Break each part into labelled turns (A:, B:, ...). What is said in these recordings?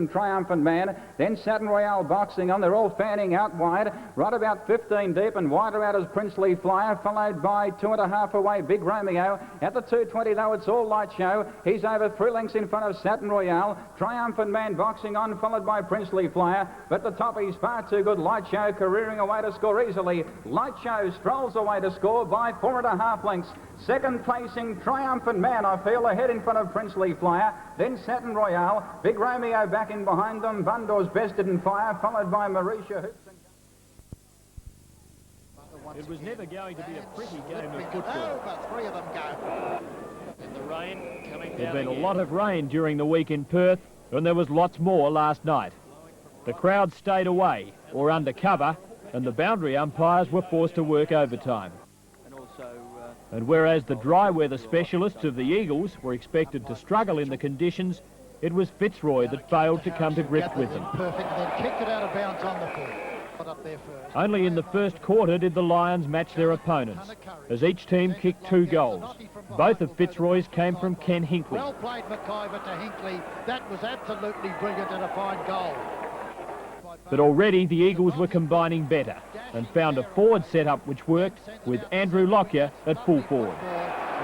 A: Triumphant Man, then Satin Royale boxing on. They're all fanning out wide, right about 15 deep, and wider out as Princely Flyer, followed by 2.5 away Big Romeo. At the 2:20 though, it's all Light Show. He's over 3 lengths in front of Satin Royale. Triumphant Man boxing on, followed by Princely Flyer, but the top is far too good. Light Show careering away to score easily. Light Show strolls away to score by 4.5 lengths. Second placing Triumphant Man, I feel, ahead in front of Princely Flyer, then Satin Royale. Big Romeo back in behind them. Bundor's Bested and Fire, followed by Marisha Hoops.
B: It was never going to be a pretty game of football.
C: But 3 of them go.
B: And the rain coming down. There's been a lot of rain during the week in Perth, and there was lots more last night. The crowd stayed away or under cover, and the boundary umpires were forced to work overtime. And whereas the dry weather specialists of the Eagles were expected to struggle in the conditions, it was Fitzroy that failed to come to grips with them.
C: Perfect, then kicked it out of bounds on the full. Put up there first.
B: Only in the first quarter did the Lions match their opponents, as each team kicked 2 goals. Both of Fitzroy's came from Ken Hinkley.
C: Well played, McIver to Hinkley. That was absolutely brilliant and a fine goal.
B: But already the Eagles were combining better and found a forward setup which worked, with Andrew Lockyer at full forward.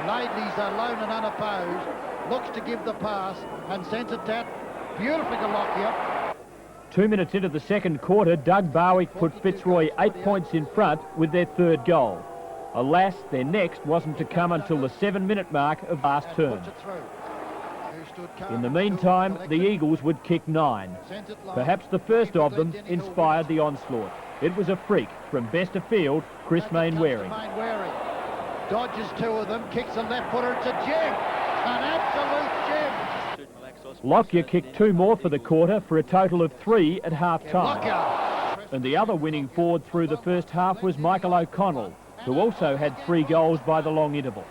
C: Laidley's alone and unopposed, looks to give the pass and sends it down beautifully to Lockyer.
B: 2 minutes into the second quarter, Doug Barwick put Fitzroy 8 points in front with their 3rd goal. Alas, their next wasn't to come until the 7-minute mark of last term. In the meantime, the Eagles would kick 9. Perhaps the first of them inspired the onslaught. It was a freak from best of field, Chris Mainwaring.
C: Dodges 2 of them, kicks a left footer, it's a gem, an absolute gem.
B: Lockyer kicked 2 more for the quarter for a total of 3 at half-time. And the other winning forward through the first half was Michael O'Connell, who also had 3 goals by the long interval.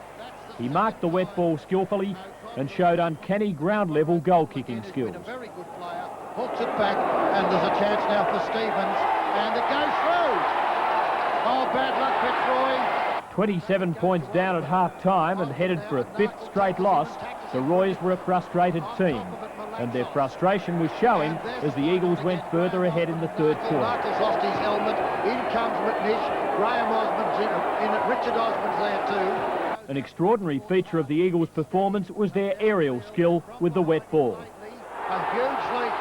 B: He marked the wet ball skillfully and showed uncanny ground-level goal-kicking skills.
C: Very good player, hooks it back, and there's a chance now for Stevens, and it goes through. Oh, bad luck, Fitzroy.
B: 27 points down at half-time and headed for a 5th straight loss, the Roys were a frustrated team, and their frustration was showing as the Eagles went further ahead in the 3rd quarter.
C: Marcus lost his helmet, in comes McNish, Graham Osmond's in it, Richard Osmond's there too.
B: An extraordinary feature of the Eagles' performance was their aerial skill with the wet ball.
C: A huge leap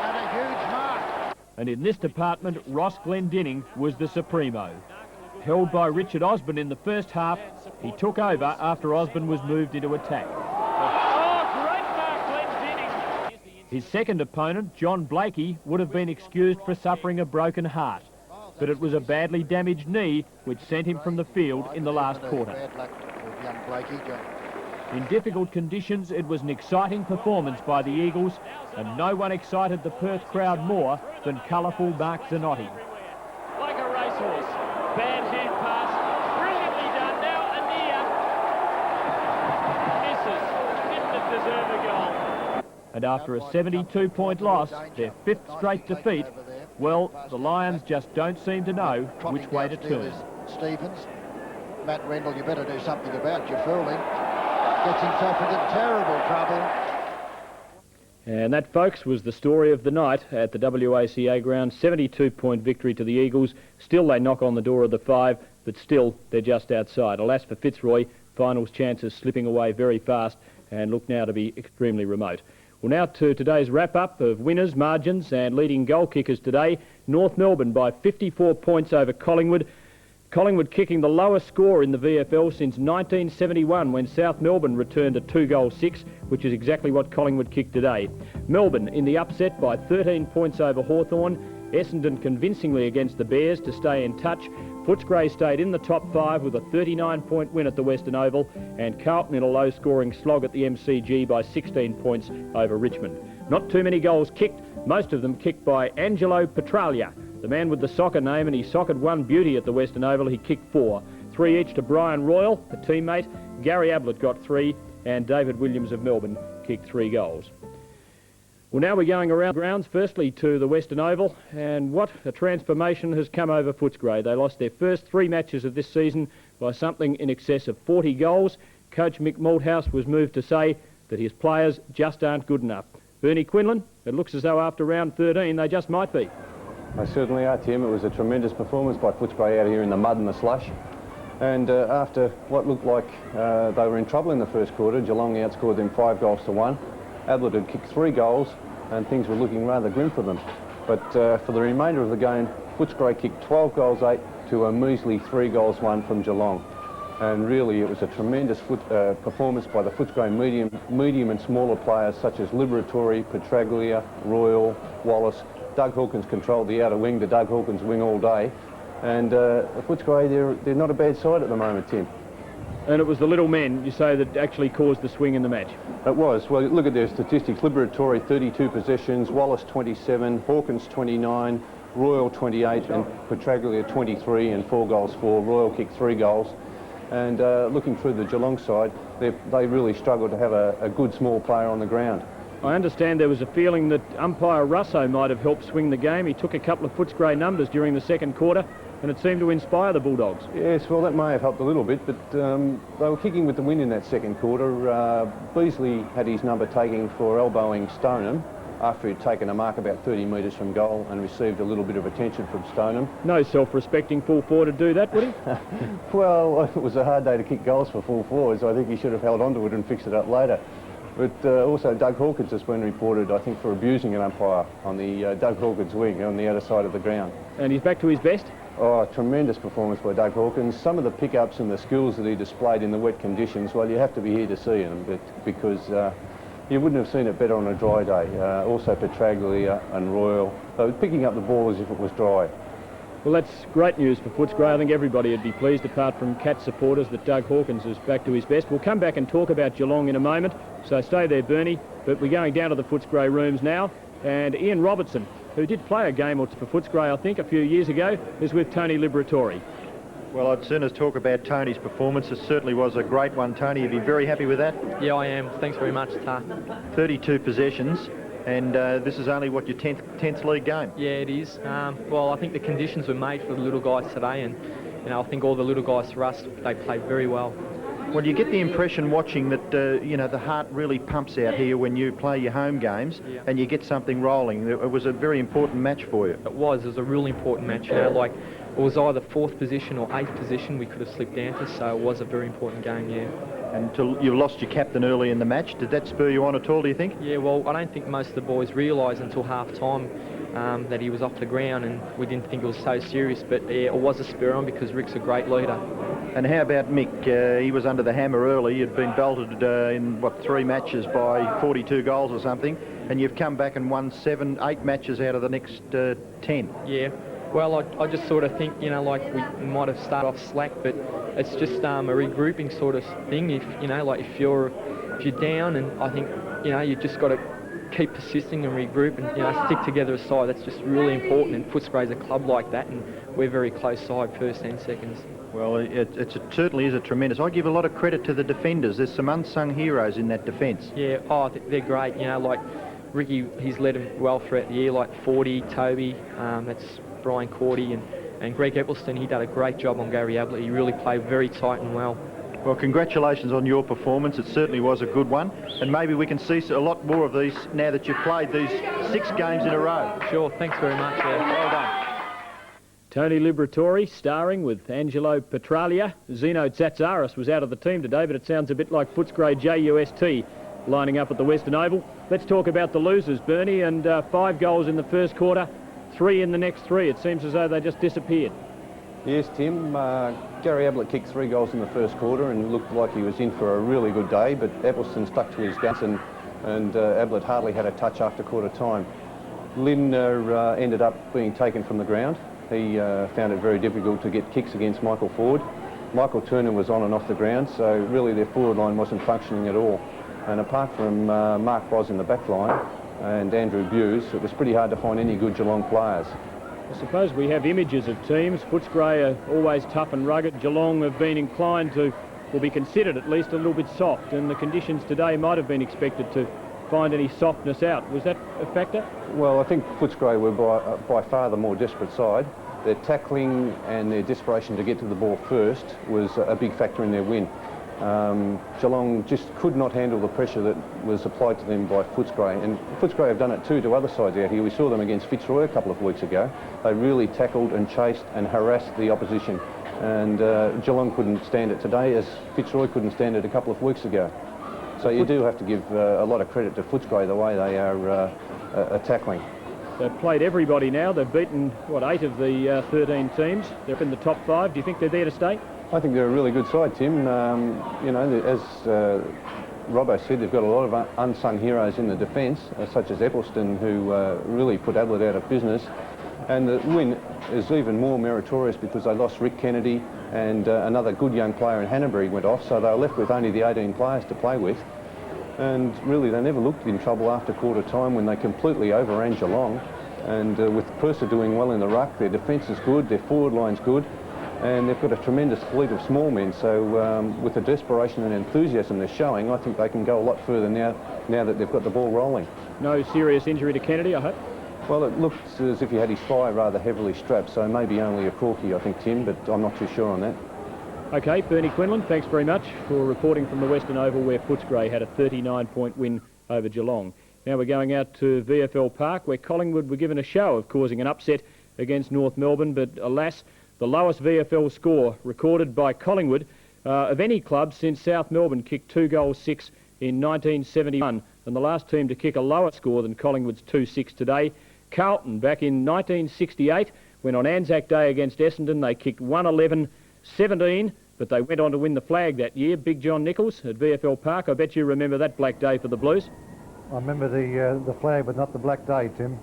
C: and a huge mark.
B: And in this department, Ross Glendinning was the supremo. Held by Richard Osborne in the first half, he took over after Osborne was moved into attack.
D: Oh, great mark, Glendinning.
B: His second opponent, John Blakey, would have been excused for suffering a broken heart, but it was a badly damaged knee which sent him from the field in the last quarter. In difficult conditions, it was an exciting performance by the Eagles, and no one excited the Perth crowd more than colourful Mark Zanotti.
D: Like a racehorse. Bad hand pass. Brilliantly done. Now Anea misses. Didn't deserve a goal.
B: And after a 72-point loss, their 5th straight defeat, well, the Lions just don't seem to know which way to turn.
C: Stevens. Matt Rendell, you better do something about your fooling. Gets himself into terrible trouble.
B: And that, folks, was the story of the night at the WACA ground. 72-point victory to the Eagles. Still, they knock on the door of the 5, but still, they're just outside. Alas for Fitzroy, finals chances slipping away very fast and look now to be extremely remote. Well, now to today's wrap-up of winners, margins and leading goal kickers today. North Melbourne by 54 points over Collingwood. Collingwood kicking the lowest score in the VFL since 1971 when South Melbourne returned a 2-goal-6, which is exactly what Collingwood kicked today. Melbourne in the upset by 13 points over Hawthorn. Essendon convincingly against the Bears to stay in touch. Footscray stayed in the top 5 with a 39-point win at the Western Oval, and Carlton in a low-scoring slog at the MCG by 16 points over Richmond. Not too many goals kicked, most of them kicked by Angelo Petraglia, the man with the soccer name, and he soccered one beauty at the Western Oval. He kicked 4. 3 each to Brian Royal, a teammate. Gary Ablett got 3, and David Williams of Melbourne kicked 3 goals. Well, now we're going around grounds, firstly to the Western Oval, and what a transformation has come over Footscray. They lost their first 3 matches of this season by something in excess of 40 goals. Coach Mick Malthouse was moved to say that his players just aren't good enough. Bernie Quinlan it looks as though after round 13 they just might be.
E: They certainly are, Tim. It was a tremendous performance by Footscray out here in the mud and the slush. And after what looked like they were in trouble in the first quarter, Geelong outscored them 5-1. Ablett had kicked 3 goals and things were looking rather grim for them. But for the remainder of the game, Footscray kicked 12 goals 8 to a measly 3-1 from Geelong. And really it was a tremendous performance by the Footscray medium and smaller players such as Liberatore, Petraglia, Royal, Wallace. Doug Hawkins controlled the outer wing to Doug Hawkins' wing all day. And Footscray, they're not a bad side at the moment, Tim.
B: And it was the little men, you say, that actually caused the swing in the match?
E: It was. Well, look at their statistics. Liberatore, 32 possessions, Wallace, 27, Hawkins, 29, Royal, 28, and Petraglia, 23, and 4 goals for. Royal kicked 3 goals. And looking through the Geelong side, they really struggled to have a good small player on the ground.
B: I understand there was a feeling that umpire Russo might have helped swing the game. He took a couple of Footscray numbers during the second quarter, and it seemed to inspire the Bulldogs.
E: Yes, well, that may have helped a little bit, but they were kicking with the wind in that second quarter. Beasley had his number taken for elbowing Stoneham after he'd taken a mark about 30 metres from goal and received a little bit of attention from Stoneham.
B: No self-respecting full forward to do that, would he?
E: Well, it was a hard day to kick goals for full forwards. I think he should have held on to it and fixed it up later. But also Doug Hawkins has been reported, I think, for abusing an umpire on the Doug Hawkins wing on the outer side of the ground.
B: And he's back to his best?
E: Oh, tremendous performance by Doug Hawkins. Some of the pickups and the skills that he displayed in the wet conditions, well, you have to be here to see them, because you wouldn't have seen it better on a dry day. Also Petraglia and Royal, they were picking up the ball as if it was dry.
B: Well, that's great news for Footscray. I think everybody would be pleased, apart from Cat supporters, that Doug Hawkins is back to his best. We'll come back and talk about Geelong in a moment, so stay there, Bernie. But we're going down to the Footscray rooms now, and Ian Robertson, who did play a game or two for Footscray, I think, a few years ago, is with Tony Liberatore.
F: Well, I'd sooner talk about Tony's performance. It certainly was a great one, Tony. You'd be very happy with that?
G: Yeah, I am. Thanks very much, Tar.
F: 32 possessions. And this is only, what, your 10th league game?
G: Yeah, it is. Well, I think the conditions were made for the little guys today, and I think all the little guys for us, they played very well.
F: Well, you get the impression watching that, the heart really pumps out here when you play your home games, yeah, and you get something rolling. It was a very important match for you.
G: It was a really important match. Like, it was either 4th position or 8th position we could have slipped down to, so it was a very important game, yeah.
F: Until you lost your captain early in the match, did that spur you on at all, do you think?
G: Yeah, well, I don't think most of the boys realised until half-time that he was off the ground, and we didn't think it was so serious, but yeah, it was a spur on because Rick's a great leader.
F: And how about Mick? He was under the hammer early. He'd been belted in, 3 matches by 42 goals or something, and you've come back and won 8 matches out of the next 10. Yeah.
G: Well, I just sort of think, like we might have started off slack, but it's just a regrouping sort of thing. If you're down, and I think, you just got to keep persisting and regroup and, stick together a side. That's just really important, and Footscray's a club like that, and we're very close side, first and seconds.
F: Well, it certainly is a tremendous. I give a lot of credit to the defenders. There's some unsung heroes in that defence.
G: Yeah, they're great. Like Ricky, he's led them well throughout the year, like 40, Toby, that's Brian Cordy, and Greg Eccleston. He did a great job on Gary Ablett. He really played very tight and well.
F: Well, congratulations on your performance. It certainly was a good one, and maybe we can see a lot more of these now that you've played these 6 games in a row.
G: Sure, thanks very much.
F: Well done.
B: Tony Liberatore, starring with Angelo Petraglia. Zeno Tsatsaris was out of the team today, but it sounds a bit like Footscray JUST lining up at the Western Oval. Let's talk about the losers, Bernie, and 5 goals in the first quarter, 3 in the next 3. It seems as though they just disappeared.
E: Yes, Tim. Gary Ablett kicked 3 goals in the first quarter and looked like he was in for a really good day, but Eccleston stuck to his guns, and Ablett hardly had a touch after quarter time. Lindner ended up being taken from the ground. He found it very difficult to get kicks against Michael Ford. Michael Turner was on and off the ground, so really their forward line wasn't functioning at all. And apart from Mark Boz in the back line and Andrew Buse, it was pretty hard to find any good Geelong players.
B: I suppose we have images of teams. Footscray are always tough and rugged. Geelong have been inclined to, will be considered at least, a little bit soft, and the conditions today might have been expected to find any softness out. Was that a factor?
E: Well, I think Footscray were by far the more desperate side. Their tackling and their desperation to get to the ball first was a big factor in their win. Geelong just could not handle the pressure that was applied to them by Footscray, and Footscray have done it too to other sides out here. We saw them against Fitzroy a couple of weeks ago. They really tackled and chased and harassed the opposition, and Geelong couldn't stand it today as Fitzroy couldn't stand it a couple of weeks ago. So you do have to give a lot of credit to Footscray the way they are tackling.
B: They've played everybody now. They've beaten, what, 8 of the 13 teams. They're in the top 5. Do you think they're there to stay?
E: I think they're a really good side, Tim. You know, as Robbo said, they've got a lot of unsung heroes in the defence, such as Eccleston, who really put Adelaide out of business. And the win is even more meritorious because they lost Rick Kennedy, and another good young player in Hanbury went off, so they were left with only the 18 players to play with. And really, they never looked in trouble after quarter time when they completely overran Geelong. And with Purser doing well in the ruck, their defence is good, their forward line's good, and they've got a tremendous fleet of small men. So with the desperation and enthusiasm they're showing, I think they can go a lot further now that they've got the ball rolling.
B: No serious injury to Kennedy, I hope?
E: Well, it looks as if he had his thigh rather heavily strapped, so maybe only a corky, I think, Tim, but I'm not too sure on that.
B: OK, Bernie Quinlan, thanks very much for reporting from the Western Oval, where Footscray had a 39-point win over Geelong. Now we're going out to VFL Park, where Collingwood were given a show of causing an upset against North Melbourne, but alas, the lowest VFL score recorded by Collingwood of any club since South Melbourne kicked 2 goals 6 in 1971, and the last team to kick a lower score than Collingwood's 2-6 today. Carlton, back in 1968, when on Anzac Day against Essendon they kicked 111-17, but they went on to win the flag that year. Big John Nichols at VFL Park. I bet you remember that black day for the Blues.
H: I remember the flag, but not the black day, Tim.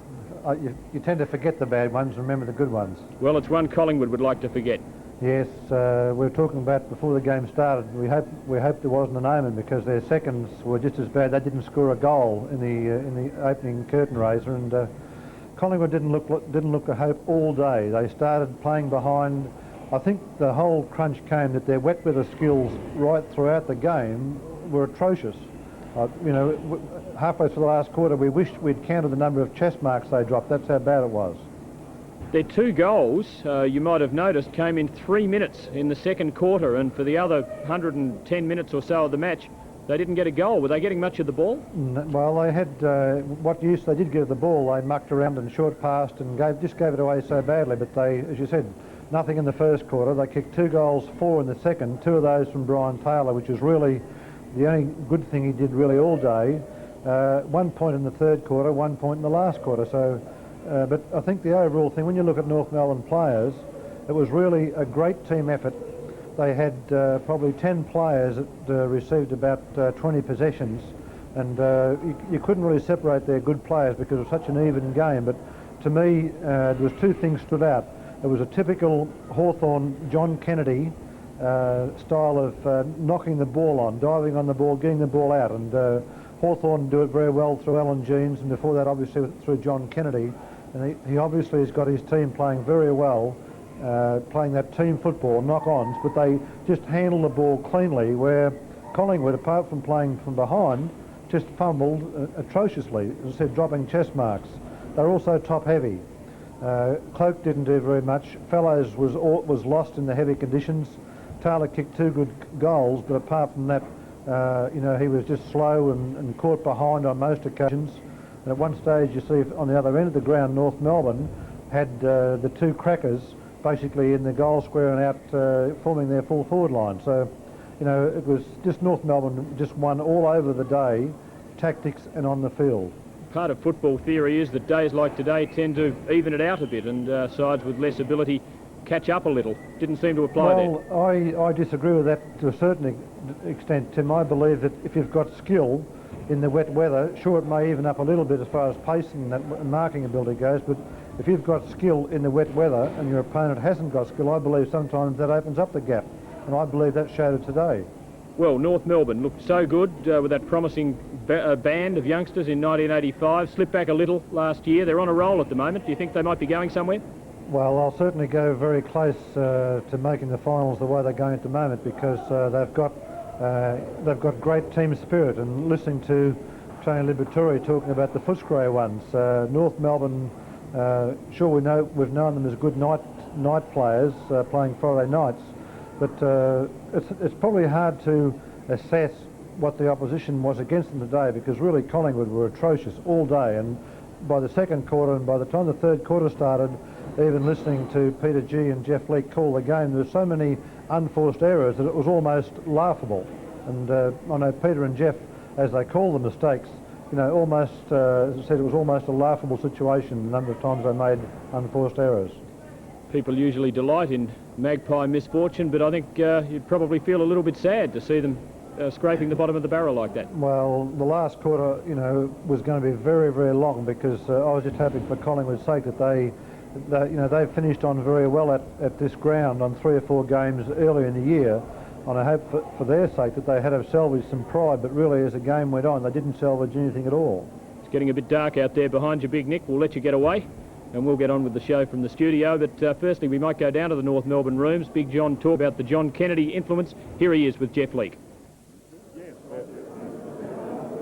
H: You tend to forget the bad ones and remember the good ones.
B: Well, it's one Collingwood would like to forget.
H: Yes, we were talking about before the game started. We hoped there wasn't an omen because their seconds were just as bad. They didn't score a goal in the opening curtain raiser, and Collingwood didn't look a hope all day. They started playing behind. I think the whole crunch came that their wet weather skills right throughout the game were atrocious. You know, halfway through the last quarter, we wished we'd counted the number of chest marks they dropped. That's how bad it was.
B: Their 2 goals, you might have noticed, came in 3 minutes in the second quarter, and for the other 110 minutes or so of the match, they didn't get a goal. Were they getting much of the ball?
H: Well, they had what use they did get of the ball. They mucked around and short passed and just gave it away so badly. But they, as you said, nothing in the first quarter. They kicked 2 goals, 4 in the second, 2 of those from Brian Taylor, which is really the only good thing he did really all day. 1 point in the third quarter, 1 point in the last quarter. So, but I think the overall thing, when you look at North Melbourne players, it was really a great team effort. They had probably 10 players that received about 20 possessions, and you couldn't really separate their good players because it was such an even game. But to me, there was 2 things stood out. It was a typical Hawthorn, John Kennedy style of knocking the ball on, diving on the ball, getting the ball out, and Hawthorn do it very well through Alan Jeans, and before that obviously through John Kennedy, and he obviously has got his team playing very well, playing that team football, knock-ons, but they just handle the ball cleanly, where Collingwood, apart from playing from behind, just fumbled atrociously, as I said, dropping chest marks. They're also top-heavy. Cloak didn't do very much. Fellows was lost in the heavy conditions. Taylor kicked 2 good goals, but apart from that, you know, he was just slow and caught behind on most occasions. And at one stage, you see on the other end of the ground, North Melbourne had the 2 crackers basically in the goal square and out, forming their full forward line. So, you know, it was just North Melbourne just won all over the day, tactics and on the field.
B: Part of football theory is that days like today tend to even it out a bit, and sides with less ability catch up a little. Didn't seem to apply there.
H: Well, I disagree with that to a certain extent, Tim. I believe that if you've got skill in the wet weather, sure, it may even up a little bit as far as pace and that marking ability goes, but if you've got skill in the wet weather and your opponent hasn't got skill, I believe sometimes that opens up the gap, and I believe that showed it today.
B: Well, North Melbourne looked so good with that promising band of youngsters in 1985, slipped back a little last year. They're on a roll at the moment. Do you think they might be going somewhere?
H: Well, I'll certainly go very close to making the finals the way they're going at the moment, because they've got great team spirit. And listening to Tony Liberatore talking about the Footscray ones, North Melbourne, sure we've known them as good night players playing Friday nights, but it's probably hard to assess what the opposition was against them today, because really Collingwood were atrocious all day, and by the second quarter and by the time the third quarter started, even listening to Peter G and Jeff Leake call the game, there were so many unforced errors that it was almost laughable. And I know Peter and Jeff, as they call the mistakes, you know, almost said it was almost a laughable situation the number of times they made unforced errors.
B: People usually delight in Magpie misfortune, but I think you'd probably feel a little bit sad to see them scraping the bottom of the barrel like that.
H: Well, the last quarter, you know, was going to be very, very long, because I was just hoping for Collingwood's sake that they finished on very well at this ground on 3 or 4 games earlier in the year, and I hope for their sake that they had have salvaged some pride, but really as the game went on, they didn't salvage anything at all.
B: It's getting a bit dark out there behind you, Big Nick. We'll let you get away, and we'll get on with the show from the studio. But firstly, we might go down to the North Melbourne rooms. Big John talk about the John Kennedy influence. Here he is with Jeff Leake.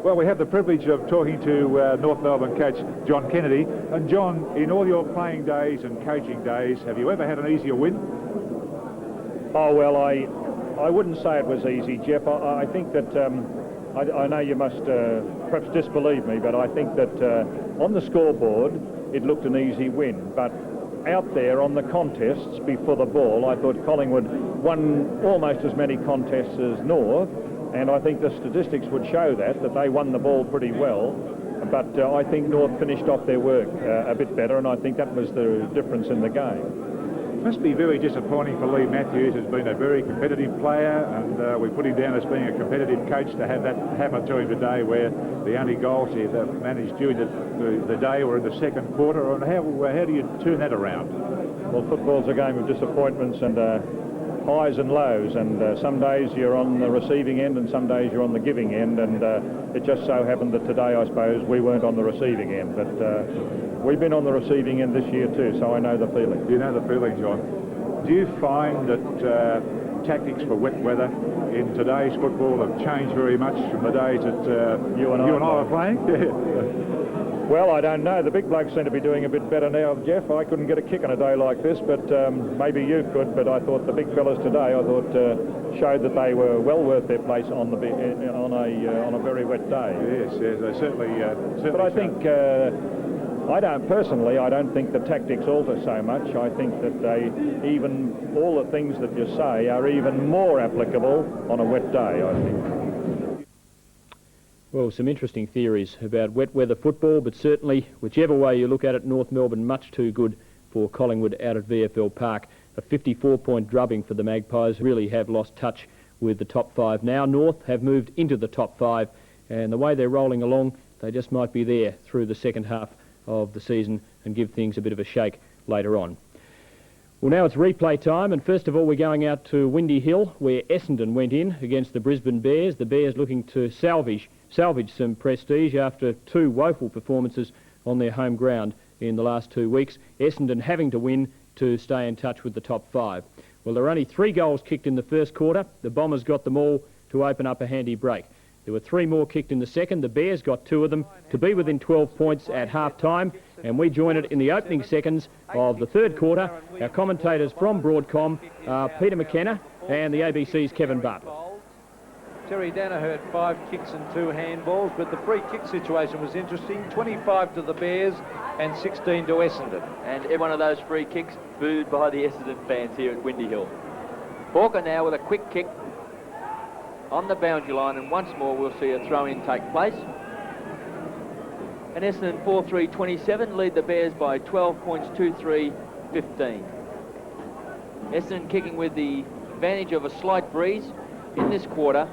I: Well, we have the privilege of talking to North Melbourne coach John Kennedy. And John, in all your playing days and coaching days, have you ever had an easier win?
J: Oh, well, I wouldn't say it was easy, Jeff. I think that, I know you must perhaps disbelieve me, but I think that on the scoreboard it looked an easy win. But out there on the contests before the ball, I thought Collingwood won almost as many contests as North. And I think the statistics would show that they won the ball pretty well. But I think North finished off their work a bit better, and I think that was the difference in the game.
I: It must be very disappointing for Lee Matthews, who's been a very competitive player, and we put him down as being a competitive coach, to have that happen to him today, where the only goals he managed during the day were in the second quarter. And how do you turn that around?
J: Well, football's a game of disappointments and highs and lows, and some days you're on the receiving end and some days you're on the giving end, and it just so happened that today, I suppose, we weren't on the receiving end, but we've been on the receiving end this year too, so I know the feeling.
I: You know the feeling, John. Do you find that tactics for wet weather in today's football have changed very much from the days that you and I were playing?
J: Well, I don't know. The big blokes seem to be doing a bit better now, Jeff. I couldn't get a kick on a day like this, but maybe you could. But I thought the big fellas today, I thought, showed that they were well worth their place on a very wet day.
I: Yes, they certainly.
J: But I think I don't think the tactics alter so much. I think that even all the things that you say are even more applicable on a wet day, I think.
B: Well, some interesting theories about wet weather football, but certainly, whichever way you look at it, North Melbourne much too good for Collingwood out at VFL Park. A 54-point drubbing for the Magpies. Really have lost touch with the top 5 now. North have moved into the top 5, and the way they're rolling along, they just might be there through the second half of the season and give things a bit of a shake later on. Well, now it's replay time, and first of all we're going out to Windy Hill, where Essendon went in against the Brisbane Bears. The Bears looking to salvage some prestige after 2 woeful performances on their home ground in the last 2 weeks. Essendon having to win to stay in touch with the top 5. Well, there were only 3 goals kicked in the first quarter. The Bombers got them all to open up a handy break. There were 3 more kicked in the second. The Bears got 2 of them to be within 12 points at half-time, and we join it in the opening seconds of the third quarter. Our commentators from Broadcom are Peter McKenna and the ABC's Kevin Bartlett.
K: Terry Danaher had 5 kicks and 2 handballs, but the free kick situation was interesting. 25 to the Bears and 16 to Essendon.
L: And every one of those free kicks booed by the Essendon fans here at Windy Hill. Hawker now with a quick kick on the boundary line, and once more we'll see a throw-in take place. And Essendon 4-3-27 lead the Bears by 12 points, 2-3-15. Essendon kicking with the advantage of a slight breeze in this quarter.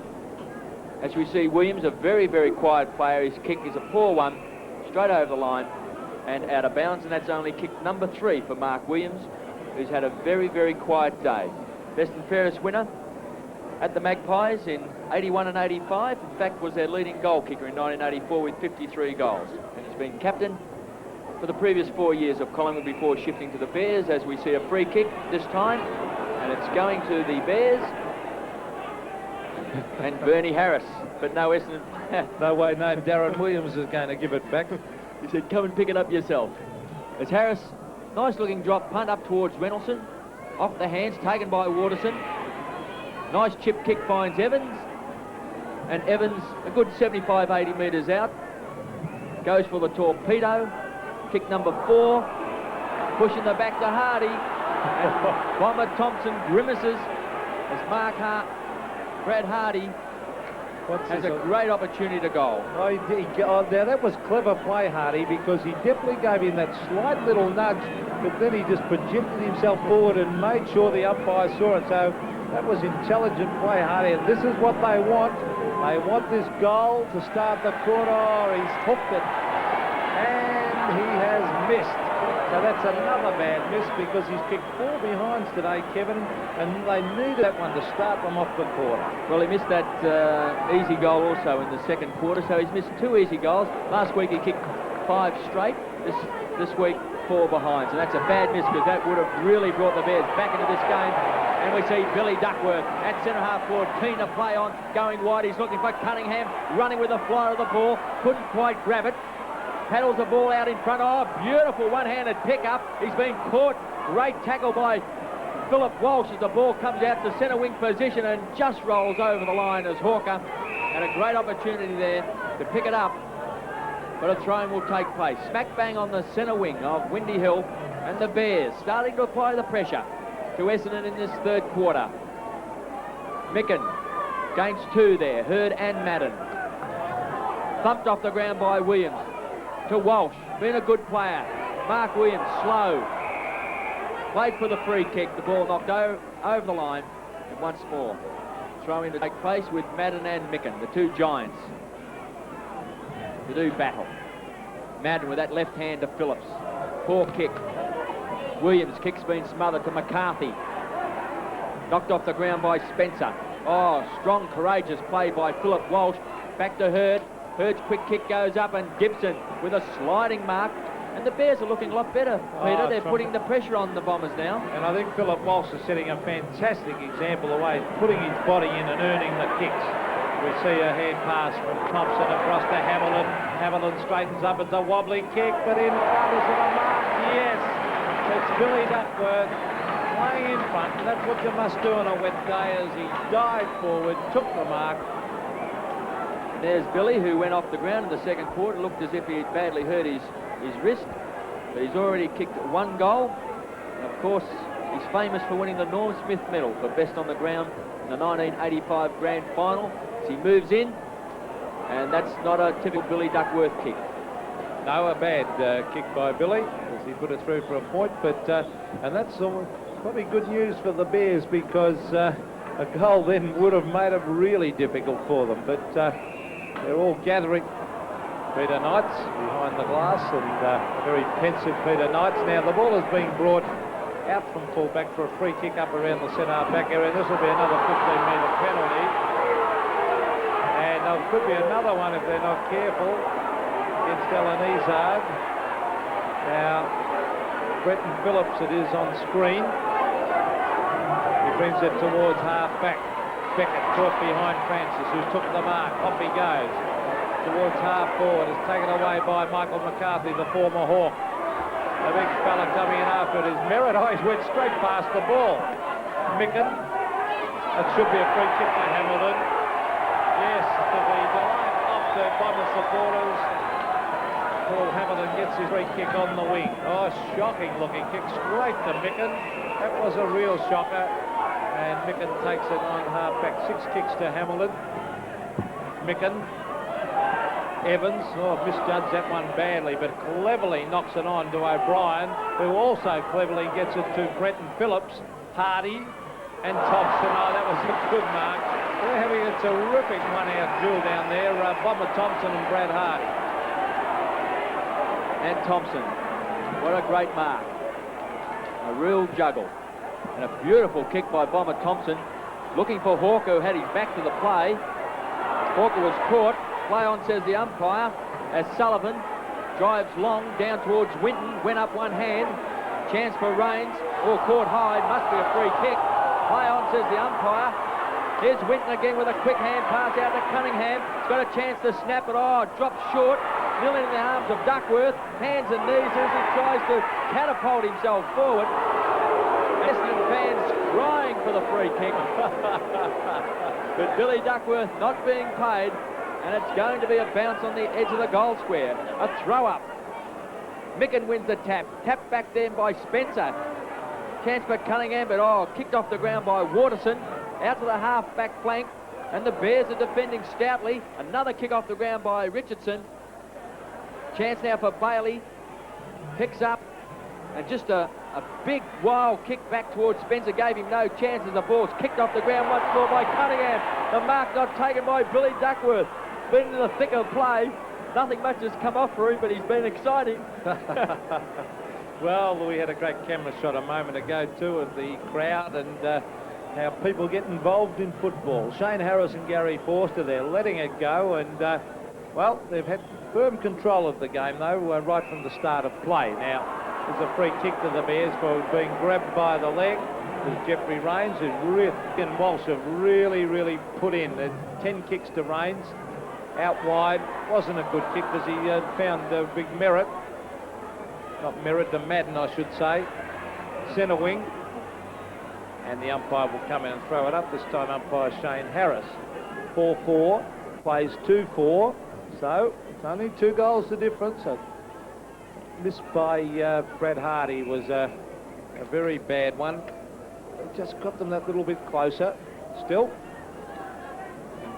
L: As we see, Williams, a very, very quiet player. His kick is a poor one, straight over the line and out of bounds, and that's only kick number 3 for Mark Williams, who's had a very, very quiet day. Best and fairest winner at the Magpies in 81 and 85. In fact, was their leading goal kicker in 1984 with 53 goals. And he's been captain for the previous 4 years of Collingwood before shifting to the Bears, as we see a free kick this time. And it's going to the Bears. And Bernie Harris, but no Essendon.
K: No way, no, Darren Williams is going to give it back.
L: He said, come and pick it up yourself. It's Harris, nice looking drop, punt up towards Reynolson. Off the hands, taken by Waterson. Nice chip kick finds Evans. And Evans, a good 75, 80 metres out, goes for the torpedo. Kick number 4, pushing the back to Hardy. And Bomber Thompson grimaces as Brad Hardy has a great opportunity to goal.
K: Now that was clever play, Hardy, because he definitely gave him that slight little nudge, but then he just projected himself forward and made sure the umpire saw it. So that was intelligent play, Hardy, and this is what they want. They want this goal to start the quarter. Oh, he's hooked it, and he has missed. So that's another bad miss because he's kicked 4 behinds today, Kevin, and they needed that one to start them off the quarter.
L: Well, he missed that easy goal also in the second quarter, so he's missed 2 easy goals. Last week he kicked 5 straight. This week 4 behinds, and that's a bad miss because that would have really brought the Bears back into this game. And we see Billy Duckworth at centre-half forward, keen to play on, going wide. He's looking for Cunningham, running with the fly of the ball, couldn't quite grab it. Paddles the ball out in front. Oh, beautiful one-handed pick-up. He's been caught. Great tackle by Philip Walsh as the ball comes out to centre wing position and just rolls over the line as Hawker had a great opportunity there to pick it up. But a throw-in will take place. Smack bang on the centre wing of Windy Hill, and the Bears starting to apply the pressure to Essendon in this third quarter. Micken gains 2 there, Hurd and Madden. Thumped off the ground by Williams to Walsh, been a good player. Mark Williams, slow. Played for the free kick, the ball knocked over the line, and once more. Throw in to take place with Madden and Micken, the 2 giants, to do battle. Madden with that left hand to Phillips. Poor kick. Williams' kick's been smothered to McCarthy. Knocked off the ground by Spencer. Oh, strong, courageous play by Philip Walsh. Back to Hurd. Hurd's quick kick goes up, and Gibson with a sliding mark. And the Bears are looking a lot better, Peter. They're putting the pressure on the Bombers now.
K: And I think Philip Walsh is setting a fantastic example of way, putting his body in and earning the kicks. We see a hand pass from Thompson across to Hamilton. Hamilton straightens up. It's a wobbly kick, but in front is it a mark? Yes, it's Billy Duckworth playing in front. That's what you must do on a wet day, as he dived forward, took the mark.
L: There's Billy, who went off the ground in the second quarter, looked as if he had badly hurt his wrist, but he's already kicked 1 goal. And of course, he's famous for winning the Norm Smith medal for best on the ground in the 1985 grand final. As he moves in, and that's not a typical Billy Duckworth kick.
K: No, a bad kick by Billy, as he put it through for a point, but and that's probably good news for the Bears, because a goal then would have made it really difficult for them, but they're all gathering. Peter Knights behind the glass, and a very pensive Peter Knights. Now the ball is being brought out from full-back for a free kick up around the centre back area. This will be another 15-metre penalty, and there could be another one if they're not careful against Alan Izard. Now Bretton Phillips, it is on screen. He brings it towards half-back. Beckett caught behind Francis, who's took the mark. Off he goes towards half-forward. It's taken away by Michael McCarthy, the former Hawk. The big fella coming in after it is Merritt. Oh, he's went straight past the ball. Micken. That should be a free kick for Hamilton. Yes, to the delight of the Bomber supporters. Paul Hamilton gets his free kick on the wing. Oh, shocking looking kick straight to Micken. That was a real shocker. And Micken takes it on half-back. 6 kicks to Hamilton. Micken. Evans, misjudged that one badly, but cleverly knocks it on to O'Brien, who also cleverly gets it to Bretton Phillips, Hardy, and Thompson. Oh, that was a good mark. They're having a terrific one-out duel down there. Bomber Thompson and Brad Hardy.
L: And Thompson, what a great mark. A real juggle. And a beautiful kick by Bomber Thompson, looking for Hawker, who had his back to the play. Hawker was caught. Play on, says the umpire, as Sullivan drives long down towards Winton. Went up one hand. Chance for Rains. Oh, caught high. Must be a free kick. Play on, says the umpire. Here's Winton again with a quick hand pass out to Cunningham. He's got a chance to snap it. Oh, dropped short. Nearly in the arms of Duckworth. Hands and knees as he tries to catapult himself forward. Essendon fans crying for the free kick. But Billy Duckworth not being paid, and it's going to be a bounce on the edge of the goal square. A throw up. Micken wins the tap. Tap back then by Spencer. Chance for Cunningham, but kicked off the ground by Waterson. Out to the half-back flank, and the Bears are defending stoutly. Another kick off the ground by Richardson. Chance now for Bailey. Picks up, and just a big wild kick back towards Spencer gave him no chance as the ball's kicked off the ground once more by Cunningham. The mark not taken by Billy Duckworth. Been in the thick of play. Nothing much has come off for him, but he's been exciting.
K: Well, we had a great camera shot a moment ago too of the crowd and how people get involved in football. Shane Harris and Gary Forster, they're letting it go, and well, they've had firm control of the game though, right from the start of play. Now, there's a free kick to the Bears for being grabbed by the leg. There's Jeffrey Rains, who's and Walsh have really put in. There's 10 kicks to Rains. Out wide, wasn't a good kick because he found big Merritt. Not Merritt, the Madden, I should say. Centre wing. And the umpire will come in and throw it up. This time umpire Shane Harris. 4-4, plays 2-4. So it's only 2 goals the difference. A miss by Brad Hardy was a very bad one. It just got them that little bit closer. Still,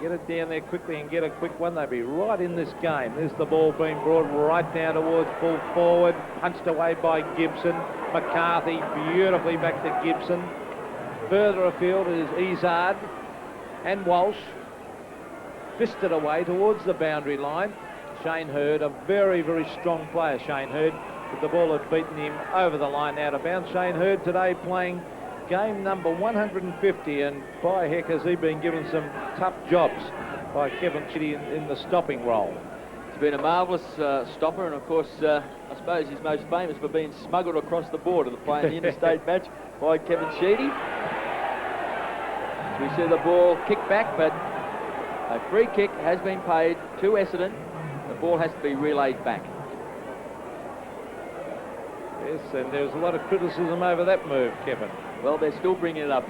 K: get it down there quickly and get a quick one. They'll be right in this game. There's the ball being brought right down towards full forward. Punched away by Gibson. McCarthy beautifully back to Gibson. Further afield is Izard and Walsh. Fisted away towards the boundary line. Shane Hurd, a very strong player, Shane Hurd. But the ball had beaten him over the line out of bounds. Shane Hurd today playing game number 150, and by heck has he been given some tough jobs by Kevin Chitty in the stopping role.
L: It's been a marvellous stopper, and of course I suppose he's most famous for being smuggled across the border to play in the interstate match by Kevin Sheedy. We see the ball kicked back, but a free kick has been paid to Essendon. The ball has to be relayed back.
K: Yes, and there's a lot of criticism over that move, Kevin.
L: Well, they're still bringing it up.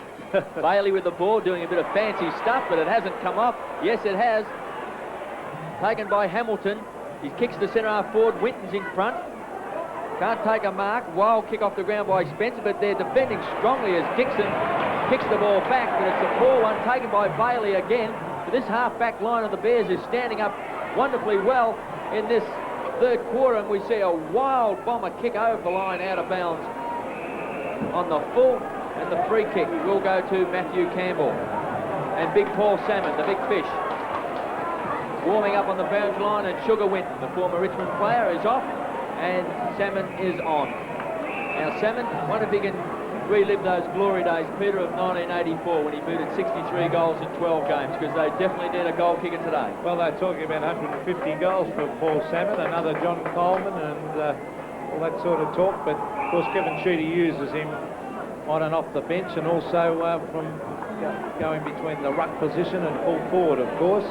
L: Bailey with the ball, doing a bit of fancy stuff, but it hasn't come off. Yes, it has. Taken by Hamilton. He kicks the centre-half forward. Winton's in front. Can't take a mark. Wild kick off the ground by Spencer, but they're defending strongly as Dixon kicks the ball back, but it's a poor one taken by Bailey again. But this half-back line of the Bears is standing up wonderfully well in this third quarter, and we see a wild bomber kick over the line out of bounds on the full. And the free kick will go to Matthew Campbell. And Big Paul Salmon, the big fish, warming up on the boundary line, and Sugar Winton, the former Richmond player, is off, and Salmon is on. Now Salmon, wonder if he can relive those glory days, Peter, of 1984, when he booted 63 goals in 12 games, because they definitely need a goal kicker today.
K: Well, they're talking about 150 goals for Paul Salmon, another John Coleman, and all that sort of talk, but of course Kevin Sheedy uses him on and off the bench, and also from going between the ruck position and full forward, of course.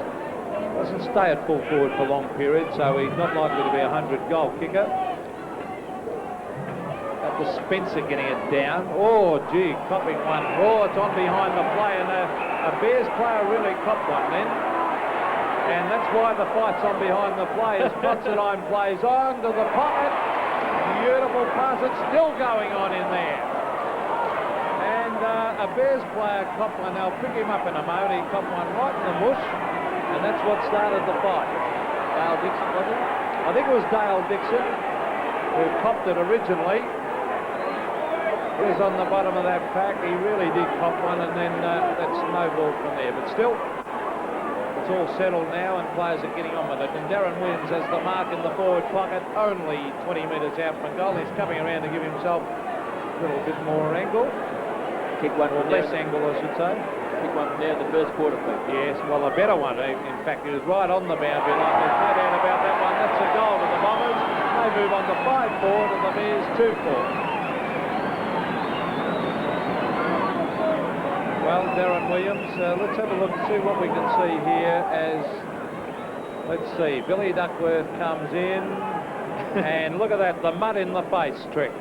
K: Doesn't stay at full forward for long periods, so he's not likely to be a 100-goal kicker. That was Spencer getting it down. Oh, gee, copping one. Oh, it's on behind the play, and a Bears player really copped one then. And that's why the fight's on behind the play, as Considine plays on to the pocket. Beautiful pass, it's still going on in there. A Bears player copped one. They'll pick him up in a moment. He copped one right in the mush, and that's what started the fight.
L: Dale Dixon, was it?
K: I think it was Dale Dixon who copped it originally. He was on the bottom of that pack. He really did cop one, and then that snowballed from there. But still, it's all settled now, and players are getting on with it. And Darren Williams has the mark in the forward pocket, only 20 metres out from goal. He's coming around to give himself a little bit more angle.
L: Kick one
K: or less angle, I should say.
L: Kick one there in the first quarter, please.
K: Yes, well, a better one. In fact, it was right on the boundary line. There's no doubt about that one. That's a goal to the Bombers. They move on to 5-4 to the Bears 2-4. Well, Darren Williams, let's have a look and see what we can see here as, let's see, Billy Duckworth comes in, and look at that, the mud in the face trick.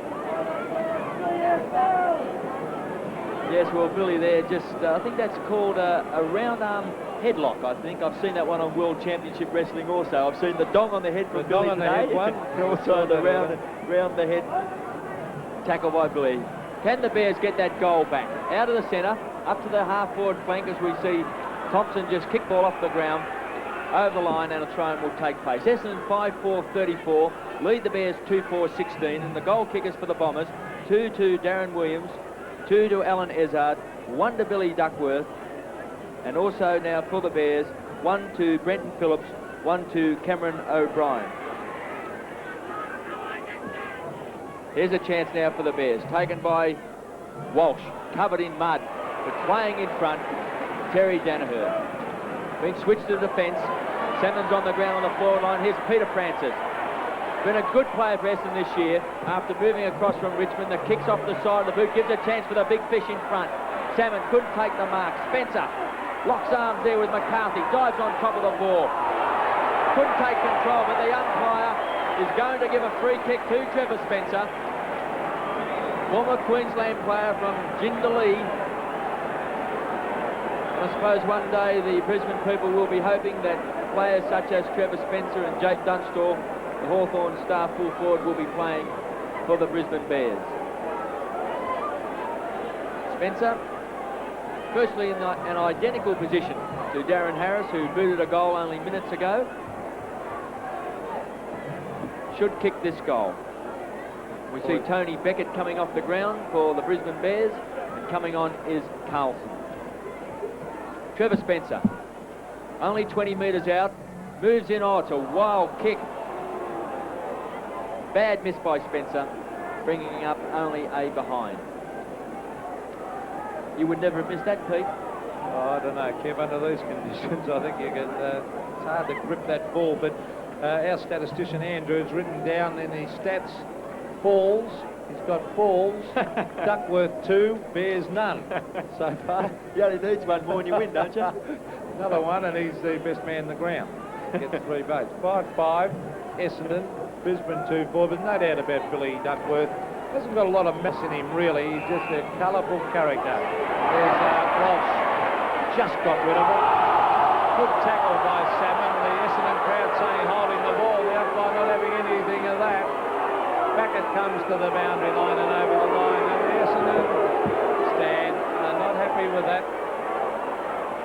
L: Yes, well, Billy there just, I think that's called a round arm headlock, I think. I've seen that one on World Championship Wrestling also. I've seen the dong on the head from Billy
K: on the
L: today.
K: head one.
L: And also the round the head tackle by Billy. Can the Bears get that goal back? Out of the centre, up to the half-forward flank as we see Thompson just kick ball off the ground, over the line, and a throw-in will take place. Essendon 5-4-34, lead the Bears 2-4-16, and the goal kickers for the Bombers, 2 to Darren Williams, 2 to Alan Ezard, 1 to Billy Duckworth, and also now for the Bears, 1 to Brenton Phillips, 1 to Cameron O'Brien. Here's a chance now for the Bears, taken by Walsh, covered in mud, but playing in front, Terry Danaher. Being switched to defence, Salmon's on the ground on the forward line. Here's Peter Francis. Been a good player for Essendon this year after moving across from Richmond. The kicks off the side of the boot, gives a chance for the big fish in front. Salmon couldn't take the mark. Spencer locks arms there with McCarthy, dives on top of the ball. Couldn't take control, but the umpire is going to give a free kick to Trevor Spencer, former Queensland player from Jindalee. I suppose one day the Brisbane people will be hoping that players such as Trevor Spencer and Jake Dunstall, the Hawthorn star full forward, will be playing for the Brisbane Bears. Spencer, firstly in an identical position to Darren Harris, who booted a goal only minutes ago, should kick this goal. We see Tony Beckett coming off the ground for the Brisbane Bears, and coming on is Carlson. Trevor Spencer, only 20 metres out, moves in. Oh, it's a wild kick. Bad miss by Spencer, bringing up only a behind. You would never have missed that, Pete.
K: Oh, I don't know, Kev, under these conditions, I think you can, it's hard to grip that ball, but our statistician Andrew has written down in his stats falls. He's got falls, Duckworth 2, Bears none so far.
L: You only needs one more and you win, don't you?
K: Another one, and he's the best man in the ground. Gets 3 votes. 5-5, Essendon, Brisbane 2-4, but no doubt about Billy Duckworth. Hasn't got a lot of mess in him, really. He's just a colourful character. There's Walsh. Just got rid of it. Good tackle by Salmon. The Essendon crowd saying holding the ball. The umpire not having anything of that. Back it comes to the boundary line and over the line, and the Essendon stand not happy with that.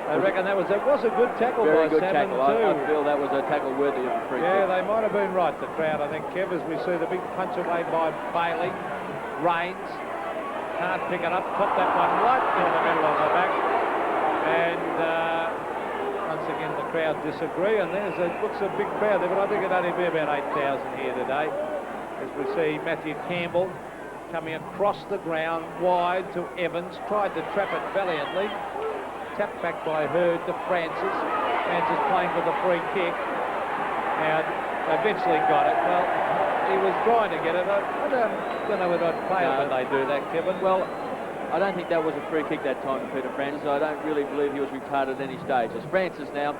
K: I reckon that was a good tackle by
L: Very good
K: Salmon
L: tackle.
K: too.
L: I feel that was a tackle worthy of a free
K: Yeah,
L: kick.
K: they might have been right, the crowd, I think, Kev, as we see the big punch away by Bailey. Rains can't pick it up, pop that one right in the middle of the back, and once again the crowd disagree, and looks a big crowd there, but I think it'd only be about 8,000 here today. As we see Matthew Campbell coming across the ground wide to Evans, tried to trap it valiantly, tapped back by Hurd to Francis. Francis playing for the free kick, and eventually got it. Well, he was trying to get it. I don't know whether I'd play it when they do that, Kevin.
L: Well, I don't think that was a free kick that time to Peter Francis. I don't really believe he was retarded at any stage. As Francis now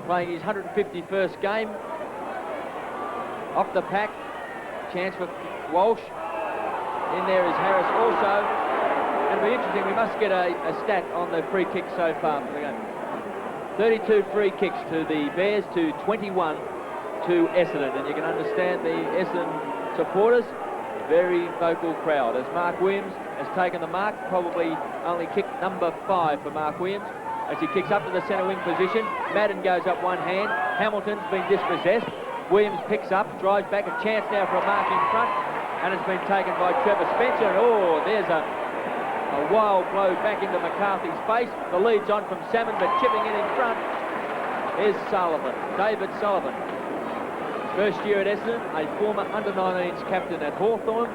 L: playing his 151st game, off the pack, chance for Walsh. In there is Harris also. It'll be interesting, we must get a stat on the free kicks so far for the game. 32 free kicks to the Bears to 21 to Essendon, and you can understand the Essendon supporters, very vocal crowd, as Mark Williams has taken the mark, probably only kick number 5 for Mark Williams, as he kicks up to the centre wing position. Madden goes up one hand, Hamilton's been dispossessed, Williams picks up, drives back, a chance now for a mark in front, and it's been taken by Trevor Spencer. Oh, there's a wild blow back into McCarthy's face. The lead's on from Salmon, but chipping in front is Sullivan, David Sullivan. First year at Essendon, a former under-19s captain at Hawthorn,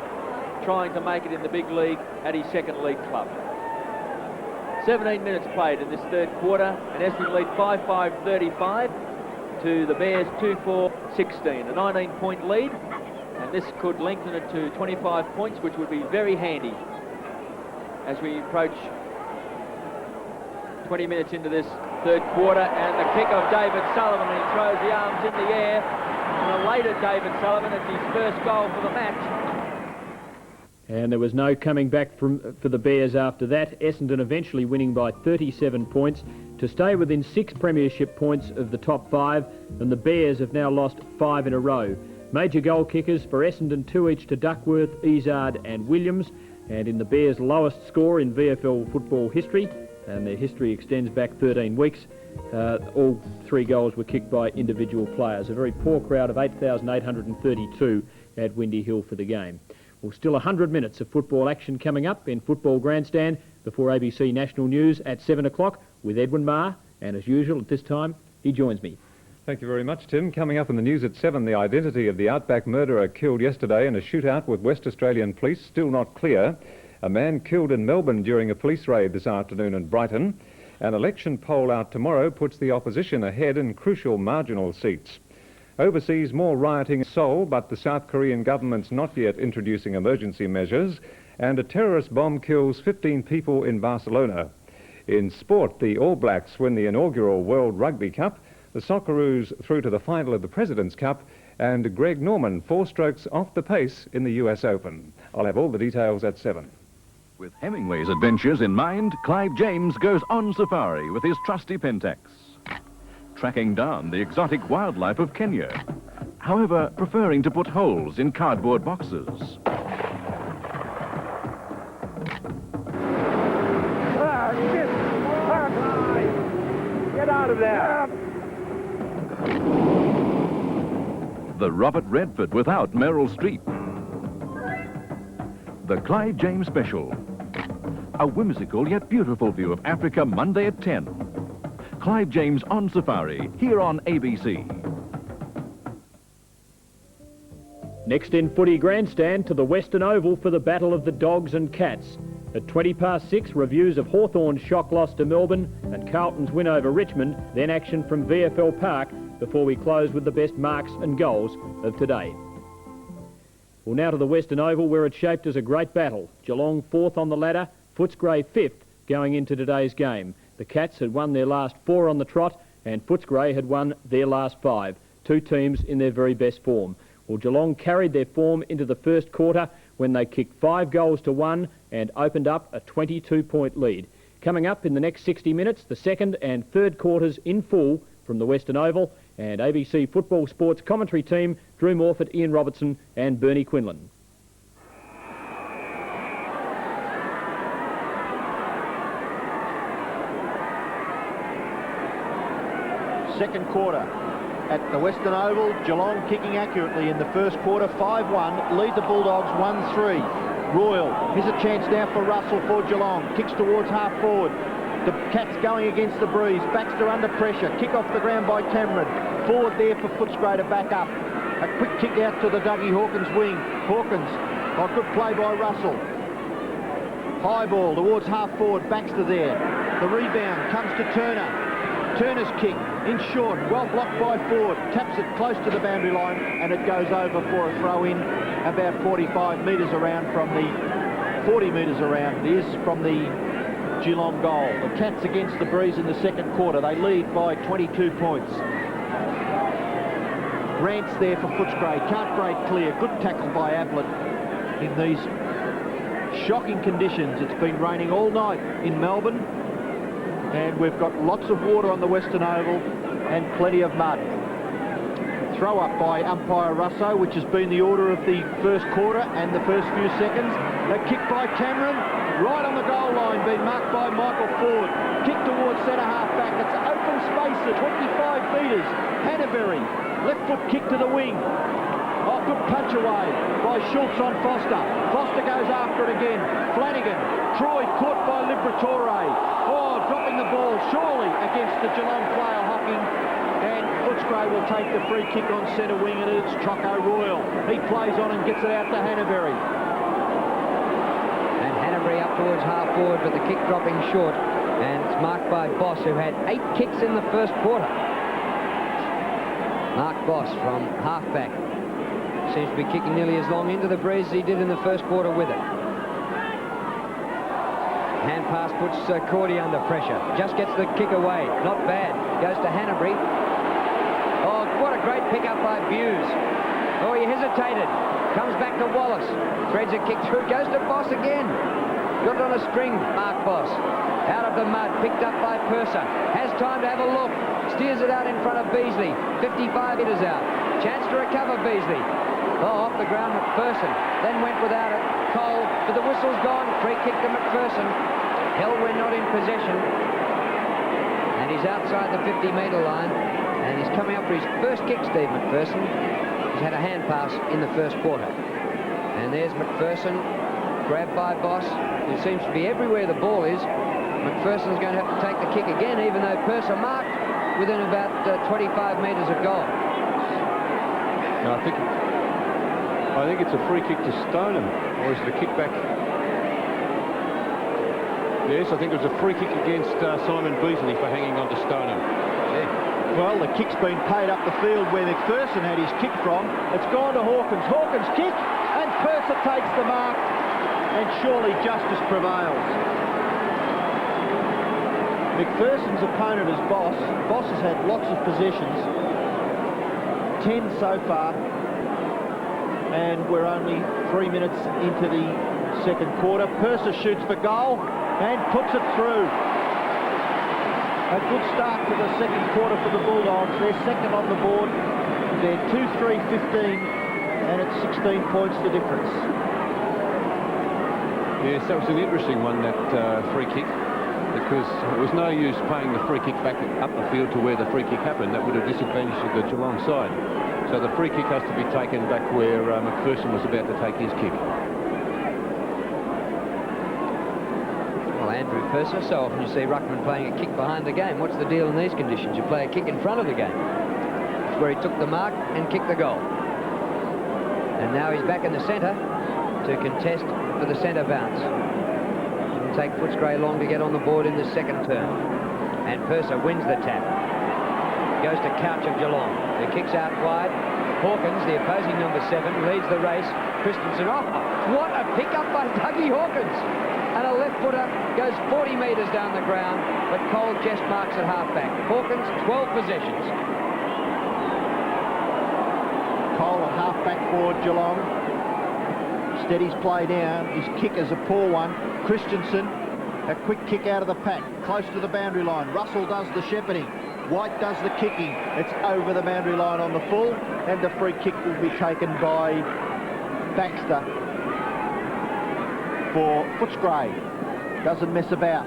L: trying to make it in the big league at his second league club. 17 minutes played in this third quarter, and Essendon lead 5-5-35 to the Bears 2-4-16, a 19-point lead, and this could lengthen it to 25 points, which would be very handy as we approach 20 minutes into this third quarter. And the kick of David Sullivan, and he throws the arms in the air. An elated David Sullivan, it's his first goal for the match.
B: And there was no coming back for the Bears after that. Essendon eventually winning by 37 points to stay within 6 premiership points of the top 5, and the Bears have now lost 5 in a row. Major goal kickers for Essendon, 2 each to Duckworth, Izard and Williams, and in the Bears' lowest score in VFL football history, and their history extends back 13 weeks, all 3 goals were kicked by individual players. A very poor crowd of 8,832 at Windy Hill for the game. Well, still 100 minutes of football action coming up in Football Grandstand before ABC National News at 7 o'clock with Edwin Marr, and as usual at this time he joins me.
M: Thank you very much, Tim. Coming up in the news at 7, the identity of the Outback murderer killed yesterday in a shootout with West Australian police still not clear. A man killed in Melbourne during a police raid this afternoon in Brighton. An election poll out tomorrow puts the opposition ahead in crucial marginal seats. Overseas, more rioting in Seoul, but the South Korean government's not yet introducing emergency measures, and a terrorist bomb kills 15 people in Barcelona. In sport, the All Blacks win the inaugural World Rugby Cup, the Socceroos through to the final of the President's Cup, and Greg Norman 4 strokes off the pace in the US Open. I'll have all the details at 7.
N: With Hemingway's adventures in mind, Clive James goes on safari with his trusty Pentax, tracking down the exotic wildlife of Kenya, however preferring to put holes in cardboard boxes.
D: Get out of there!
N: The Robert Redford without Meryl Streep. The Clive James Special. A whimsical yet beautiful view of Africa Monday at 10. Clive James on safari, here on ABC.
B: Next in Footy Grandstand to the Western Oval for the battle of the Dogs and Cats. At 6:20, reviews of Hawthorn's shock loss to Melbourne and Carlton's win over Richmond, then action from VFL Park before we close with the best marks and goals of today. Well, now to the Western Oval, where it's shaped as a great battle. Geelong 4th on the ladder, Footscray 5th going into today's game. The Cats had won their last 4 on the trot, and Footscray had won their last 5. 2 teams in their very best form. Well, Geelong carried their form into the first quarter when they kicked 5 goals to 1 and opened up a 22-point lead. Coming up in the next 60 minutes, the second and third quarters in full from the Western Oval, and ABC Football Sports commentary team, Drew Morford, Ian Robertson and Bernie Quinlan.
F: Second quarter at the Western Oval. Geelong kicking accurately in the first quarter. 5-1. Lead the Bulldogs 1-3. Royal. Here's a chance now for Russell for Geelong. Kicks towards half forward. The Cats going against the breeze. Baxter under pressure. Kick off the ground by Cameron. Forward there for Footscray to back up. A quick kick out to the Dougie Hawkins wing. Hawkins. Oh, good play by Russell. High ball towards half forward. Baxter there. The rebound comes to Turner. Turner's kick in short, well blocked by Ford, taps it close to the boundary line and it goes over for a throw in about 45 metres around from the 40 metres around it is from the Geelong goal. The Cats against the breeze in the second quarter. They lead by 22 points. Grant's there for Footscray, can't break clear. Good tackle by Ablett in these shocking conditions. It's been raining all night in Melbourne. And we've got lots of water on the Western Oval and plenty of mud. Throw up by umpire Russo, which has been the order of the first quarter and the first few seconds. A kick by Cameron, right on the goal line, being marked by Michael Ford. Kick towards centre half back. It's open space at 25 metres. Hannaberry, left foot kick to the wing. Oh, good punch away by Schultz on Foster. Foster goes after it again. Flanagan, Troy caught by Liberatore. Oh, dropping the ball surely against the Geelong player Hocking. And Footscray will take the free kick on centre wing, and it's Choco Royal. He plays on and gets it out to Hannaberry.
O: And Hannaberry up towards half forward, but the kick dropping short. And it's marked by Boss, who had 8 kicks in the first quarter. Mark Boss from halfback. Seems to be kicking nearly as long into the breeze as he did in the first quarter with it. Hand pass puts Cordy under pressure. Just gets the kick away. Not bad. Goes to Hannaberry. Oh, what a great pick up by Buse. Oh, he hesitated. Comes back to Wallace. Threads a kick through. Goes to Boss again. Got it on a string, Mark Boss. Out of the mud. Picked up by Purser. Has time to have a look. Steers it out in front of Beasley. 55 metres out. Chance to recover Beasley. Oh, off the ground, McPherson. Then went without it. Cole, but the whistle's gone. Free kick to McPherson. Held when not in possession. And he's outside the 50-metre line. And he's coming up for his first kick, Steve McPherson. He's had a hand pass in the first quarter. And there's McPherson, grabbed by Boss, who seems to be everywhere the ball is. McPherson's going to have to take the kick again, even though Purser marked within about 25 metres of goal.
E: No, I think it's a free kick to Stoneham, or is it a kick back? Yes, I think it was a free kick against Simon Beasley for hanging on to Stoneham.
F: Yeah. Well, the kick's been paid up the field where McPherson had his kick from. It's gone to Hawkins. Hawkins kick, and Purser takes the mark, and surely justice prevails. McPherson's opponent is Boss. Boss has had lots of possessions, 10 so far, and we're only 3 minutes into the second quarter. Purser shoots for goal and puts it through. A good start to the second quarter for the Bulldogs. They're second on the board. They're 2-3-15, and it's 16 points the difference.
E: Yes, that was an interesting one, that free kick, because it was no use playing the free kick back up the field to where the free kick happened. That would have disadvantaged the Geelong side. So the free kick has to be taken back where McPherson was about to take his kick.
O: Well, Andrew Purser, so often you see ruckman playing a kick behind the game. What's the deal in these conditions? You play a kick in front of the game. That's where he took the mark and kicked the goal. And now he's back in the centre to contest for the centre bounce. It'll take Footscray long to get on the board in the second term. And Purser wins the tap. Goes to Couch of Geelong, who kicks out wide. Hawkins, the opposing number 7, leads the race. Christensen off. What a pick-up by Dougie Hawkins. And a left footer goes 40 metres down the ground, but Cole just marks at half-back. Hawkins, 12 possessions.
F: Cole at half-back for Geelong. Steadies play down. His kick is a poor one. Christensen, a quick kick out of the pack, close to the boundary line. Russell does the shepherding. White does the kicking. It's over the boundary line on the full, and the free kick will be taken by Baxter for Footscray. Doesn't mess about.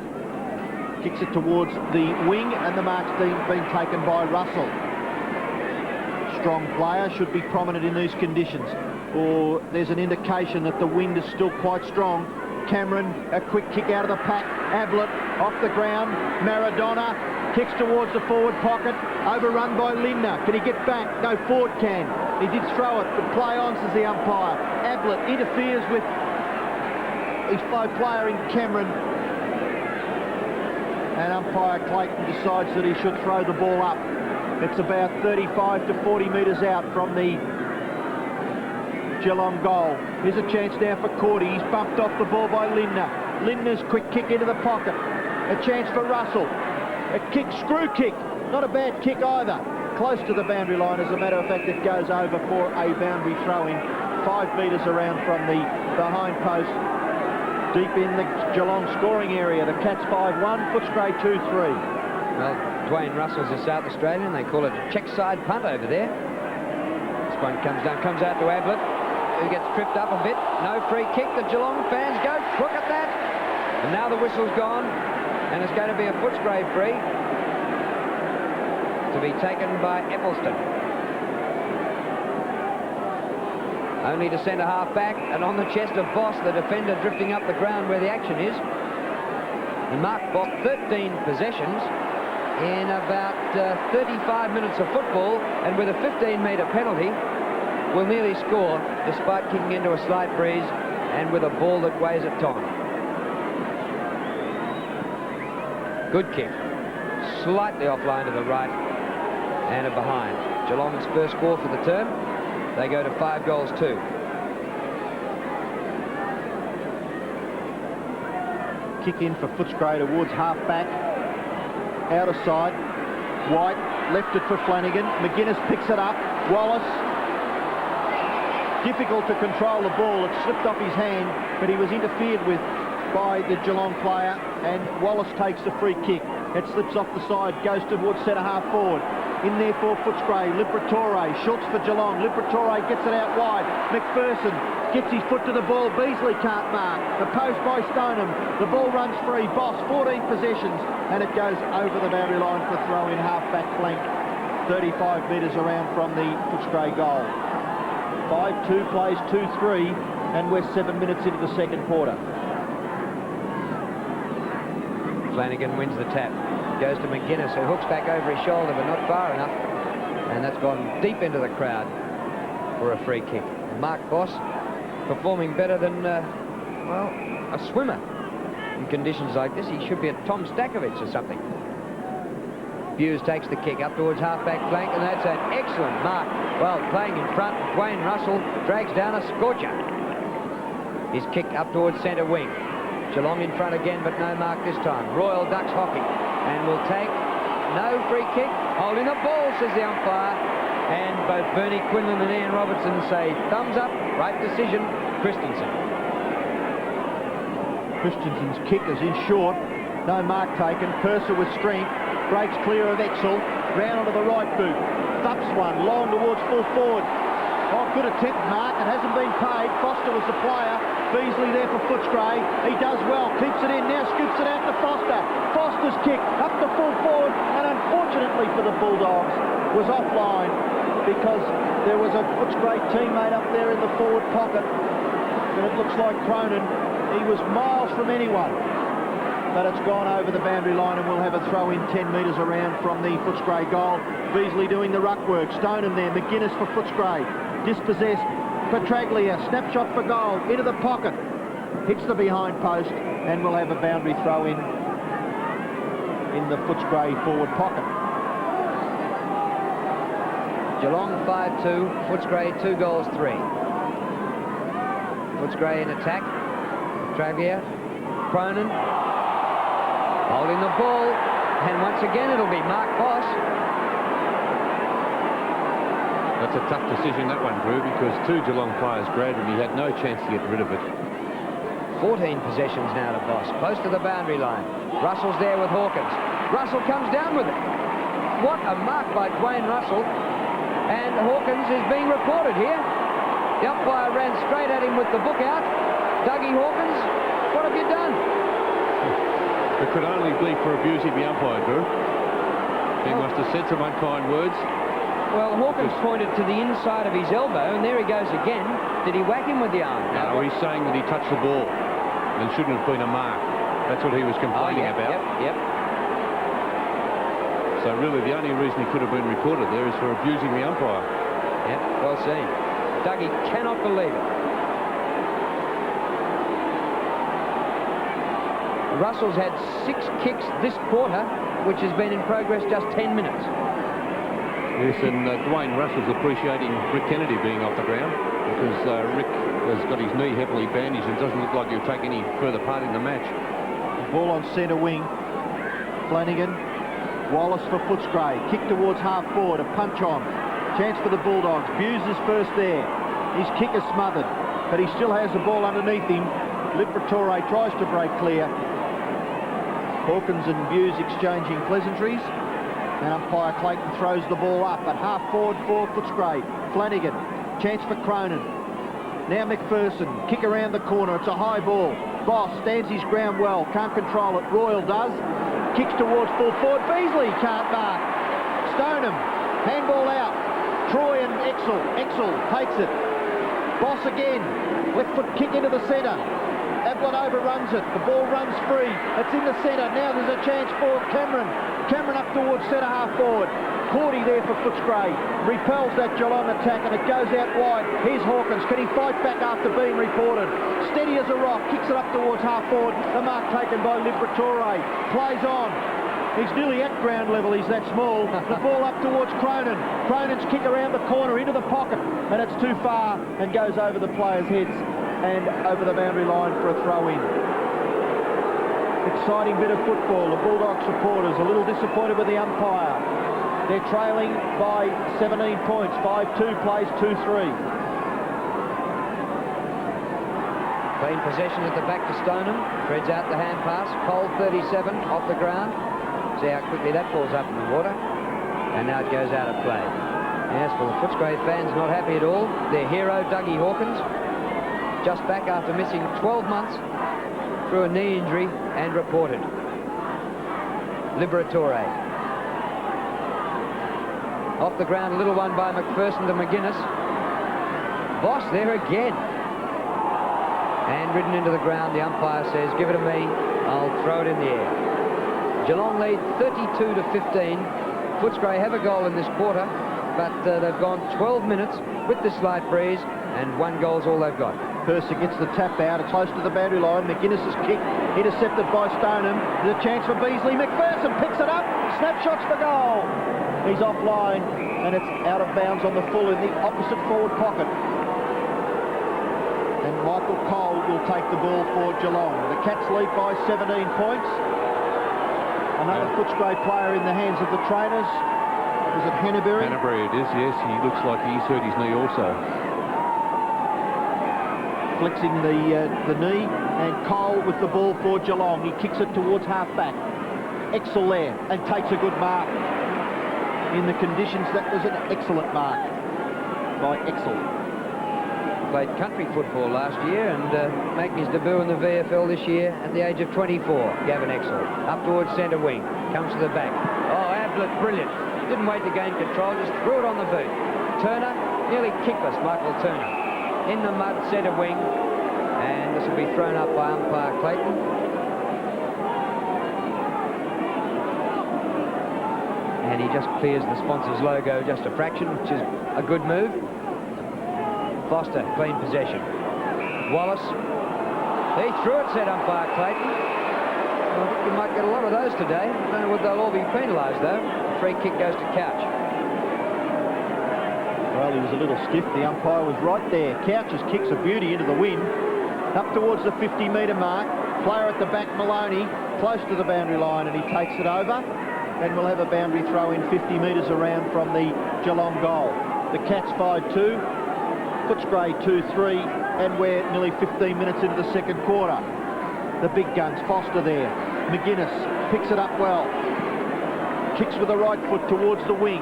F: Kicks it towards the wing, and the mark's been taken by Russell. Strong player, should be prominent in these conditions. Or there's an indication that the wind is still quite strong. Cameron, a quick kick out of the pack. Ablett off the ground. Maradona kicks towards the forward pocket. Overrun by Lindner. Can he get back? No, Ford can. He did throw it, but play on, says the umpire. Ablett interferes with his fellow player in Cameron. And umpire Clayton decides that he should throw the ball up. It's about 35 to 40 metres out from the Geelong goal. Here's a chance now for Cordy. He's bumped off the ball by Lindner. Lindner's quick kick into the pocket. A chance for Russell. A kick, screw kick. Not a bad kick either. Close to the boundary line. As a matter of fact, it goes over for a boundary throw-in. 5 metres around from the behind post. Deep in the Geelong scoring area. The Cats 5-1, Footscray 2-3.
O: Well, Dwayne Russell's a South Australian. They call it a check side punt over there. This one comes out to Ablett, who gets tripped up a bit. No free kick. The Geelong fans go crook at that. And now the whistle's gone, and it's going to be a Footscray free to be taken by Eccleston. Only to centre half back, and on the chest of Boss, the defender drifting up the ground where the action is. And Mark Bock, 13 possessions in about 35 minutes of football, and with a 15-metre penalty, will nearly score despite kicking into a slight breeze and with a ball that weighs a ton. Good kick. Slightly offline to the right and a behind. Geelong's first score for the term. They go to 5-2.
F: Kick in for Footscray towards half-back. Out of side. White left it for Flanagan. McGuinness picks it up. Wallace difficult to control the ball. It slipped off his hand, but he was interfered with by the Geelong player, and Wallace takes the free kick. It slips off the side, goes towards centre-half forward. In there for Footscray, Liberatore, Schultz for Geelong. Liberatore gets it out wide. McPherson gets his foot to the ball. Beasley can't mark. The post by Stoneham. The ball runs free. Boss, 14 possessions, and it goes over the boundary line for throw-in, half-back flank, 35 metres around from the Footscray goal. 5-2 plays 2-3, and we're 7 minutes into the second quarter.
O: Flanagan wins the tap. Goes to McGuinness, who hooks back over his shoulder, but not far enough. And that's gone deep into the crowd for a free kick. Mark Boss performing better than, well, a swimmer. In conditions like this, he should be a Tom Stakovich or something. Hughes takes the kick up towards half-back flank, and that's an excellent mark. Well, playing in front, Dwayne Russell drags down a scorcher. His kick up towards centre wing. Geelong in front again, but no mark this time. Royal ducks hockey and will take no free kick. Holding the ball, says the umpire. And both Bernie Quinlan and Ian Robertson say thumbs up, right decision, Christensen.
F: Christensen's kick is in short. No mark taken. Purser with strength. Breaks clear of Exel. Round onto the right boot. Thumps one long towards full forward. Oh, good attempt, Mark. It hasn't been paid. Foster was the player. Beasley there for Footscray. He does well. Keeps it in. Now scoops it out to Foster. Foster's kick up to full forward. And unfortunately for the Bulldogs, was offline because there was a Footscray teammate up there in the forward pocket. And it looks like Cronin. He was miles from anyone. But it's gone over the boundary line, and we'll have a throw in 10 metres around from the Footscray goal. Beasley doing the ruck work. Stoneham there. McGuinness for Footscray. Dispossessed. Petraglia, snapshot for goal, into the pocket. Hits the behind post, and we'll have a boundary throw in the Footscray forward pocket.
O: Geelong 5-2, Footscray 2 goals 3. Footscray in attack. Petraglia, Cronin, holding the ball, and once again it'll be Mark Boss.
P: That's a tough decision, that one, Drew, because 2 Geelong players grabbed him. He had no chance to get rid of it.
O: 14 possessions now to Boss, close to the boundary line. Russell's there with Hawkins. Russell comes down with it. What a mark by Dwayne Russell. And Hawkins is being reported here. The umpire ran straight at him with the book out. Dougie Hawkins, what have you done?
P: It could only be for abusing the umpire, Drew. He must have said some unkind words.
O: Well, Hawkins pointed to the inside of his elbow, and there he goes again. Did he whack him with the arm?
P: No, he's saying that he touched the ball and shouldn't have been a mark. That's what he was complaining about.
O: Yep.
P: So really the only reason he could have been reported there is for abusing the umpire.
O: Yep, well seen. Dougie cannot believe it. Russell's had 6 kicks this quarter, which has been in progress just 10 minutes.
P: Yes, and Dwayne Russell's appreciating Rick Kennedy being off the ground because Rick has got his knee heavily bandaged and doesn't look like he'll take any further part in the match.
F: Ball on centre wing. Flanagan. Wallace for Footscray. Kick towards half forward. A punch on. Chance for the Bulldogs. Buse is first there. His kick is smothered, but he still has the ball underneath him. Liberatore tries to break clear. Hawkins and Buse exchanging pleasantries. And umpire Clayton throws the ball up at half forward for Footscray. Flanagan, chance for Cronin. Now McPherson, kick around the corner. It's a high ball. Boss stands his ground well, can't control it. Royal does. Kicks towards full forward. Beasley can't mark. Stoneham, handball out. Troy and Exel. Exel takes it. Boss again. Left foot kick into the centre. Ablett overruns it. The ball runs free. It's in the centre. Now there's a chance for Cameron. Cameron up towards centre half forward. Cordy there for Footscray. Repels that Geelong attack and it goes out wide. Here's Hawkins. Can he fight back after being reported? Steady as a rock. Kicks it up towards half forward. The mark taken by Liberatore. Plays on. He's nearly at ground level. He's that small. The ball up towards Cronin. Cronin's kick around the corner into the pocket. And it's too far and goes over the players' heads and over the boundary line for a throw-in. Exciting bit of football. The Bulldog supporters a little disappointed with the umpire. They're trailing by 17 points. 5-2 plays 2-3.
O: Clean possession at the back to Stoneham. Threads out the hand pass. Cole 37 off the ground. See how quickly that falls up in the water. And now it goes out of play. Yes, well, the Footscray fans not happy at all. Their hero, Dougie Hawkins, just back after missing 12 months through a knee injury and reported. Liberatore. Off the ground, a little one by McPherson to McGuinness. Voss there again. And ridden into the ground, the umpire says, give it to me, I'll throw it in the air. Geelong lead 32 to 15. Footscray have a goal in this quarter, but they've gone 12 minutes with the slight breeze, and 1 goal's all they've got.
F: Purser gets the tap out, it's close to the boundary line. McGuinness's kick intercepted by Stoneham. There's a chance for Beasley. McPherson picks it up, snapshots for goal. He's offline, and it's out of bounds on the full in the opposite forward pocket. And Michael Cole will take the ball for Geelong. The Cats lead by 17 points. Another Footscray player in the hands of the trainers. Is it Hannaberry?
P: Hannaberry it is, yes. He looks like he's hurt his knee also.
F: Flexing the knee, and Cole with the ball for Geelong. He kicks it towards half-back. Exel there, and takes a good mark. In the conditions, that was an excellent mark by Exel.
O: Played country football last year and making his debut in the VFL this year at the age of 24. Gavin Exel up towards centre wing, comes to the back. Oh, Ablett, brilliant. Didn't wait to gain control, just threw it on the boot. Turner, nearly kickless, Michael Turner. In the mud, centre wing, and this will be thrown up by umpire Clayton. And he just clears the sponsor's logo just a fraction, which is a good move. Foster, clean possession. Wallace, he threw it, said umpire Clayton. Well, I think you might get a lot of those today. I don't know whether they'll all be penalised, though. The free kick goes to Couch.
F: Well, he was a little stiff. The umpire was right there. Couch's kicks a beauty into the wind. Up towards the 50-metre mark. Player at the back, Maloney, close to the boundary line, and he takes it over. And we'll have a boundary throw in 50 metres around from the Geelong goal. The Cats 5-2. Footscray 2-3, and we're nearly 15 minutes into the second quarter. The big guns, Foster there. McGuinness picks it up well. Kicks with the right foot towards the wing.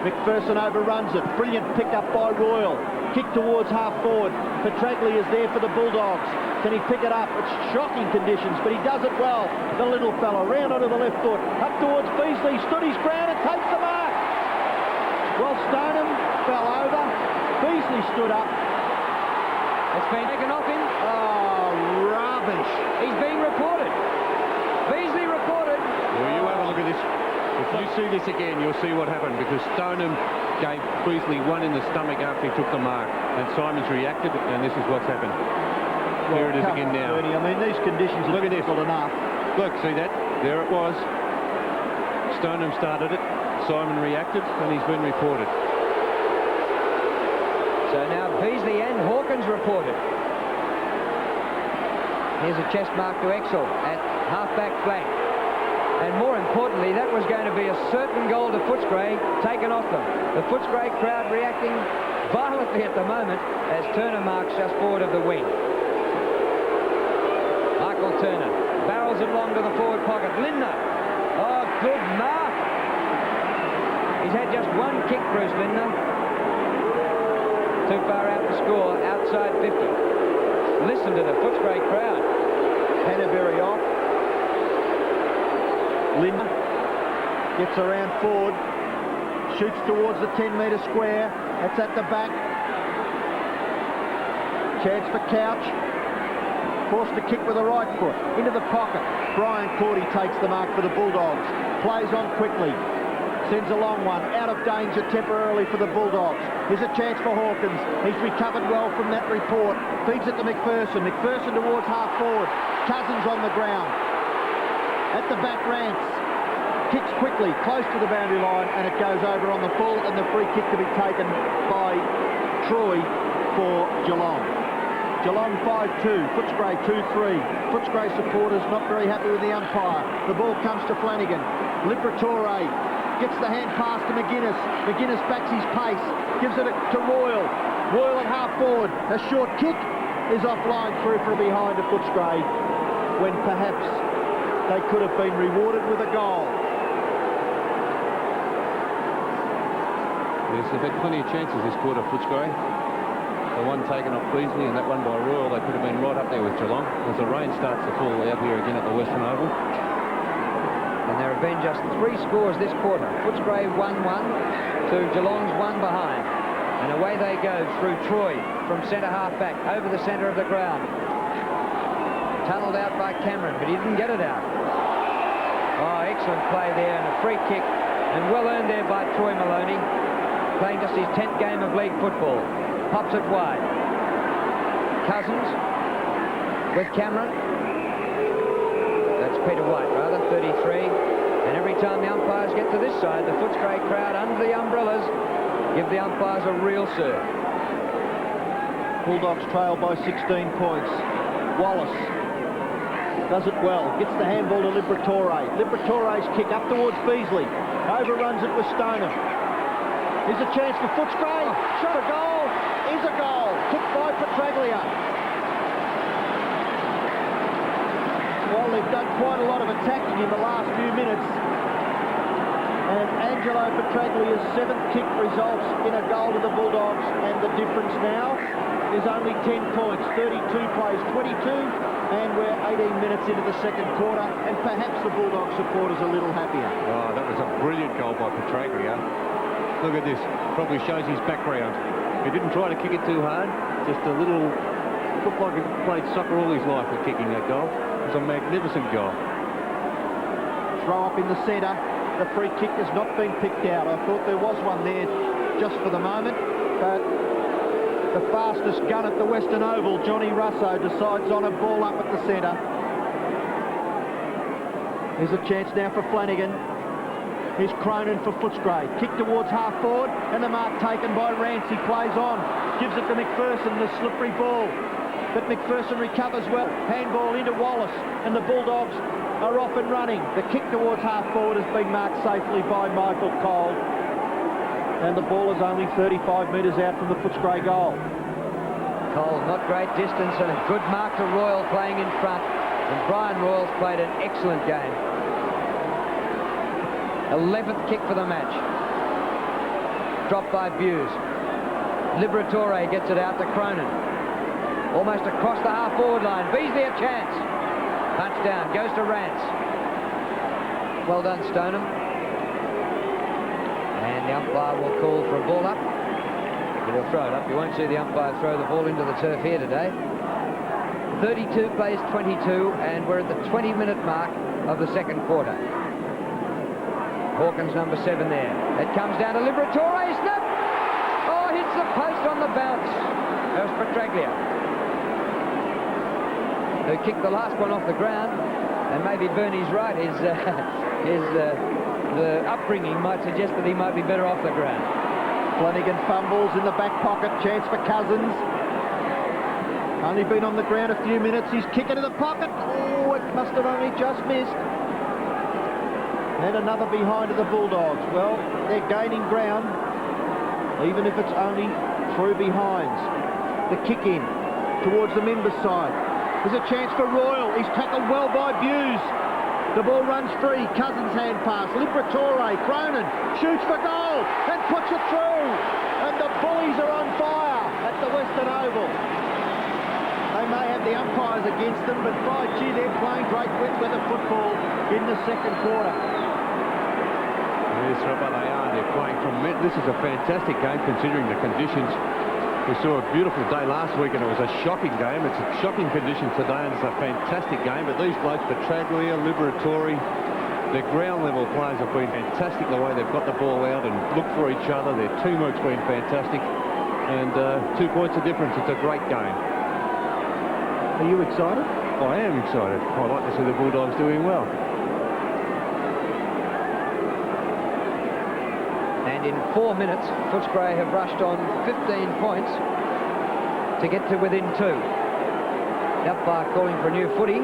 F: McPherson overruns it. Brilliant pick up by Royal. Kick towards half forward. Petraglia is there for the Bulldogs. Can he pick it up? It's shocking conditions, but he does it well. The little fellow round onto the left foot. Up towards Beasley. Stood his ground and takes the mark. Well, Stoneham fell over. Beasley stood up.
O: It's been taken off him.
F: Oh, rubbish.
O: He's being reported. Beasley reported.
P: Well, you have a look at this. If you see this again, you'll see what happened, because Stoneham gave Beasley one in the stomach after he took the mark, and Simon's reacted, and this is what's happened. Well, here it is again now.
F: Bernie, I mean, these conditions are difficult enough.
P: Look, see that? There it was. Stoneham started it. Simon reacted, and he's been reported.
O: So now Beasley and Hawkins reported. Here's a chest mark to Exel at half-back flank. And more importantly, that was going to be a certain goal to Footscray, taken off them. The Footscray crowd reacting violently at the moment as Turner marks just forward of the wing. Michael Turner barrels it along to the forward pocket. Lindner. Oh, good mark. He's had just one kick, Bruce Lindner. Too far out to score, outside 50. Listen to the Footscray crowd.
F: Hannaberry off. Lindner gets around forward, shoots towards the 10-metre square. That's at the back. Chance for Couch. Forced to kick with the right foot. Into the pocket. Brian Cordy takes the mark for the Bulldogs. Plays on quickly. Sends a long one, out of danger temporarily for the Bulldogs. Here's a chance for Hawkins. He's recovered well from that report. Feeds it to McPherson. McPherson towards half forward. Cousins on the ground. At the back, Rance. Kicks quickly, close to the boundary line, and it goes over on the full, and the free kick to be taken by Troy for Geelong. Geelong 5-2, Footscray 2-3. Footscray supporters not very happy with the umpire. The ball comes to Flanagan. Liberatore gets the hand pass to McGuinness. McGuinness backs his pace, gives it to Royal. Royal at half forward, a short kick,
C: is offline through from behind to Footscray, when perhaps they could have been rewarded with a goal.
P: Yes, they've had plenty of chances this quarter, Footscray. The one taken off Beasley and that one by Royal, they could have been right up there with Geelong as the rain starts to fall out here again at the Western Oval.
O: And there have been just 3 scores this quarter. Footscray 1-1 to Geelong's 1 behind. And away they go through Troy from centre half back over the centre of the ground. Tunnelled out by Cameron, but he didn't get it out. Oh, excellent play there and a free kick, and well earned there by Troy Maloney, playing just his 10th game of league football. Pops it wide. Cousins with Cameron. That's Peter White, rather, 33. And every time the umpires get to this side, the Footscray crowd under the umbrellas give the umpires a real serve.
C: Bulldogs trail by 16 points. Wallace does it well, gets the handball to Liberatore. Liberatore's kick up towards Beasley, overruns it with Stoneham. Here's a chance for Footscray, shot a goal, is a goal, kicked by Petraglia. Well, they've done quite a lot of attacking in the last few minutes, and Angelo Petraglia's 7th kick results in a goal to the Bulldogs, and the difference now is only 10 points. 32 plays 22, and we're 18 minutes into the second quarter, and perhaps the Bulldog supporters a little happier.
P: Oh, that was a brilliant goal by Petraglia. Look at this, probably shows his background. He didn't try to kick it too hard, just a little, looked like he played soccer all his life with kicking that goal. It was a magnificent goal.
C: Throw up in the centre. The free kick has not been picked out. I thought there was one there just for the moment, but the fastest gun at the Western Oval, Johnny Russo, decides on a ball up at the centre. There's a chance now for Flanagan. Here's Cronin for Footscray. Kick towards half forward, and the mark taken by Rance. He plays on, gives it to McPherson, the slippery ball. But McPherson recovers well. Handball into Wallace, and the Bulldogs are off and running. The kick towards half forward has been marked safely by Michael Cole. And the ball is only 35 metres out from the Footscray goal.
O: Cole, not great distance, and a good mark to Royal playing in front. And Brian Royal's played an excellent game. 11th kick for the match. Dropped by Buse. Liberatore gets it out to Cronin. Almost across the half-forward line. Beasley a chance. Punch down, goes to Rance. Well done, Stoneham. And the umpire will call for a ball up. But he'll throw it up. You won't see the umpire throw the ball into the turf here today. 32 plays 22, and we're at the 20-minute mark of the second quarter. Hawkins, number 7 there. It comes down to Liberatore. Snap! Oh, hits the post on the bounce. That was Petraglia, who kicked the last one off the ground. And maybe Bernie's right. The upbringing might suggest that he might be better off the ground.
C: Flanagan fumbles in the back pocket. Chance for Cousins. Only been on the ground a few minutes. He's kicking to the pocket. Oh, it must have only just missed. And another behind of the Bulldogs. Well, they're gaining ground, even if it's only through behinds. The kick in towards the members' side. There's a chance for Royal. He's tackled well by Buse. The ball runs free. Cousins hand pass. Liberatore. Cronin shoots for goal and puts it through. And the Bullies are on fire at the Western Oval. They may have the umpires against them, but by gee, they're playing great wet weather football in the second quarter.
P: Yes, Robert, they are. They're playing tremendous. This is a fantastic game considering the conditions. We saw a beautiful day last week and it was a shocking game. It's a shocking conditions today and it's a fantastic game. But these blokes, Petraglia, Liberatore, their ground level players have been fantastic the way they've got the ball out and looked for each other. Their teamwork's been fantastic. And 2 points of difference. It's a great game.
C: Are you excited?
P: I am excited. I like to see the Bulldogs doing well.
O: And in 4 minutes, Footscray have rushed on 15 points to get to within 2. The umpire calling for a new footy.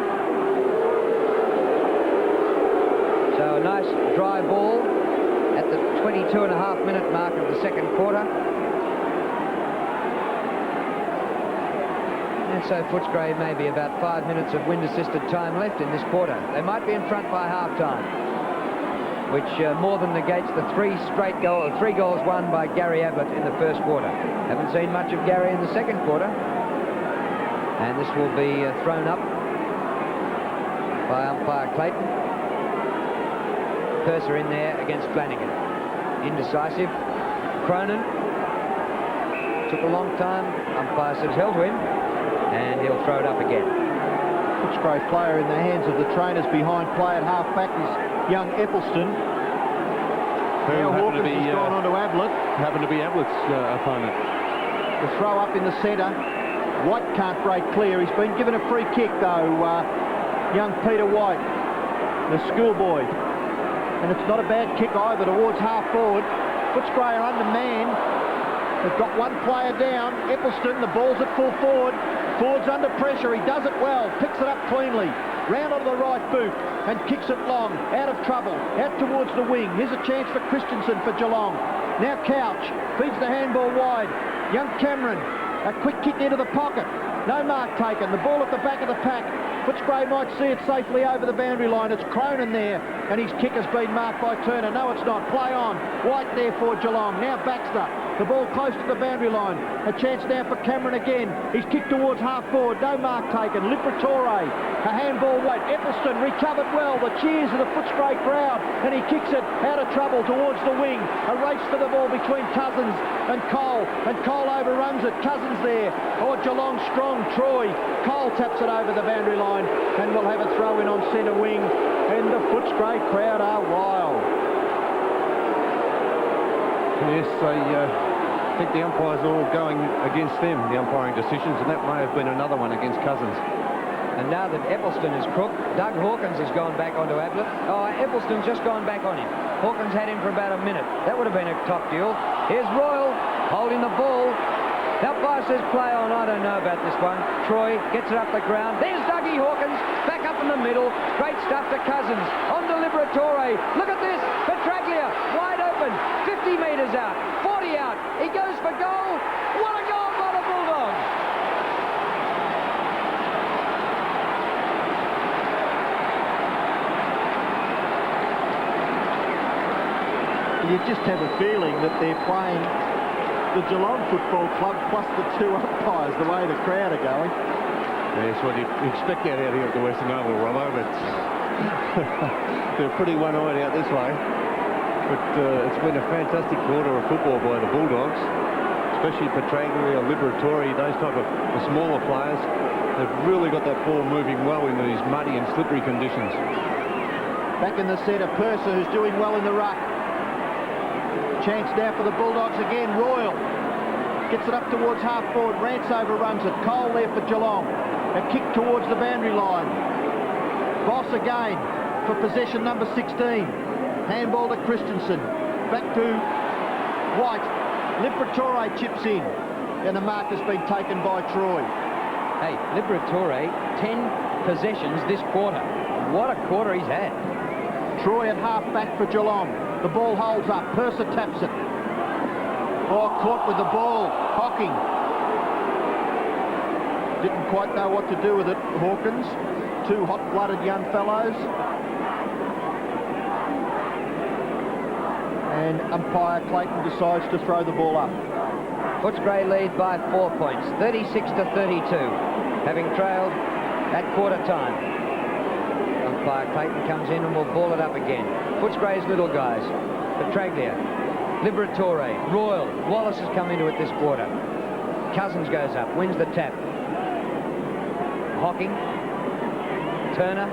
O: So a nice dry ball at the 22.5-minute mark of the second quarter. And so Footscray maybe about 5 minutes of wind-assisted time left in this quarter. They might be in front by half-time, which more than negates the three goals won by Gary Ablett in the first quarter. Haven't seen much of Gary in the second quarter. And this will be thrown up by umpire Clayton. Purser in there against Flanagan. Indecisive. Cronin. Took a long time. Umpire says held to him. And he'll throw it up again.
C: Footscray player in the hands of the trainers behind play at half-back is young Eppelston. Now Hawkins has gone on to Ablett.
P: Happened to be Ablett's opponent.
C: The throw up in the centre. White can't break clear. He's been given a free kick, though, young Peter White, the schoolboy. And it's not a bad kick either towards half-forward. Footscray are undermanned. They've got one player down. Eppelston, the ball's at full forward. Ford's under pressure. He does it well. Picks it up cleanly. Round onto the right boot and kicks it long. Out of trouble. Out towards the wing. Here's a chance for Christensen for Geelong. Now Couch feeds the handball wide. Young Cameron. A quick kick into the pocket. No mark taken. The ball at the back of the pack. Footscray might see it safely over the boundary line. It's Cronin there, and his kick has been marked by Turner. No, it's not. Play on. White there for Geelong. Now Baxter. The ball close to the boundary line. A chance now for Cameron again. He's kicked towards half-forward. No mark taken. Liberatore. A handball wait. Eppelston recovered well. The cheers of the Footscray crowd, and he kicks it out of trouble towards the wing. A race for the ball between Cousins and Cole overruns it. Cousins there. Oh, Geelong strong. Troy. Cole taps it over the boundary line, and we'll have a throw in on centre wing. And the Footscray crowd are wild.
P: Yes, I think the umpires are all going against them, the umpiring decisions, and that may have been another one against Cousins.
O: And now that Eppelston is crook, Doug Hawkins has gone back onto Ablett. Oh, Eppelston's just gone back on him. Hawkins had him for about a minute. That would have been a top duel. Here's Royal holding the ball. The umpire says play on. I don't know about this one. Troy gets it up the ground. There's Dougie Hawkins back up in the middle. Great stuff to Cousins. On to Liberatore. Look at this. Petraglia wide open. 50 metres out. 40 out. He goes for goal. What a goal by the Bulldogs.
C: You just have a feeling that they're playing the Geelong Football Club plus the two umpires, the way the crowd are going.
P: Yes, well, you expect that out here at the Western Oval, Robbo, but they're pretty one-eyed out this way. But it's been a fantastic quarter of football by the Bulldogs, especially Petraglia, Liberatore, those type of the smaller players. They've really got that ball moving well in these muddy and slippery conditions.
C: Back in the centre, Purser, who's doing well in the ruck. Chance now for the Bulldogs again. Royal gets it up towards half-forward. Rance overruns it. Cole there for Geelong. A kick towards the boundary line. Boss again for possession number 16. Handball to Christensen. Back to White. Liberatore chips in. And the mark has been taken by Troy.
O: Hey, Liberatore, 10 possessions this quarter. What a quarter he's had.
C: Troy at half-back for Geelong. The ball holds up. Purser taps it. Oh, caught with the ball. Hocking. Didn't quite know what to do with it, Hawkins. Two hot-blooded young fellows. And umpire Clayton decides to throw the ball up.
O: Footscray lead by 4 points, 36-32, having trailed at quarter time. Umpire Clayton comes in and will ball it up again. Footscray's little guys. Petraglia, Liberatore, Royal. Wallace has come into it this quarter. Cousins goes up, wins the tap. Hocking. Turner.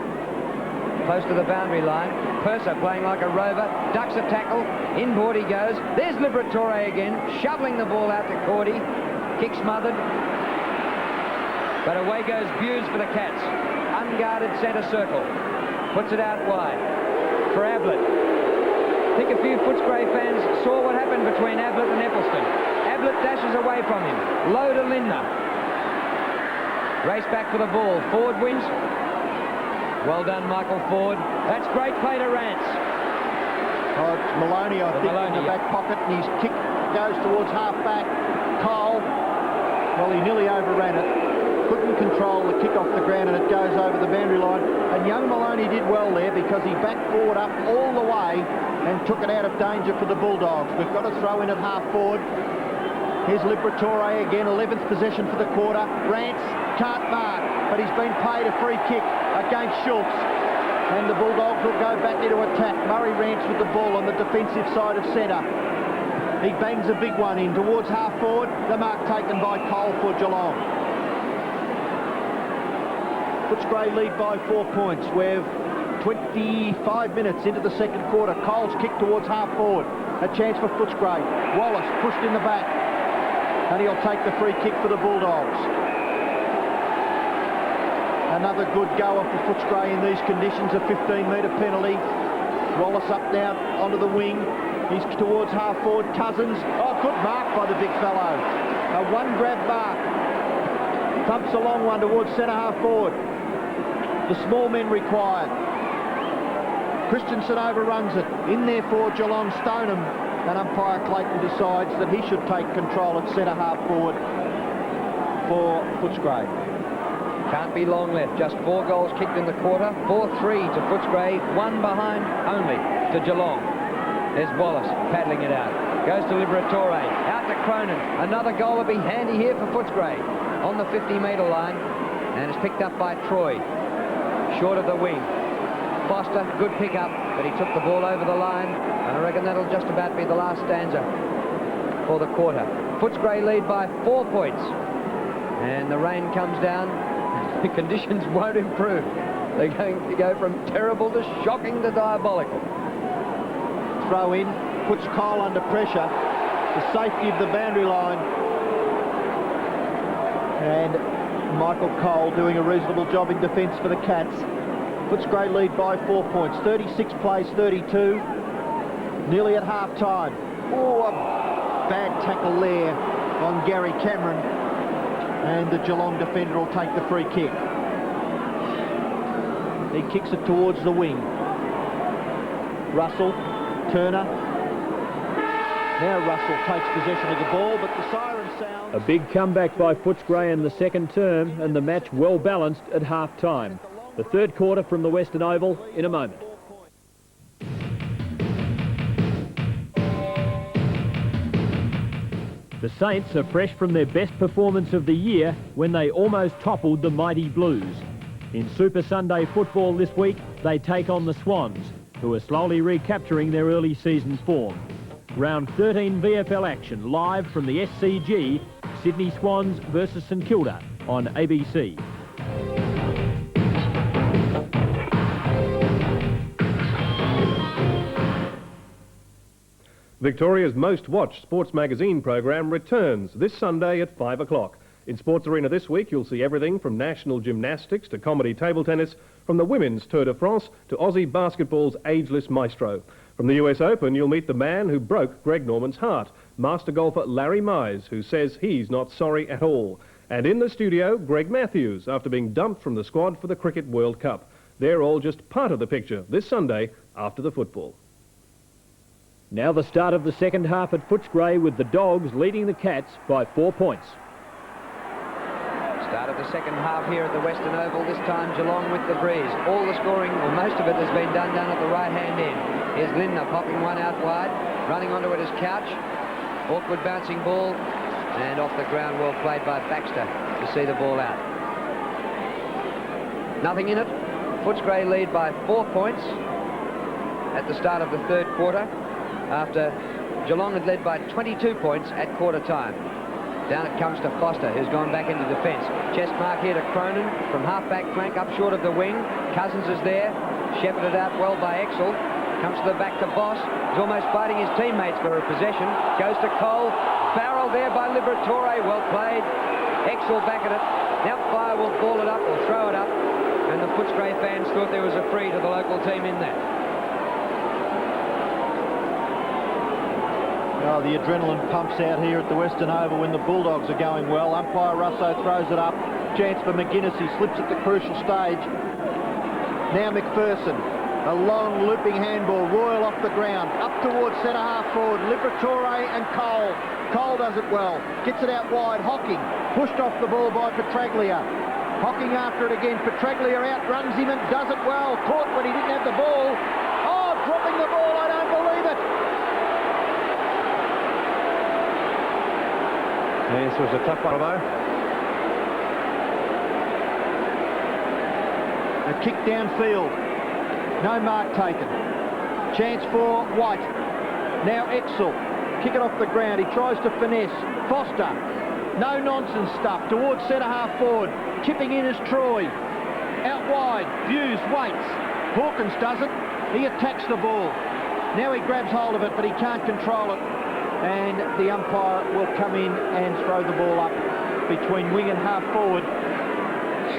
O: Close to the boundary line. Purser playing like a rover. Ducks a tackle. Inboard he goes. There's Liberatore again. Shoveling the ball out to Cordy. Kick smothered. But away goes Buse for the Cats. Unguarded centre circle. Puts it out wide for Ablett. I think a few Footscray fans saw what happened between Ablett and Eppelston. Ablett dashes away from him. Low to Lindner. Race back for the ball. Ford wins. Well done, Michael Ford. That's great play to Rance.
C: Oh, it's Maloney, I think, in the back pocket, and his kick goes towards half-back. Cole, well, he nearly overran it. couldn't control the kick off the ground, and it goes over the boundary line. And young Maloney did well there because he backed forward up all the way and took it out of danger for the Bulldogs. We've got to throw in at half forward. Here's Liberatore again, 11th possession for the quarter. Rance can't mark, but he's been paid a free kick against Schultz. And the Bulldogs will go back into attack. Murray Rance with the ball on the defensive side of centre. He bangs a big one in towards half forward. The mark taken by Cole for Geelong. Footscray lead by 4 points. We're 25 minutes into the second quarter. Cole's kick towards half forward. A chance for Footscray. Wallace pushed in the back. And he'll take the free kick for the Bulldogs. Another good goer for Footscray in these conditions. A 15-metre penalty. Wallace up now onto the wing. He's towards half forward. Cousins. Oh, good mark by the big fellow. A one-grab mark. Thumps a long one towards centre half forward. The small men required. Christensen overruns it. In there for Geelong, Stoneham. And umpire Clayton decides that he should take control at centre half forward for Footscray.
O: Can't be long left. Just 4 goals kicked in the quarter. 4-3 to Footscray. 1 behind only to Geelong. There's Wallace paddling it out. Goes to Liberatore. Out to Cronin. Another goal will be handy here for Footscray. On the 50-metre line. And it's picked up by Troy. Short of the wing. Foster, good pick-up, but he took the ball over the line. And I reckon that'll just about be the last stanza for the quarter. Footscray lead by 4 points. And the rain comes down. The conditions won't improve. They're going to go from terrible to shocking to diabolical.
C: Throw in, puts Cole under pressure. The safety of the boundary line. And Michael Cole doing a reasonable job in defence for the Cats. Footscray lead by 4 points. 36 plays 32. Nearly at half time. Oh, a bad tackle there on Gary Cameron. And the Geelong defender will take the free kick. He kicks it towards the wing. Russell, Turner. Now Russell takes possession of the ball, but the siren sounds.
B: A big comeback by Footscray in the second term, and the match well balanced at half-time. The third quarter from the Western Oval in a moment. The Saints are fresh from their best performance of the year when they almost toppled the mighty Blues. In Super Sunday football this week, they take on the Swans, who are slowly recapturing their early season form. Round 13 VFL action live from the SCG, Sydney Swans versus St Kilda on ABC.
Q: Victoria's most watched sports magazine program returns this Sunday at 5 o'clock. In Sports Arena this week, you'll see everything from national gymnastics to comedy table tennis, from the women's Tour de France to Aussie basketball's ageless maestro. From the US Open, you'll meet the man who broke Greg Norman's heart, master golfer Larry Mize, who says he's not sorry at all. And in the studio, Greg Matthews, after being dumped from the squad for the Cricket World Cup. They're all just part of the picture this Sunday after the football.
B: Now the start of the second half at Footscray with the Dogs leading the Cats by 4 points.
O: Start of the second half here at the Western Oval, this time Geelong with the breeze. All the scoring, or most of it, has been done down at the right-hand end. Here's Lindner popping one out wide, running onto it is Couch. Awkward bouncing ball, and off the ground, well played by Baxter to see the ball out. Nothing in it. Footscray lead by 4 points at the start of the third quarter, after Geelong had led by 22 points at quarter time. Down it comes to Foster, who's gone back into defence. Chest mark here to Cronin from half-back flank up short of the wing. Cousins is there, shepherded out well by Exel. Comes to the back to Boss. He's almost fighting his teammates for a possession. Goes to Cole. Barrel there by Liberatore. Well played. Exel back at it. Now Fire will ball it up or throw it up. And the Footscray fans thought there was a free to the local team in that.
C: Oh, the adrenaline pumps out here at the Western Oval when the Bulldogs are going well. Umpire Russo throws it up. Chance for McGuinness. He slips at the crucial stage. Now McPherson. A long looping handball. Royal off the ground. Up towards centre half forward. Liberatore and Cole. Cole does it well. Gets it out wide. Hocking. Pushed off the ball by Petraglia. Hocking after it again. Petraglia outruns him and does it well. Caught when he didn't have the ball. Oh, dropping the ball. I don't believe it.
E: This was a tough one, though.
C: A kick downfield. No mark taken. Chance for White. Now Exel. Kick it off the ground. He tries to finesse. Foster. No nonsense stuff. Towards centre half forward. Chipping in is Troy. Out wide. Views. Waits. Hawkins does it. He attacks the ball. Now he grabs hold of it, but he can't control it. And the umpire will come in and throw the ball up between wing and half forward,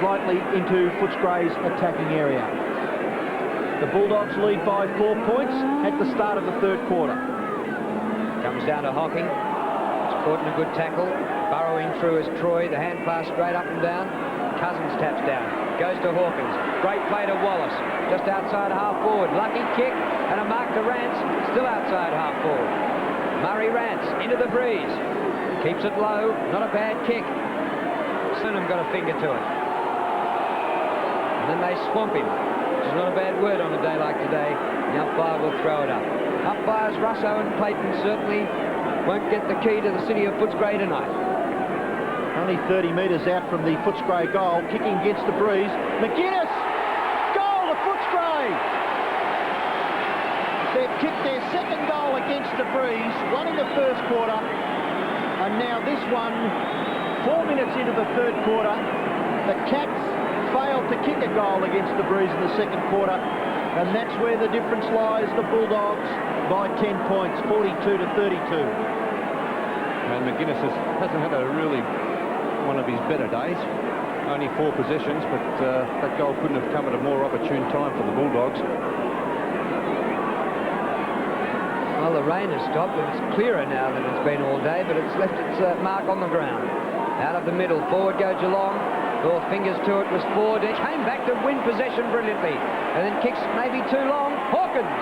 C: slightly into Footscray's attacking area. The Bulldogs lead by 4 points at the start of the third quarter.
O: Comes down to Hocking. It's caught in a good tackle. Burrowing through is Troy. The hand pass straight up and down. Cousins taps down. Goes to Hawkins. Great play to Wallace. Just outside half forward. Lucky kick and a mark to Rance. Still outside half forward. Murray Rance into the breeze. Keeps it low. Not a bad kick. Sunham got a finger to it. And then they swamp him. Which is not a bad word on a day like today. The umpire will throw it up. Umpires Russo and Clayton certainly won't get the key to the city of Footscray tonight.
C: Only 30 metres out from the Footscray goal. Kicking against the breeze. McGuinness! Goal to Footscray! They've kicked their second goal against the breeze. One in the first quarter. And now this one, 4 minutes into the third quarter. The Cats failed to kick a goal against the breeze in the second quarter. And that's where the difference lies. The Bulldogs by 10 points, 42 to 32.
E: And McGuinness hasn't had a really one of his better days. Only 4 possessions, but that goal couldn't have come at a more opportune time for the Bulldogs.
O: Well, the rain has stopped. It's clearer now than it's been all day, but it's left its mark on the ground. Out of the middle, forward go Geelong. All fingers to it was Ford. It came back to win possession brilliantly. And then kicks maybe too long. Hawkins!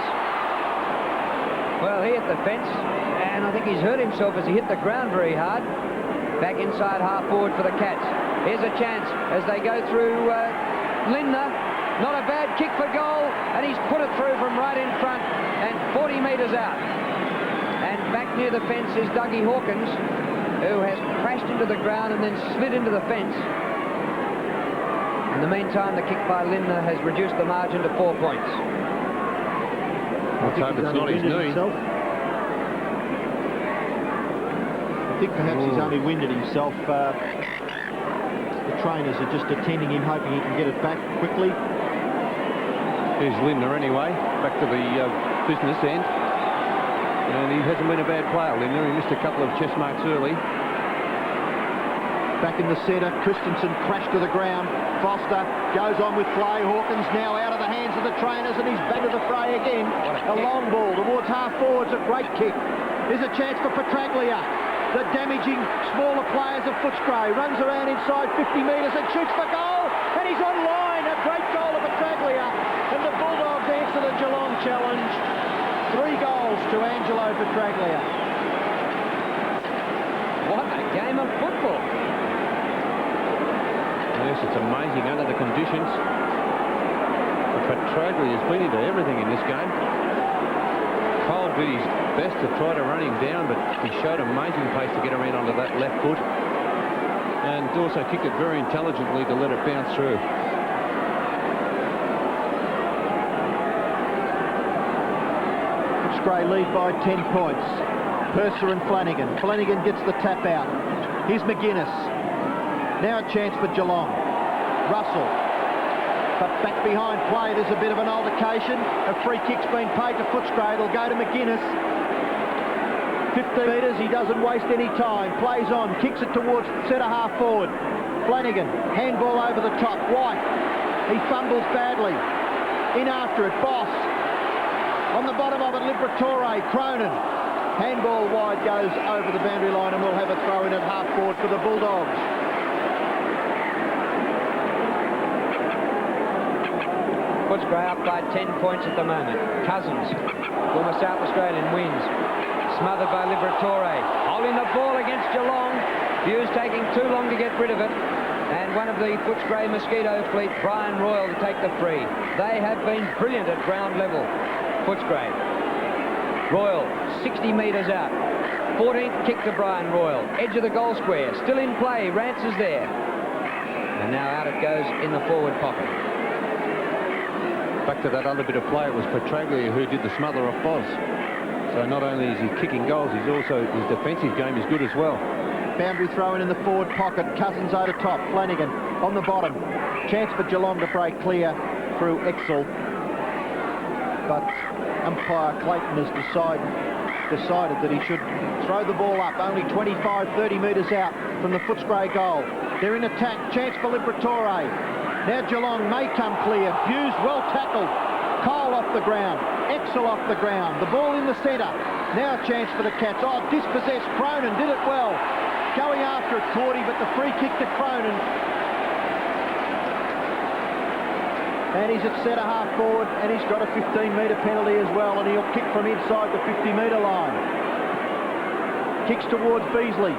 O: Well, he hit the fence, and I think he's hurt himself as he hit the ground very hard. Back inside half forward for the Cats. Here's a chance as they go through Lindner. Not a bad kick for goal, and he's put it through from right in front and 40 metres out. And back near the fence is Dougie Hawkins, who has crashed into the ground and then slid into the fence. In the meantime, the kick by Lindner has reduced the margin to 4 points.
E: Let's hope it's not his knee.
C: I think perhaps he's only winded himself. The trainers are just attending him, hoping he can get it back quickly.
E: Here's Lindner anyway, back to the business end. And he hasn't been a bad player, Lindner. He missed a couple of chest marks early.
C: Back in the centre, Christensen crashed to the ground. Foster goes on with play. Hawkins now out of the hands of the trainers, and he's back to the fray again. A long ball towards half forwards, a great kick. Here's a chance for Petraglia. The damaging smaller players of Footscray. Runs around inside 50 metres and shoots for goal, and he's on line. A great goal of Petraglia, and the Bulldogs answer the Geelong challenge. 3 goals to Angelo Petraglia.
O: What a game of football.
E: Yes, it's amazing under the conditions. Petraglia has been into everything in this game. Cole did his best to try to run him down, but he showed amazing pace to get around onto that left foot. And also kicked it very intelligently to let it bounce through.
C: Footscray lead by 10 points. Purser and Flanagan. Flanagan gets the tap out. Here's McGuinness. Now a chance for Geelong. Russell. But back behind play, there's a bit of an altercation. A free kick's been paid to Footscray. It'll go to McGuinness. 15 metres, he doesn't waste any time. Plays on, kicks it towards centre half forward. Flanagan, handball over the top. White, he fumbles badly. In after it, Boss. On the bottom of it, Liberatore, Cronin. Handball wide goes over the boundary line, and we'll have a throw in at half forward for the Bulldogs.
O: Footscray up by 10 points at the moment. Cousins, former South Australian, wins. Smothered by Liberatore. Holding the ball against Geelong. Hughes taking too long to get rid of it. And one of the Footscray Mosquito fleet, Brian Royal, to take the free. They have been brilliant at ground level, Footscray. Royal, 60 metres out. 14th kick to Brian Royal. Edge of the goal square. Still in play. Rance is there. And now out it goes in the forward pocket.
P: Back to that other bit of play, it was Petraglia who did the smother off Boz. So not only is he kicking goals, he's also, his defensive game is good as well.
C: Boundary throw in the forward pocket. Cousins over top. Flanagan on the bottom. Chance for Geelong to break clear through Exel. But umpire Clayton has decided that he should throw the ball up. Only 25, 30 metres out from the Footscray goal. They're in attack. Chance for Liberatore. Now Geelong may come clear. Hughes well tackled. Cole off the ground. Exel off the ground. The ball in the centre. Now a chance for the Cats. Oh, dispossessed. Cronin did it well. Going after it, Cordy, but the free kick to Cronin. And he's at centre half forward, and he's got a 15-metre penalty as well, and he'll kick from inside the 50-metre line. Kicks towards Beasley.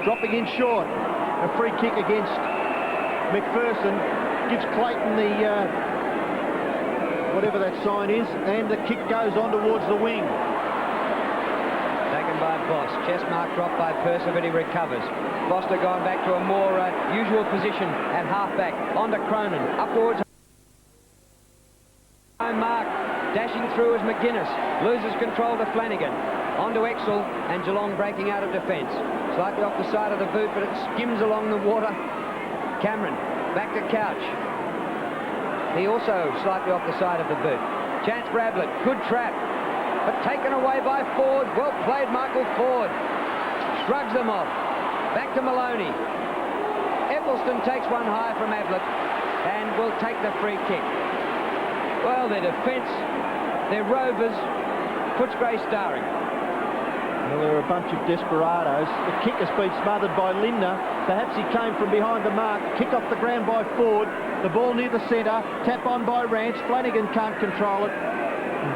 C: Dropping in short. A free kick against McPherson. Gives Clayton the whatever that sign is, and the kick goes on towards the wing.
O: Taken by Boss. Chest mark dropped by Purser, but he recovers. Foster going back to a more usual position at half-back. On to Cronin. Up towards home mark. Dashing through is McGuinness. Loses control to Flanagan. On to Exel, and Geelong breaking out of defence. Slightly off the side of the boot, but it skims along the water. Cameron, back to Couch. He also slightly off the side of the boot. Chance for Ablett. Good trap. But taken away by Ford. Well played, Michael Ford. Shrugs them off. Back to Maloney. Eccleston takes one high from Ablett and will take the free kick. Well, their defence, their rovers, Footscray starring.
C: Well, they're a bunch of desperados. The kick has been smothered by Lindner. Perhaps he came from behind the mark. Kick off the ground by Ford. The ball near the centre. Tap on by Rance. Flanagan can't control it.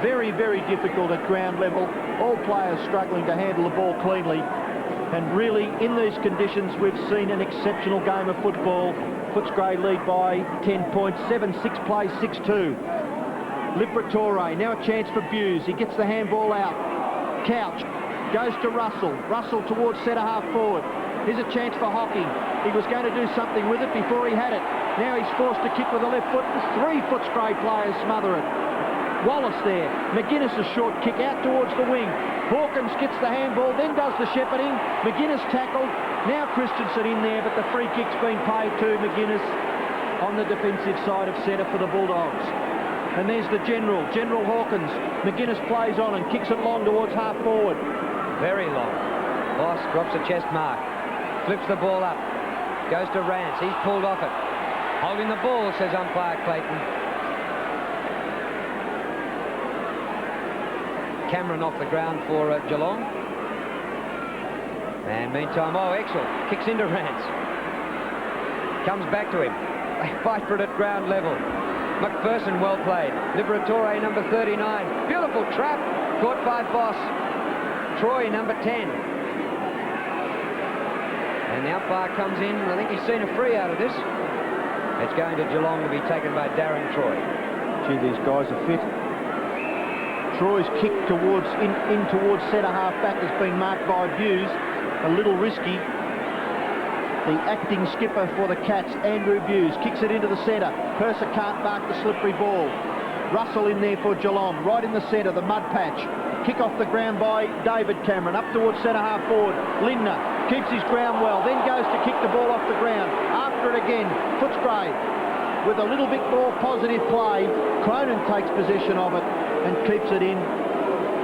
C: Very, very difficult at ground level. All players struggling to handle the ball cleanly. And really, in these conditions, we've seen an exceptional game of football. Footscray lead by 10 points. 7-6 play, 6-2. Liberatore, now a chance for Buse. He gets the handball out. Couch goes to Russell. Russell towards centre half forward. Here's a chance for Hocking. He was going to do something with it before he had it. Now he's forced to kick with the left foot. Three Footscray players smother it. Wallace there. McGuinness a short kick out towards the wing. Hawkins gets the handball, then does the shepherding. McGuinness tackled. Now Christensen in there, but the free kick's been paid to McGuinness on the defensive side of centre for the Bulldogs. And there's the General Hawkins. McGuinness plays on and kicks it long towards half forward.
O: Very long. Boss drops a chest mark. Flips the ball up. Goes to Rance. He's pulled off it. Holding the ball, says umpire Clayton. Cameron off the ground for Geelong. And meantime, Exel kicks into Rance. Comes back to him. They fight for it at ground level. McPherson well played. Liberatore, number 39. Beautiful trap. Caught by Boss. Troy, number 10. And the umpire comes in. I think he's seen a free out of this. It's going to Geelong to be taken by Darren Troy.
C: Gee, these guys are fit. Troy's kick towards in towards centre half back has been marked by Buse. A little risky. The acting skipper for the Cats, Andrew Buse, kicks it into the centre. Purser can't mark the slippery ball. Russell in there for Geelong, right in the centre, the mud patch. Kick off the ground by David Cameron, up towards centre half forward. Lindner keeps his ground well, then goes to kick the ball off the ground. After it again, Footscray with a little bit more positive play. Cronin takes possession of it and keeps it in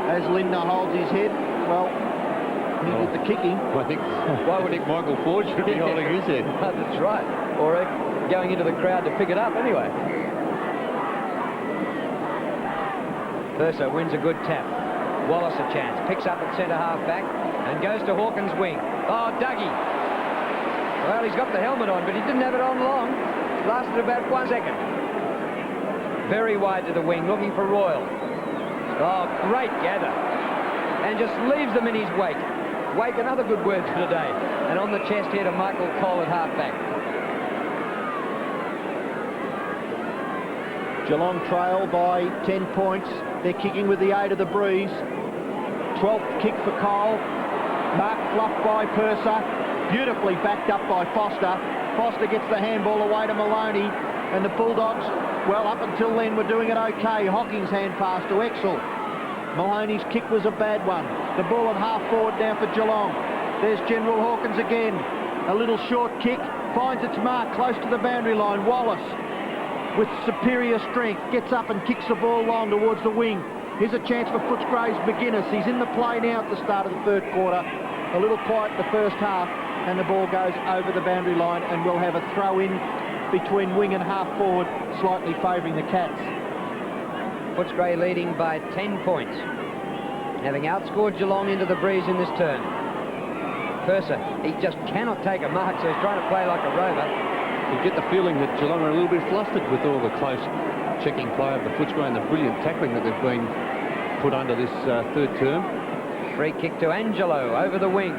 C: as Lindner holds his head. Well, he did the kicking.
P: I think, why would Michael Ford should be holding his head?
O: That's right. Or going into the crowd to pick it up anyway. Purser wins a good tap. Wallace a chance. Picks up at centre half back and goes to Hawkins' wing. Oh, Dougie. Well, he's got the helmet on, but he didn't have it on long. Lasted about 1 second. Very wide to the wing, looking for Royal. Oh, great gather. And just leaves them in his wake. Wake, another good word for today. And on the chest here to Michael Cole at half-back.
C: Geelong trail by 10 points. They're kicking with the aid of the breeze. 12th kick for Cole. Mark fluffed by Purser. Beautifully backed up by Foster. Foster gets the handball away to Maloney. And the Bulldogs, well, up until then, were doing it okay. Hocking's hand pass to Exel. Maloney's kick was a bad one. The ball at half-forward now for Geelong. There's General Hawkins again. A little short kick. Finds its mark close to the boundary line. Wallace, with superior strength, gets up and kicks the ball long towards the wing. Here's a chance for Footscray's McGuinness. He's in the play now at the start of the third quarter. A little quiet the first half, and the ball goes over the boundary line, and we'll have a throw-in between wing and half-forward, slightly favouring the Cats.
O: Footscray leading by 10 points, having outscored Geelong into the breeze in this turn. Purser, he just cannot take a mark, so he's trying to play like a rover.
P: You get the feeling that Geelong are a little bit flustered with all the close checking play of the Footscray and the brilliant tackling that they've been put under this third term.
O: Free kick to Angelo over the wing.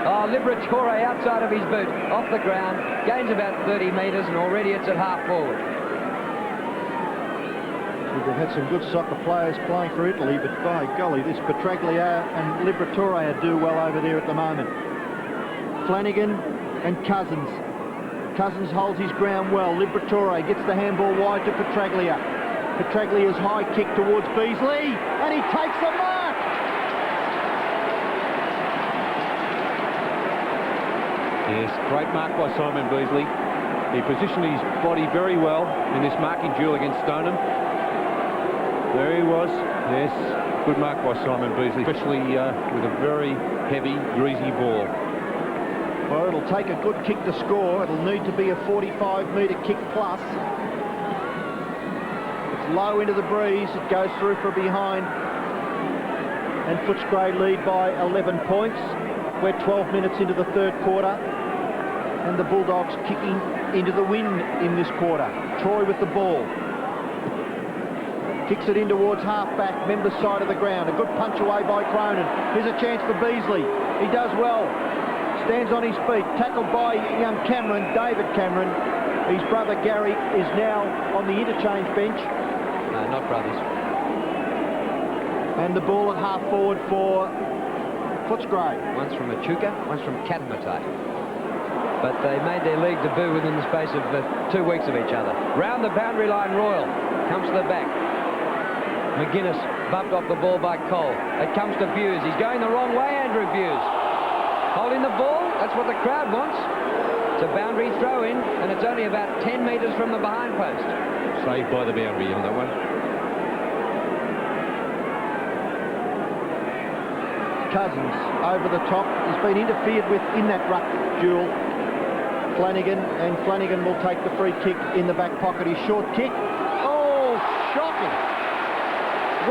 O: Oh, Liberatore outside of his boot, off the ground, gains about 30 metres, and already it's at half-forward.
C: They've had some good soccer players playing for Italy, but by golly, this Petraglia and Liberatore do well over there at the moment. Flanagan and Cousins. Cousins holds his ground well. Liberatore gets the handball wide to Petraglia. Petraglia's high kick towards Beasley, and he takes the mark!
P: Yes, great mark by Simon Beasley. He positioned his body very well in this marking duel against Stoneham. There he was. Yes, good mark by Simon Beasley, especially with a very heavy, greasy ball.
C: Well, it'll take a good kick to score. It'll need to be a 45-metre kick plus. It's low into the breeze. It goes through from behind. And Footscray lead by 11 points. We're 12 minutes into the third quarter. And the Bulldogs kicking into the wind in this quarter. Troy with the ball. Kicks it in towards half-back, Members' side of the ground. A good punch away by Cronin. Here's a chance for Beasley. He does well. Stands on his feet, tackled by young Cameron, David Cameron. His brother Gary is now on the interchange bench.
O: No, not brothers.
C: And the ball at half-forward for Footscray.
O: One's from Echuca, one's from Katamata. But they made their league debut within the space of 2 weeks of each other. Round the boundary line, Royal comes to the back. McGuinness bumped off the ball by Cole. It comes to Buse. He's going the wrong way, Andrew Buse. Holding the ball, that's what the crowd wants. It's a boundary throw-in, and it's only about 10 metres from the behind post.
P: Saved by the boundary on that one.
C: Cousins over the top. He's been interfered with in that ruck duel. Flanagan, and Flanagan will take the free kick in the back pocket. His short kick. Oh, shocking.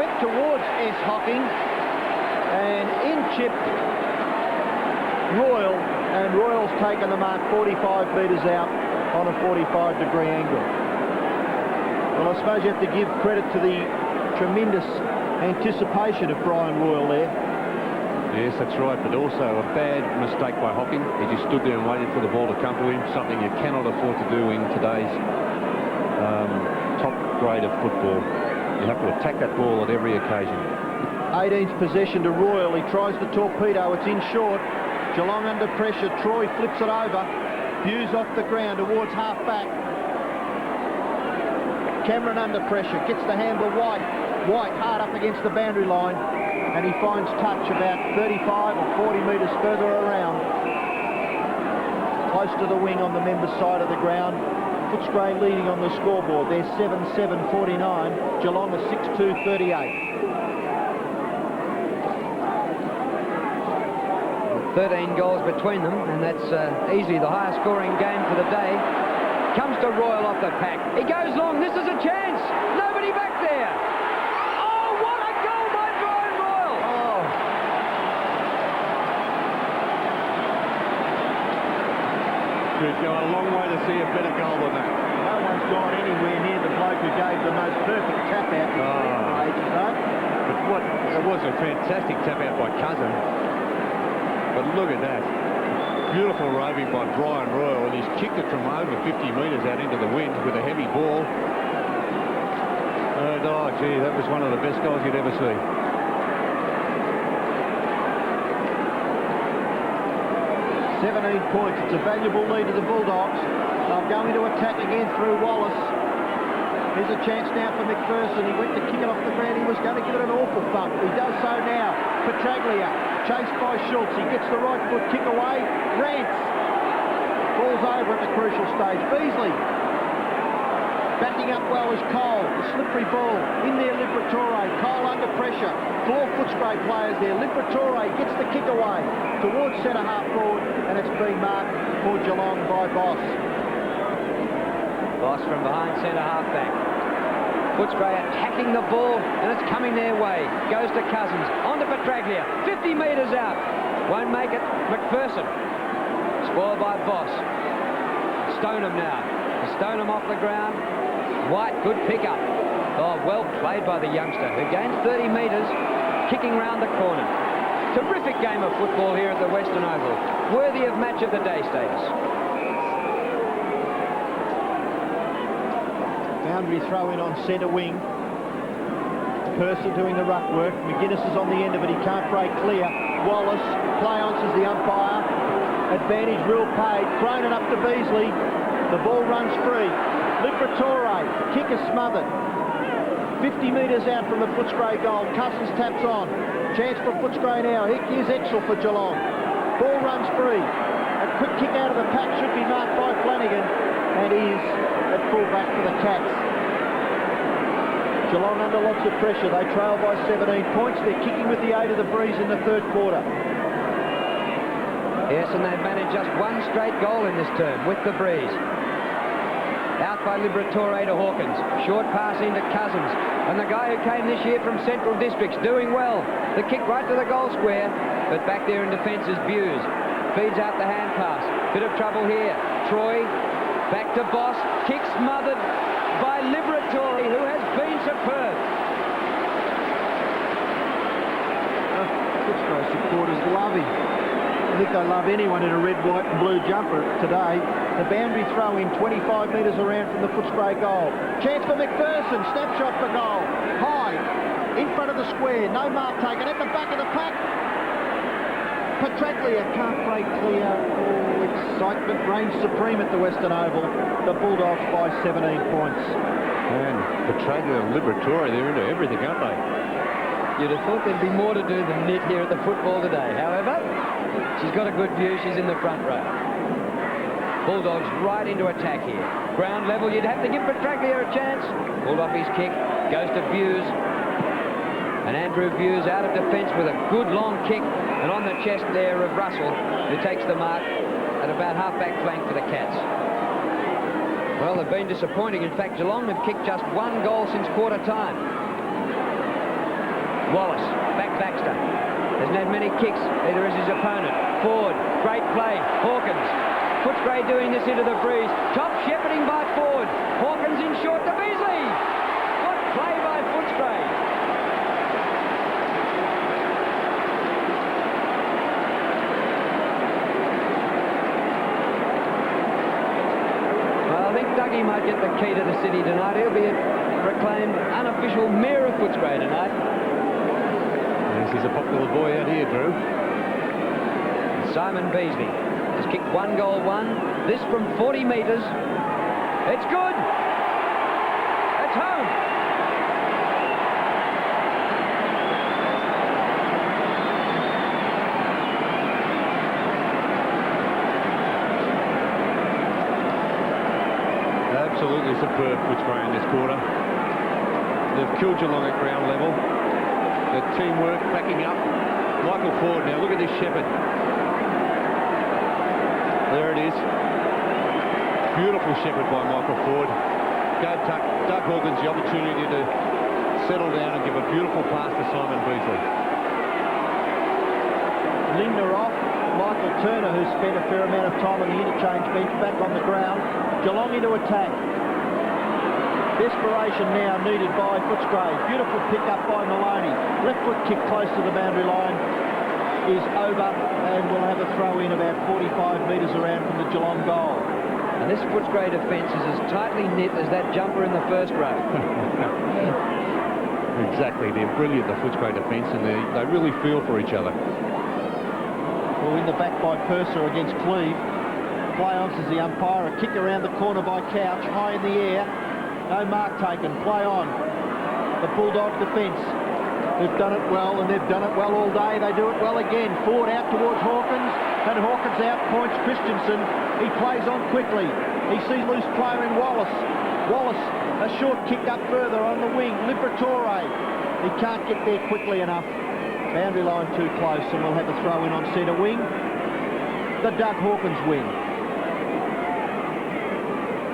C: Went towards S. Hocking, and in chipped Royal, and Royal's taken the mark 45 metres out on a 45-degree angle. Well, I suppose you have to give credit to the tremendous anticipation of Brian Royal there.
P: Yes, that's right, but also a bad mistake by Hocking. He just stood there and waited for the ball to come to him, something you cannot afford to do in today's top grade of football. You have to attack that ball at every occasion.
C: 18th possession to Royal. He tries the torpedo. It's in short. Geelong under pressure. Troy flips it over. Buse off the ground towards half-back. Cameron under pressure. Gets the handle White. White hard up against the boundary line. And he finds touch about 35 or 40 metres further around. Close to the wing on the Members' side of the ground. Footscray leading on the scoreboard. They're 7-7-49. Geelong are 6-2-38.
O: 13 goals between them, and that's easily the highest scoring game for the day. Comes to Royal off the pack. He goes long. This is a chance. Nobody back there. Oh, what a goal by Brian Royal. Oh.
P: Could go a long way to see a better goal than that.
C: No one's gone anywhere near the bloke who gave the most perfect tap out for ages, though.
P: But what, it was a fantastic tap out by Cousin. But look at that. Beautiful roving by Brian Royal, and he's kicked it from over 50 metres out into the wind with a heavy ball. And, oh, gee, that was one of the best goals you'd ever see.
C: 17 points. It's a valuable lead to the Bulldogs. They'll go into attack again through Wallace. Here's a chance now for McPherson. He went to kick it off the ground. He was going to give it an awful thump. He does so now. Petraglia, chased by Schultz. He gets the right foot kick away. Rance falls over at the crucial stage. Beasley backing up well is Cole. The slippery ball in there, Liberatore. Cole under pressure. 4 Footscray players there. Liberatore gets the kick away towards centre half forward, and it's been marked for Geelong by Boss.
O: Boss from behind centre half back. Footscray attacking the ball, and it's coming their way. Goes to Cousins, on to Petraglia, 50 metres out. Won't make it. McPherson. Spoiled by Boss. Stoneham now. Stoneham off the ground. White, good pickup. Oh, well played by the youngster, who gains 30 metres, kicking round the corner. Terrific game of football here at the Western Oval. Worthy of match of the day status.
C: Boundary throw in on centre wing. Purser doing the ruck work. McGuinness is on the end of it. He can't break clear. Wallace, play on, says the umpire. Advantage rule paid. Thrown it up to Beasley. The ball runs free. Liberatore, kick is smothered. 50 metres out from the Footscray goal. Cousins taps on. Chance for Footscray now. Here's Exel for Geelong. Ball runs free. A quick kick out of the pack should be marked by Flanagan. And he is at full back for the Cats. Geelong under lots of pressure. They trail by 17 points. They're kicking with the aid of the breeze in the third quarter.
O: Yes, and they've managed just one straight goal in this term with the breeze. Out by Liberatore to Hawkins. Short pass into Cousins. And the guy who came this year from Central Districts doing well. The kick right to the goal square. But back there in defence is Buse. Feeds out the hand pass. Bit of trouble here. Troy back to Boss. Kick smothered by Liberatore, who has been superb.
C: Footscray supporters love him. I think they love anyone in a red, white and blue jumper today. The boundary throw in 25 metres around from the Footscray goal. Chance for McPherson, snapshot for goal. High, in front of the square, no mark taken, at the back of the pack. Petraglia can't break clear. Oh, excitement reigns supreme at the Western Oval. The Bulldogs by 17 points.
P: And Petraglia and Liberatore, they're into everything, aren't they?
O: You'd have thought there'd be more to do than knit here at the football today. However, she's got a good view. She's in the front row. Bulldogs right into attack here. Ground level, you'd have to give Petraglia a chance. Pulled off his kick, goes to Buse. And Andrew Buse out of defence with a good long kick. And on the chest there of Russell, who takes the mark at about half-back flank for the Cats. Well, they've been disappointing. In fact, Geelong have kicked just one goal since quarter time. Wallace, back Baxter. Hasn't had many kicks, neither has his opponent. Ford, great play. Hawkins. Footscray doing this into the breeze. Top shepherding by Ford. Hawkins in short to Beasley. What play by Footscray. Well, I think Dougie might get the key to the city tonight. He'll be proclaimed unofficial mayor of Footscray tonight.
P: He's a popular boy out here, Drew.
O: Simon Beasley has kicked 1 goal, 1. This from 40 metres. It's good. It's home.
P: Absolutely superb Footscray in this quarter. They've killed Geelong at ground level. The teamwork backing up. Michael Ford now, look at this shepherd. There it is. Beautiful shepherd by Michael Ford. Doug Hawkins the opportunity to settle down and give a beautiful pass to Simon Beasley.
C: Linder off. Michael Turner, who spent a fair amount of time on the interchange bench, back on the ground. Geelong into attack. Desperation now needed by Footscray. Beautiful pick up by Maloney. Left foot kick close to the boundary line is over, and we'll have a throw in about 45 metres around from the Geelong goal.
O: And this Footscray defence is as tightly knit as that jumper in the first row.
P: Exactly, they're brilliant, the Footscray defence, and they really feel for each other.
C: Well, in the back by Purser against Cleve. Play on, says the umpire. A kick around the corner by Couch, high in the air. No mark taken. Play on. The Bulldog defence. They've done it well, and they've done it well all day. They do it well again. Ford out towards Hawkins, and Hawkins out points Christensen. He plays on quickly. He sees loose player in Wallace. Wallace, a short kick up further on the wing. Liberatore. He can't get there quickly enough. Boundary line too close, and we'll have a throw in on centre wing. The Doug Hawkins wing.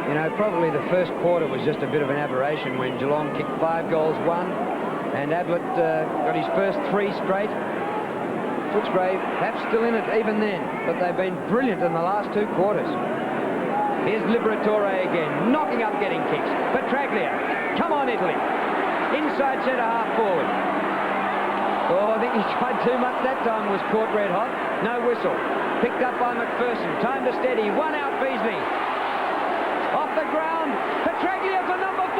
O: You know, probably the first quarter was just a bit of an aberration when Geelong kicked 5 goals, 1, and Ablett got his first 3 straight. Footscray perhaps still in it even then, but they've been brilliant in the last 2 quarters. Here's Liberatore again, knocking up, getting kicks. Petraglia, come on Italy. Inside centre half forward. Oh, I think he tried too much that time, was caught red hot. No whistle. Picked up by McPherson. Time to steady. 1 out, Beasley. Off the ground. Petraglia for number 4.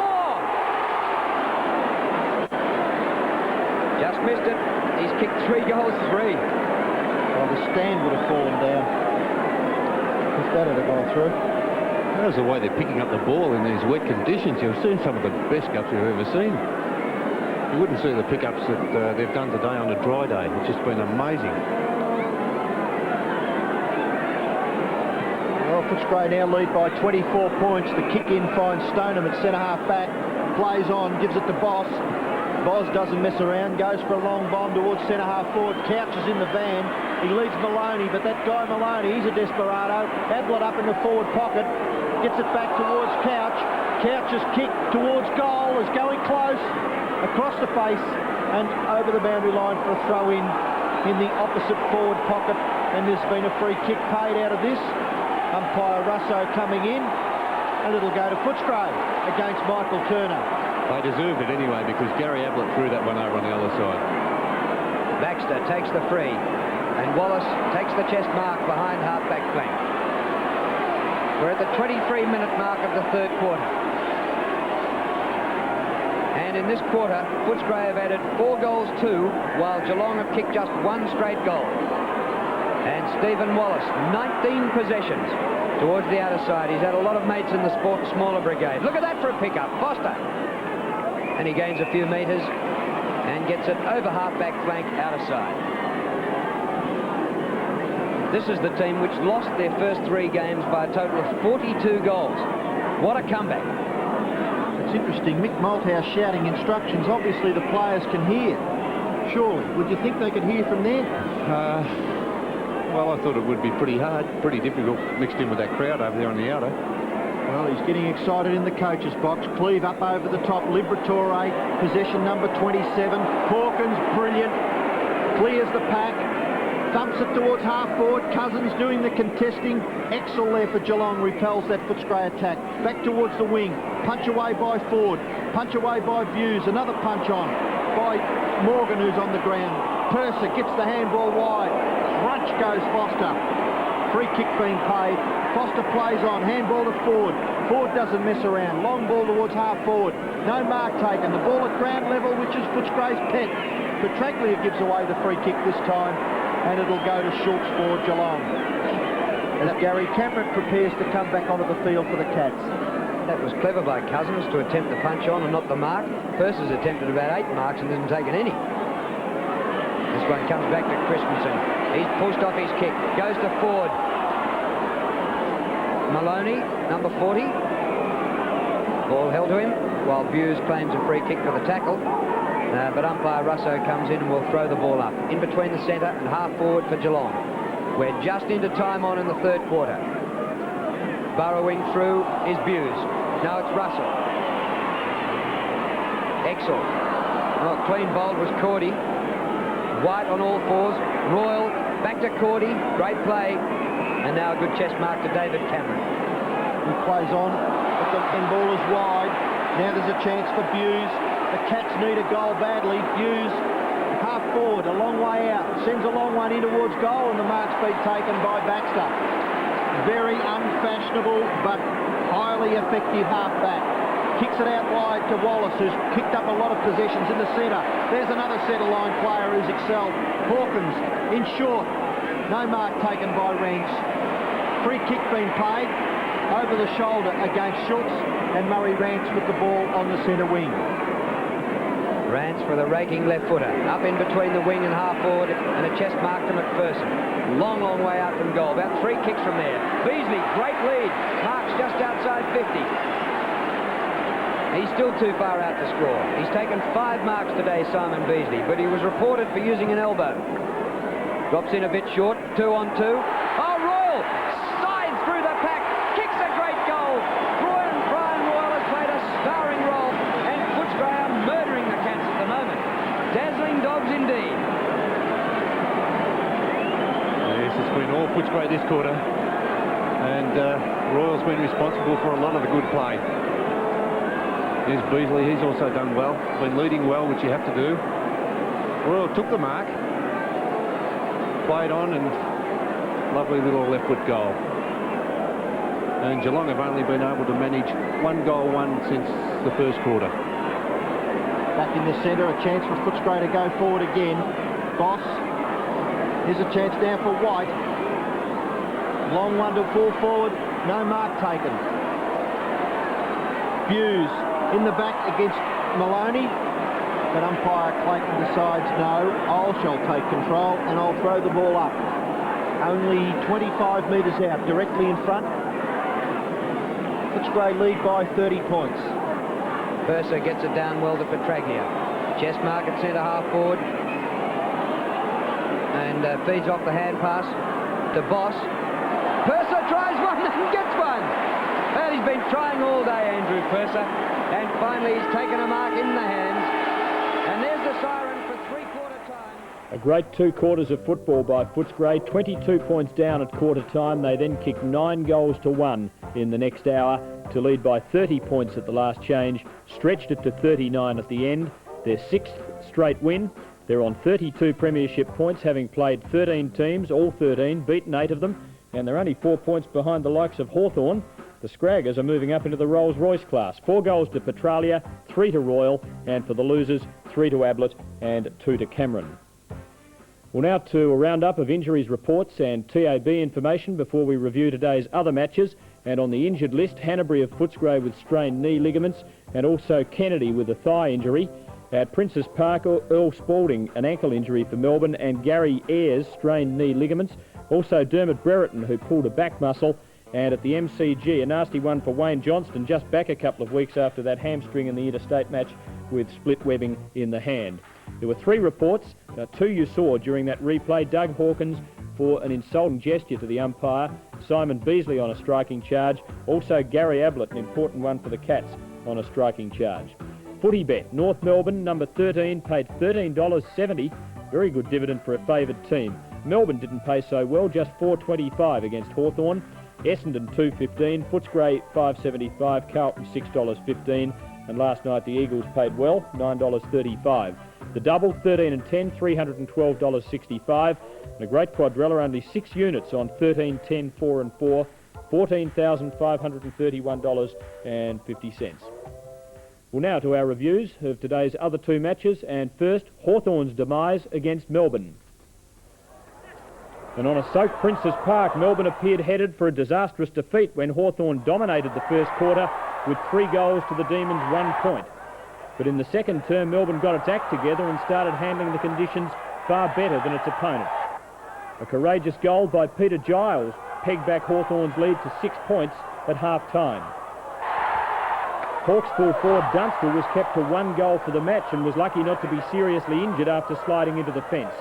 O: Just missed it. He's kicked 3 goals, 3.
C: Well, the stand would have fallen down if that had gone through.
P: That's the way they're picking up the ball in these wet conditions. You've seen some of the best gups you've ever seen. You wouldn't see the pickups that they've done today on a dry day. It's just been amazing.
C: Well, Footscray now lead by 24 points. The kick in finds Stoneham at centre half back. Plays on, gives it to Boss. Boss doesn't mess around, goes for a long bomb towards centre half forward. Couch is in the van. He leads Maloney, but that guy Maloney, he's a desperado. Ablett up in the forward pocket. Gets it back towards Couch. Couch's kick towards goal is going close. Across the face and over the boundary line for a throw in the opposite forward pocket, and there's been a free kick paid out of this. Umpire Russo coming in, and it'll go to Footscray against Michael Turner.
P: They deserved it anyway because Gary Ablett threw that one over on the other side.
O: Baxter takes the free, and Wallace takes the chest mark behind half-back flank. We're at the 23-minute mark of the 3rd quarter. And in this quarter, Footscray have added 4 goals, 2, while Geelong have kicked just 1 straight goal. And Stephen Wallace, 19 possessions towards the outer side. He's had a lot of mates in the smaller brigade. Look at that for a pickup, Foster. And he gains a few metres and gets it over half-back flank, outer side. This is the team which lost their first 3 games by a total of 42 goals. What a comeback.
C: It's interesting, Mick Malthouse shouting instructions. Obviously the players can hear. Surely. Would you think they could hear from there?
P: Well, I thought it would be pretty hard, pretty difficult mixed in with that crowd over there on the outer.
C: Well, he's getting excited in the coach's box. Cleve up over the top. Liberatore, possession number 27. Hawkins, brilliant. Clears the pack. Thumps it towards half forward. Cousins doing the contesting. Excel there for Geelong. Repels that Footscray attack. Back towards the wing. Punch away by Ford. Punch away by Views. Another punch on by Morgan, who's on the ground. Purser gets the handball wide. Crunch goes Foster. Free kick being paid. Foster plays on. Handball to Ford. Ford doesn't mess around. Long ball towards half forward. No mark taken. The ball at ground level, which is Footscray's pet. Petraglia gives away the free kick this time, and it'll go to Schultz for Geelong. As Gary Cameron prepares to come back onto the field for the Cats.
O: That was clever by Cousins to attempt the punch on and not the mark. Purser's attempted about 8 marks and hasn't taken any. This one comes back to Christensen. He's pushed off his kick. Goes to Ford. Maloney, number 40. Ball held to him while Views claims a free kick for the tackle. But umpire Russo comes in and will throw the ball up. In between the centre and half forward for Geelong. We're just into time on in the 3rd quarter. Burrowing through is Views. Now it's Russell. Excel. Oh, clean bowled was Cordy. White on all fours. Royal back to Cordy. Great play. And now a good chest mark to David Cameron.
C: He plays on, but the end ball is wide. Now there's a chance for Buse. The Cats need a goal badly. Buse, half forward, a long way out. Sends a long one in towards goal, and the mark's been taken by Baxter. Very unfashionable, but highly effective half-back. Kicks it out wide to Wallace, who's kicked up a lot of possessions in the centre. There's another centre-line player who's excelled. Hawkins in short. No mark taken by Rance. Free kick being paid over the shoulder against Schultz, and Murray Rance with the ball on the centre wing.
O: Rance with a raking left footer, up in between the wing and half forward, and a chest mark to McPherson. Long, long way out from goal, about 3 kicks from there. Beasley, great lead, marks just outside 50. He's still too far out to score. He's taken 5 marks today, Simon Beasley, but he was reported for using an elbow. Drops in a bit short, 2 on 2. Oh, Royal slides through the pack, kicks a great goal. Brian Royal has played a starring role, and Footscray are murdering the Cats at the moment. Dazzling dogs indeed.
P: Yes, it's been all Footscray this quarter, and Royal's been responsible for a lot of the good play. Here's Beasley, he's also done well, been leading well, which you have to do. Royal took the mark, played on, and lovely little left foot goal. And Geelong have only been able to manage 1 goal since the first quarter.
C: Back in the centre, a chance for Footscray to go forward again. Boss, here's a chance now for White. Long one to full forward, no mark taken. Buse in the back against Maloney, but umpire Clayton decides no, I shall take control and I'll throw the ball up. Only 25 metres out, directly in front. Footscray lead by 30 points.
O: Purser gets it down well to Petraglia. Chest mark at centre half forward. And feeds off the hand pass to Boss. Purser tries one and gets one. Well, he's been trying all day, Andrew Purser. And finally he's taken a mark in the hands. And there's the siren for 3/4 time.
B: A great 2 quarters of football by Footscray. 22 points down at quarter time. They then kicked 9 goals to 1 in the next hour to lead by 30 points at the last change. Stretched it to 39 at the end. Their 6th straight win. They're on 32 premiership points, having played 13 teams, all 13, beaten 8 of them. And they're only 4 points behind the likes of Hawthorn. The Scraggers are moving up into the Rolls-Royce class. 4 goals to Petralia, 3 to Royal, and for the losers, 3 to Ablett and 2 to Cameron. Well, now to a roundup of injuries reports and TAB information before we review today's other matches. And on the injured list, Hanbury of Footscray with strained knee ligaments, and also Kennedy with a thigh injury. At Princes Park, Earl Spalding, an ankle injury for Melbourne, and Gary Ayres, strained knee ligaments. Also Dermot Brereton, who pulled a back muscle. And at the MCG, a nasty one for Wayne Johnston, just back a couple of weeks after that hamstring in the interstate match with split webbing in the hand. There were 3 reports, 2 you saw during that replay. Doug Hawkins for an insulting gesture to the umpire, Simon Beasley on a striking charge, also Gary Ablett, an important one for the Cats, on a striking charge. Footy bet, North Melbourne, number 13, paid $13.70, very good dividend for a favoured team. Melbourne didn't pay so well, just $4.25 against Hawthorn. Essendon $2.15, Footscray $5.75, Carlton $6.15, and last night the Eagles paid well, $9.35. The double, 13 and 10, $312.65, and a great quadrella, only 6 units on 13, 10, 4 and 4, $14,531.50. Well, now to our reviews of today's other 2 matches, and first, Hawthorn's demise against Melbourne. And on a soaked Princes Park, Melbourne appeared headed for a disastrous defeat when Hawthorn dominated the first quarter with 3 goals to the Demons' 1 point. But in the second term, Melbourne got its act together and started handling the conditions far better than its opponent. A courageous goal by Peter Giles pegged back Hawthorn's lead to 6 points at half-time. Hawks full forward Dunstall was kept to 1 goal for the match and was lucky not to be seriously injured after sliding into the fence.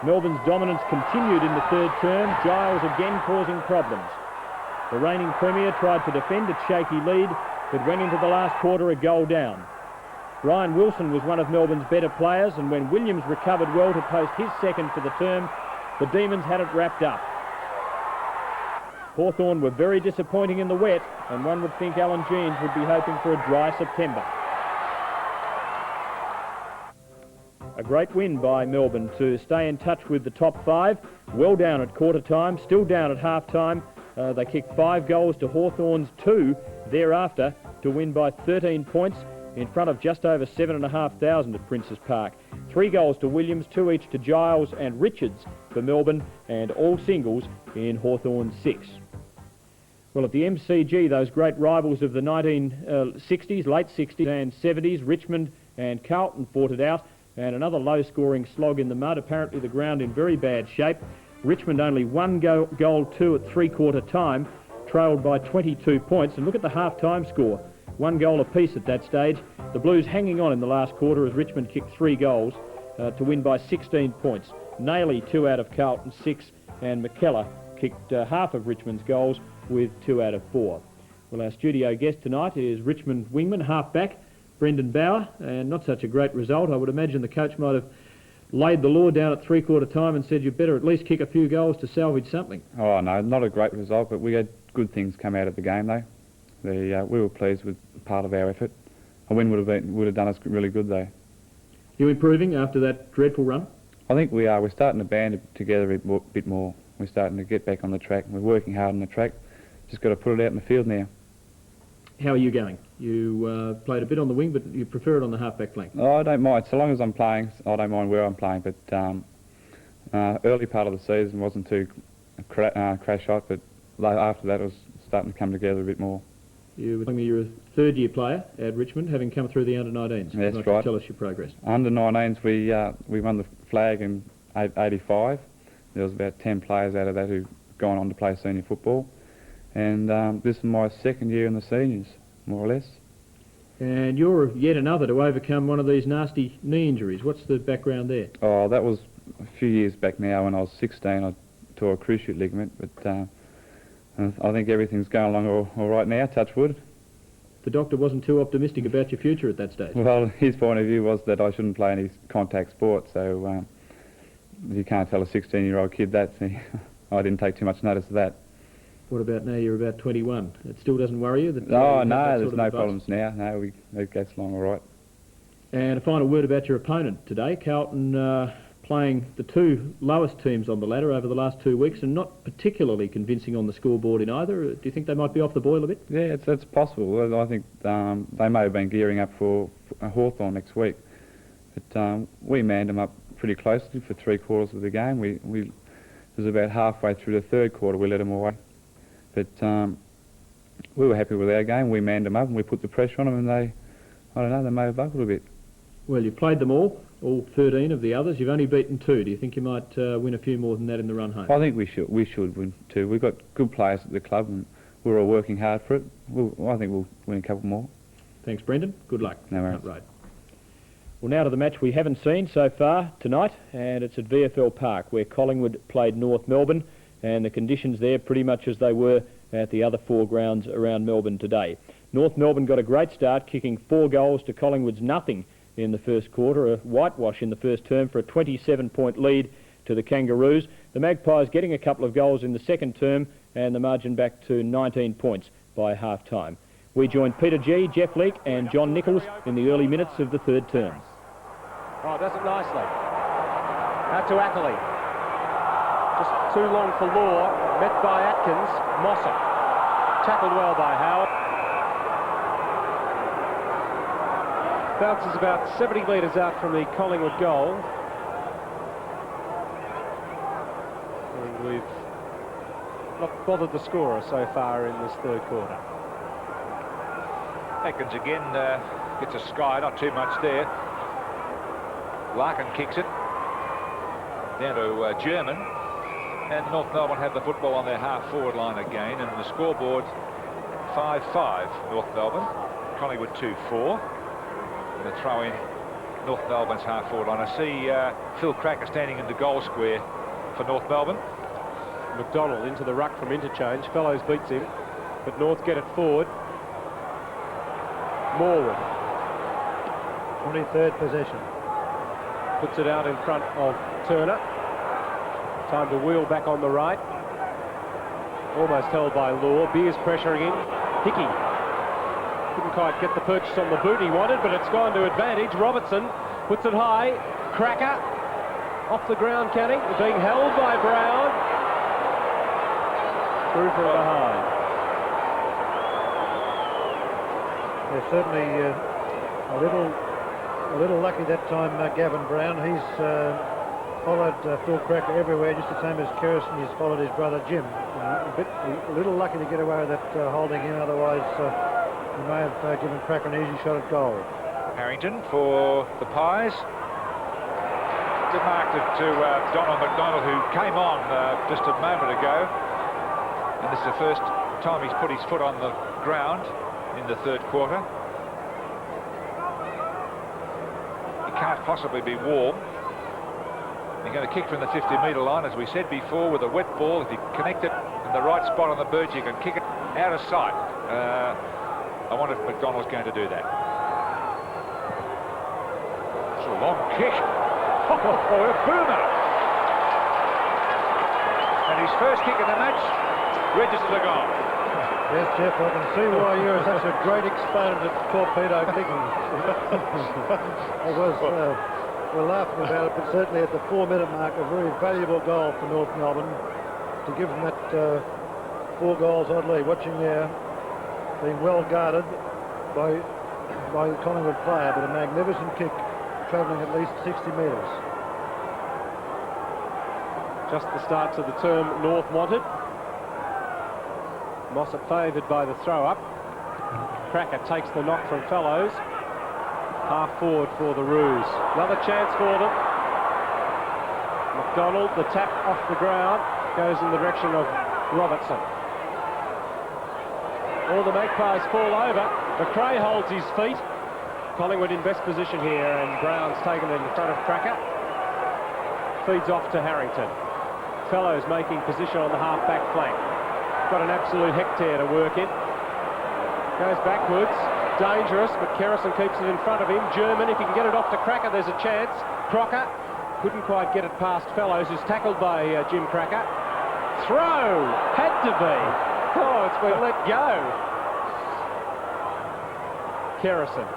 B: Melbourne's dominance continued in the third term, Giles again causing problems. The reigning Premier tried to defend its shaky lead, but went into the last quarter a goal down. Ryan Wilson was one of Melbourne's better players, and when Williams recovered well to post his second for the term, the Demons had it wrapped up. Hawthorn were very disappointing in the wet, and one would think Alan Jeans would be hoping for a dry September. A great win by Melbourne to stay in touch with the top 5. Well down at quarter time, still down at half time. They kicked 5 goals to Hawthorn's 2 thereafter to win by 13 points in front of just over 7,500 at Princes Park. 3 goals to Williams, 2 each to Giles and Richards for Melbourne, and all singles in Hawthorn's 6. Well, at the MCG, those great rivals of the 1960s, late 60s and 70s, Richmond and Carlton fought it out, and another low-scoring slog in the mud. Apparently the ground in very bad shape. Richmond only 1 goal 2 at three-quarter time, trailed by 22 points. And look at the half-time score. 1 goal apiece at that stage. The Blues hanging on in the last quarter as Richmond kicked 3 goals to win by 16 points. Nailey 2 out of Carlton's 6, and McKellar kicked half of Richmond's goals with 2 out of 4. Well, our studio guest tonight is Richmond wingman, half-back, Brendan Bauer, and not such a great result. I would imagine the coach might have laid the law down at three-quarter time and said you better at least kick a few goals to salvage something.
R: Oh no, not a great result, but we had good things come out of the game though. We were pleased with part of our effort. A win would have done us really good though.
B: You improving after that dreadful run?
R: I think we are. We're starting to band it together a bit more. We're starting to get back on the track. We're working hard on the track. Just got to put it out in the field now.
B: How are you going? You played a bit on the wing, but you prefer it on the half-back flank.
R: Oh, I don't mind. So long as I'm playing, I don't mind where I'm playing. But early part of the season wasn't too crash shot, but after that it was starting to come together a bit more.
B: You're a third-year player at Richmond, having come through the under-19s.
R: That's right.
B: Tell us your progress.
R: Under-19s, we won the flag in 85. There was about 10 players out of that who've gone on to play senior football. And this is my second year in the seniors, more or less.
B: And you're yet another to overcome one of these nasty knee injuries. What's the background there?
R: Oh, that was a few years back now. When I was 16, I tore a cruciate ligament, but I think everything's going along all right now, touch wood.
B: The doctor wasn't too optimistic about your future at that stage.
R: Well, his point of view was that I shouldn't play any contact sport, so you can't tell a 16-year-old kid that. I didn't take too much notice of that.
B: What about now you're about 21? It still doesn't worry you?
R: Oh, no, there's no problems now. No, it gets along all right.
B: And a final word about your opponent today. Carlton playing the 2 lowest teams on the ladder over the last 2 weeks and not particularly convincing on the scoreboard in either. Do you think they might be off the boil a bit?
R: Yeah, it's possible. I think they may have been gearing up for Hawthorn next week. But we manned them up pretty closely for 3/4 of the game. It was about halfway through the third quarter we let them away. But we were happy with our game. We manned them up and we put the pressure on them, and they may have buckled a bit.
B: Well, you've played them all 13 of the others. You've only beaten 2. Do you think you might win a few more than that in the run home?
R: I think we should win 2. We've got good players at the club and we're all working hard for it. I think we'll win a couple more.
B: Thanks, Brendan. Good luck.
R: No worries.
B: Right. Well, now to the match we haven't seen so far tonight, and it's at VFL Park, where Collingwood played North Melbourne, and the conditions there pretty much as they were at the other 4 grounds around Melbourne today. North Melbourne got a great start, kicking 4 goals to Collingwood's nothing in the first quarter, a whitewash in the first term for a 27-point lead to the Kangaroos. The Magpies getting a couple of goals in the second term, and the margin back to 19 points by half-time. We joined Peter G, Jeff Leake and John Nichols in the early minutes of the third term.
D: Oh, does it nicely. Out to Ackley. Just too long for Law. Met by Atkins. Mossop. Tackled well by Howard. Bounces about 70 metres out from the Collingwood goal. And we've not bothered the scorer so far in this third quarter.
S: Atkins again gets a sky, not too much there. Larkin kicks it down to German, and North Melbourne have the football on their half-forward line again, and the scoreboard 5-5 North Melbourne, Collingwood 2-4. And the throw in North Melbourne's half-forward line. I see Phil Cracker standing in the goal square for North Melbourne.
D: McDonald into the ruck from interchange. Fellows beats him, but North get it forward. Morwood.
H: 23rd possession.
D: Puts it out in front of Turner. Time to wheel back on the right.
Q: almost held by Law. Beers pressuring in. Hickey couldn't quite get the purchase on the boot he wanted, but it's gone to advantage. Robertson puts it high. Cracker off the ground, can he? Being held by Brown. Through from behind.
H: Yeah, certainly a little lucky that time, Gavin Brown. He's followed Phil Cracker everywhere, just the same as Kerrison. He's followed his brother Jim. A little lucky to get away with that holding him, otherwise he may have given Cracker an easy shot at goal.
S: Harrington for the Pies. Good mark to Donald McDonald, who came on just a moment ago. And this is the first time he's put his foot on the ground in the third quarter. He can't possibly be warm. You're going to kick from the 50-metre line, as we said before, with a wet ball. If you connect it in the right spot on the bird, you can kick it out of sight. I wonder if McDonald's going to do that. It's a long kick. Oh, a boomer! And his first kick in the match registers a goal.
H: Yes, Jeff, I can see why you're such a great exponent of torpedo kicking. It was, we're laughing about it, but certainly at the 4-minute mark, a very valuable goal for North Melbourne to give them that 4 goals odd lead. Watching there, being well guarded by the Collingwood player, but a magnificent kick travelling at least 60 metres.
Q: Just the start to the term North wanted. Mossop favoured by the throw-up. Cracker takes the knock from Fellows. Half forward for the Roos. Another chance for them. McDonald, the tap off the ground, goes in the direction of Robertson. All the Magpies fall over. McRae holds his feet. Collingwood in best position here, and Brown's taken it in front of Cracker. Feeds off to Harrington. Fellows making position on the half-back flank. Got an absolute hectare to work in. Goes backwards. Dangerous, but Kerrison keeps it in front of him. German, if he can get it off to Cracker, there's a chance. Crocker couldn't quite get it past Fellows, who's tackled by Jim Cracker. Throw! Had to be. Oh, it's been let go. Kerrison.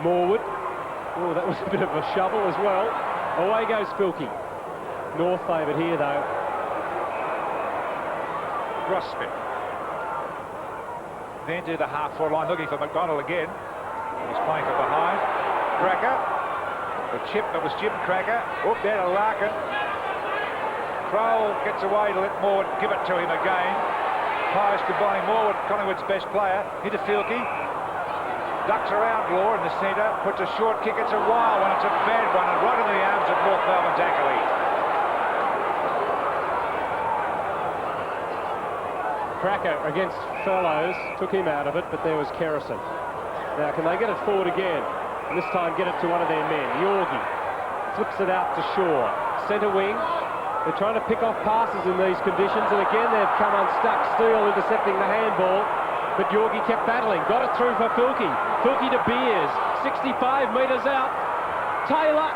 Q: Morwood. Oh, that was a bit of a shovel as well. Away goes Filkey. North favoured here, though.
S: Grosbeck. Then to the half-forward line, looking for McDonald again. He's playing from behind. Cracker. The chip, that was Jim Cracker. Up there to Larkin. Kroll gets away to let Morwood give it to him again. Pies combining Morwood, Collingwood's best player, into Filkey. Ducks around Law in the centre, puts a short kick. It's a wild one, it's a bad one, and right in the arms of North Melbourne's Ackley.
Q: Cracker against Fellows, took him out of it, but there was Kerrison. Now, can they get it forward again? And this time get it to one of their men. Yorgie flips it out to Shaw. Centre wing. They're trying to pick off passes in these conditions, and again they've come unstuck. Steele intercepting the handball, but Yorgie kept battling. Got it through for Filkey. Filkey to Beers. 65 metres out. Taylor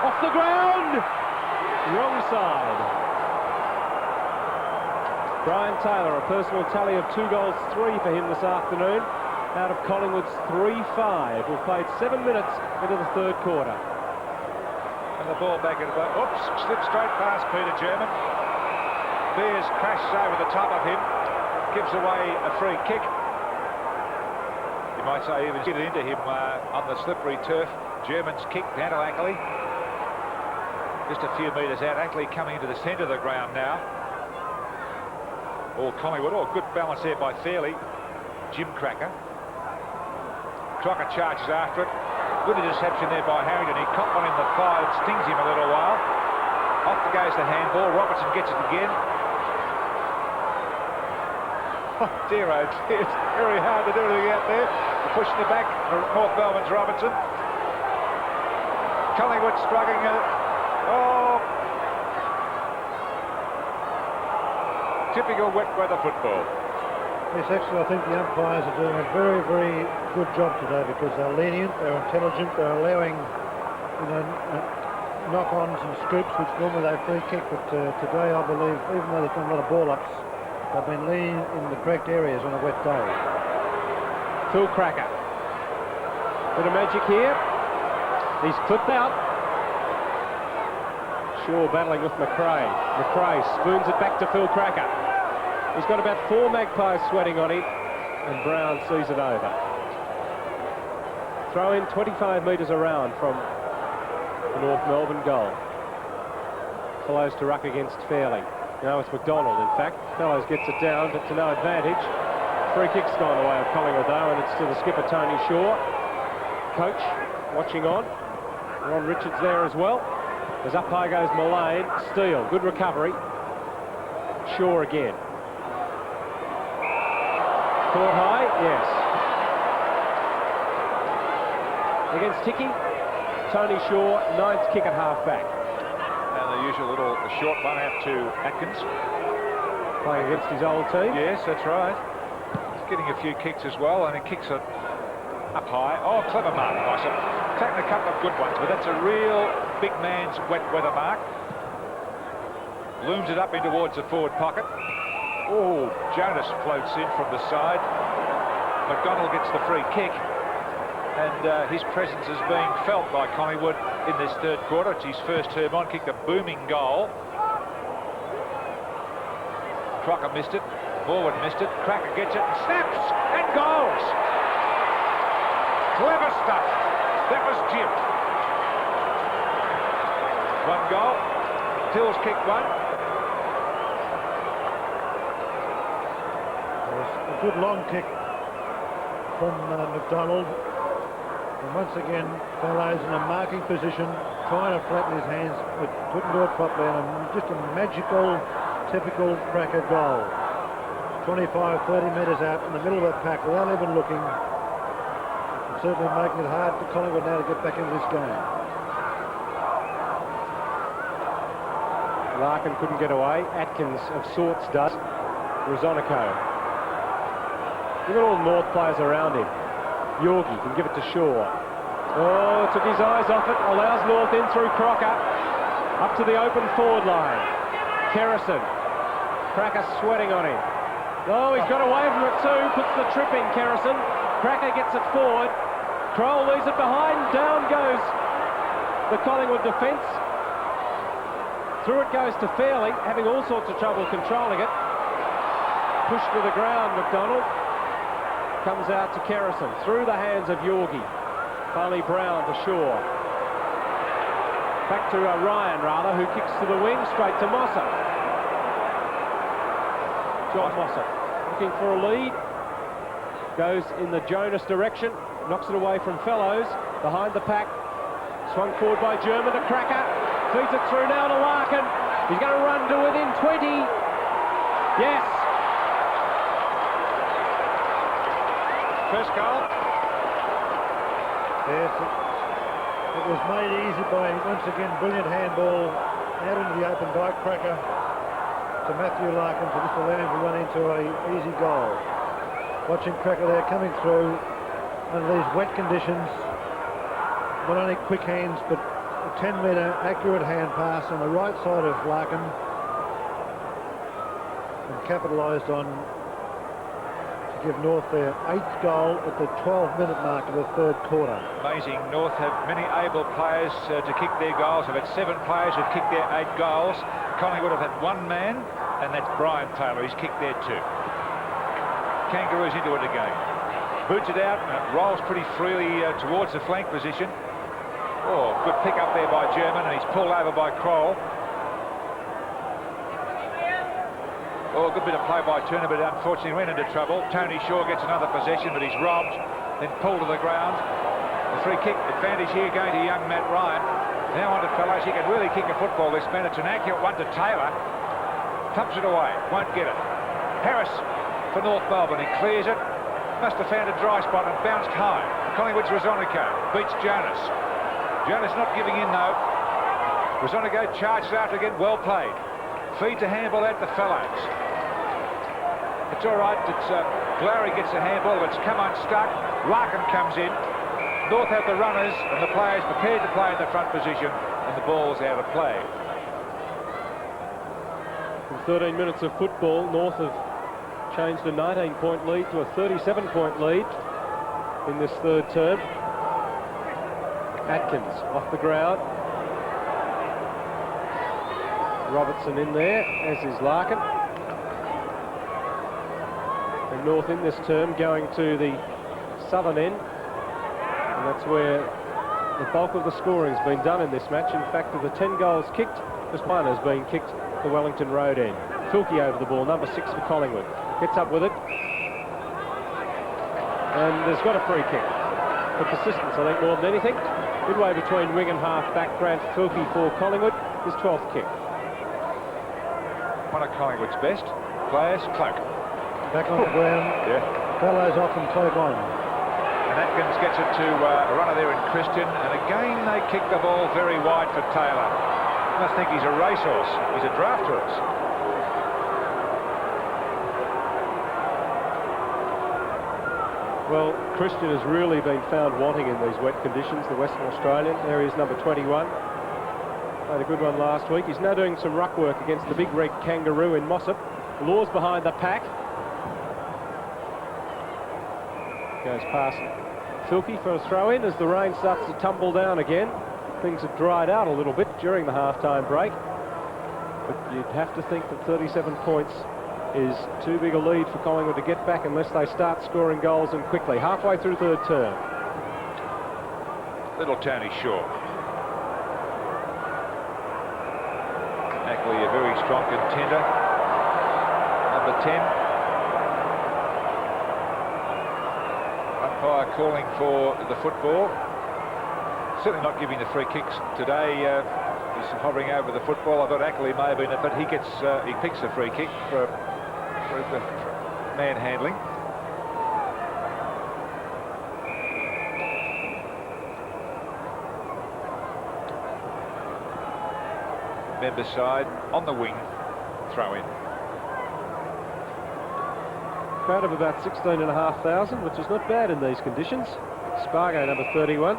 Q: off the ground. Wrong side. Brian Taylor, a personal tally of 2 goals, 3 for him this afternoon, out of Collingwood's 3-5. We've played 7 minutes into the third quarter.
S: And the ball back at the boat. Oops, slipped straight past Peter German. Beers crashes over the top of him, gives away a free kick. You might say even hit it into him on the slippery turf. German's kick down to Ackley. Just a few metres out. Ackley coming into the centre of the ground now. All Collingwood, good balance there by Fairley. Jim Cracker. Crocker charges after it. Good interception there by Harrington. He caught one in the thigh that stings him a little while. Off goes the handball. Robertson gets it again. Oh dear, oh dear. It's very hard to do anything out there. Pushing the back for North Melbourne's Robertson. Collingwood struggling. Typical wet weather football.
H: Yes, actually, I think the umpires are doing a very, very good job today because they're lenient, they're intelligent, they're allowing, knock-ons and scoops, which normally they free kick, but today I believe, even though there's been a lot of ball-ups, they've been leaning in the correct areas on a wet day.
D: Phil Cracker. Bit of magic here. He's clipped out. Shaw battling with McRae. McRae spoons it back to Phil Cracker. He's got about 4 Magpies sweating on him, and Brown sees it over. Throw in 25 metres around from the North Melbourne goal. Fellows to ruck against Fairley. Now it's McDonald, in fact. Fellows gets it down, but to no advantage. Free kick's gone the way of Collingwood, though, and it's to the skipper, Tony Shaw. Coach watching on. Ron Richards there as well. As up high goes Mullane. Steele, good recovery. Shaw again. Caught high, yes. Against Ticky, Tony Shaw, 9th kick at half-back.
S: And the usual little short one out to Atkins.
D: Playing against his old team.
S: Yes, that's right. He's getting a few kicks as well, and he kicks it up high. Oh, clever mark, Mossop. Taking a couple of good ones, but that's a real big man's wet weather mark. Looms it up in towards the forward pocket. Oh, Jonas floats in from the side. McDonald gets the free kick, and his presence is being felt by Collingwood in this third quarter. It's his first term on, kicked a booming goal. Crocker missed it, Morwood missed it, Cracker gets it, and snaps, and goes! Clever stuff. That was Jim. One goal. Tills kicked one.
H: A good long kick from McDonald. And once again, Fellows in a marking position, trying to flatten his hands, but couldn't do it properly. And just a magical, typical Cracker goal. 25, 30 metres out in the middle of the pack without even looking. And certainly making it hard for Collingwood now to get back into this game.
D: Larkin couldn't get away. Atkins of sorts does. Rosonico. Look at all the North players around him. Yorgie can give it to Shaw. Oh, took his eyes off it. Allows North in through Crocker. Up to the open forward line. Kerrison. Cracker sweating on him. Oh, he's got away from it too. Puts the trip in, Kerrison. Cracker gets it forward. Kroll leaves it behind. Down goes the Collingwood defence. Through it goes to Fairley, having all sorts of trouble controlling it. Pushed to the ground, McDonald. Comes out to Kerrison, through the hands of Yorgie. Barley Brown to Shaw. Back to Ryan, rather, who kicks to the wing, straight to Mossop. John Mossop, looking for a lead. Goes in the Jonas direction, knocks it away from Fellows. Behind the pack, swung forward by German to Cracker. Feeds it through now to Larkin. He's going to run to within 20. Yes.
S: First goal.
H: Yes, it was made easy by, once again, brilliant handball out into the open by Cracker to Matthew Larkin to just allow him to run into an easy goal. Watching Cracker there coming through under these wet conditions, not only quick hands but a 10-metre accurate hand pass on the right side of Larkin, and capitalised on to give North their 8th goal at the 12-minute mark of the third quarter.
S: Amazing. North have many able players to kick their goals. They've had 7 players who've kicked their 8 goals. Collingwood have had 1 man, and that's Brian Taylor. He's kicked there 2. Kangaroos into it again. Boots it out, and it rolls pretty freely towards the flank position. Oh, good pick up there by German, and he's pulled over by Kroll. Oh, a good bit of play by Turner, but unfortunately went into trouble. Tony Shaw gets another possession, but he's robbed, then pulled to the ground. The free kick advantage here going to young Matt Ryan. Now on to Fellows. He can really kick a football, this man. It's an accurate one to Taylor. Thumps it away, won't get it. Harris for North Melbourne. He clears it. Must have found a dry spot and bounced high. Collingwood's Rosonico beats Jonas. Jonas not giving in though. Rosonico charges after again. Well played. Feeds a handball out to Fellows. It's all right. It's Glary gets a handball, but it's come unstuck. Larkin comes in. North have the runners and the players prepared to play in the front position. and the ball's out of play.
Q: In 13 minutes of football, North have changed a 19-point lead to a 37-point lead in this third term. Atkins off the ground. Robertson in there, as is Larkin. And North in this term going to the southern end. And that's where the bulk of the scoring's been done in this match. In fact, of the 10 goals kicked, just one has been kicked the Wellington Road end. Filkey over the ball, number 6 for Collingwood. Gets up with it. And there's got a free kick. For persistence, I think, more than anything. Midway between wing and half-back, Grant Filkey for Collingwood, his 12th kick.
S: One of Collingwood's best players, Cloak.
H: Back on the ground.
S: Yeah.
H: Fellows off and Cloak on.
S: And Atkins gets it to a runner there in Christian, and again they kick the ball very wide for Taylor. I must think he's a racehorse. He's a draft horse.
Q: Well, Christian has really been found wanting in these wet conditions, the Western Australian. There he is, number 21. Played a good one last week. He's now doing some ruck work against the big red kangaroo in Mossop. Law's behind the pack. Goes past Filkey for a throw-in as the rain starts to tumble down again. Things have dried out a little bit during the half-time break. But you'd have to think that 37 points is too big a lead for Collingwood to get back unless they start scoring goals and quickly. Halfway through third term.
S: Little Tony Shaw. Ackley, a very strong contender. Number 10. Umpire calling for the football. Certainly not giving the free kicks today. He's hovering over the football. I thought Ackley may have been it, but he picks the free kick for the manhandling. Member side on the wing, throw in.
Q: Crowd of about 16,500, which is not bad in these conditions. Spargo, number 31,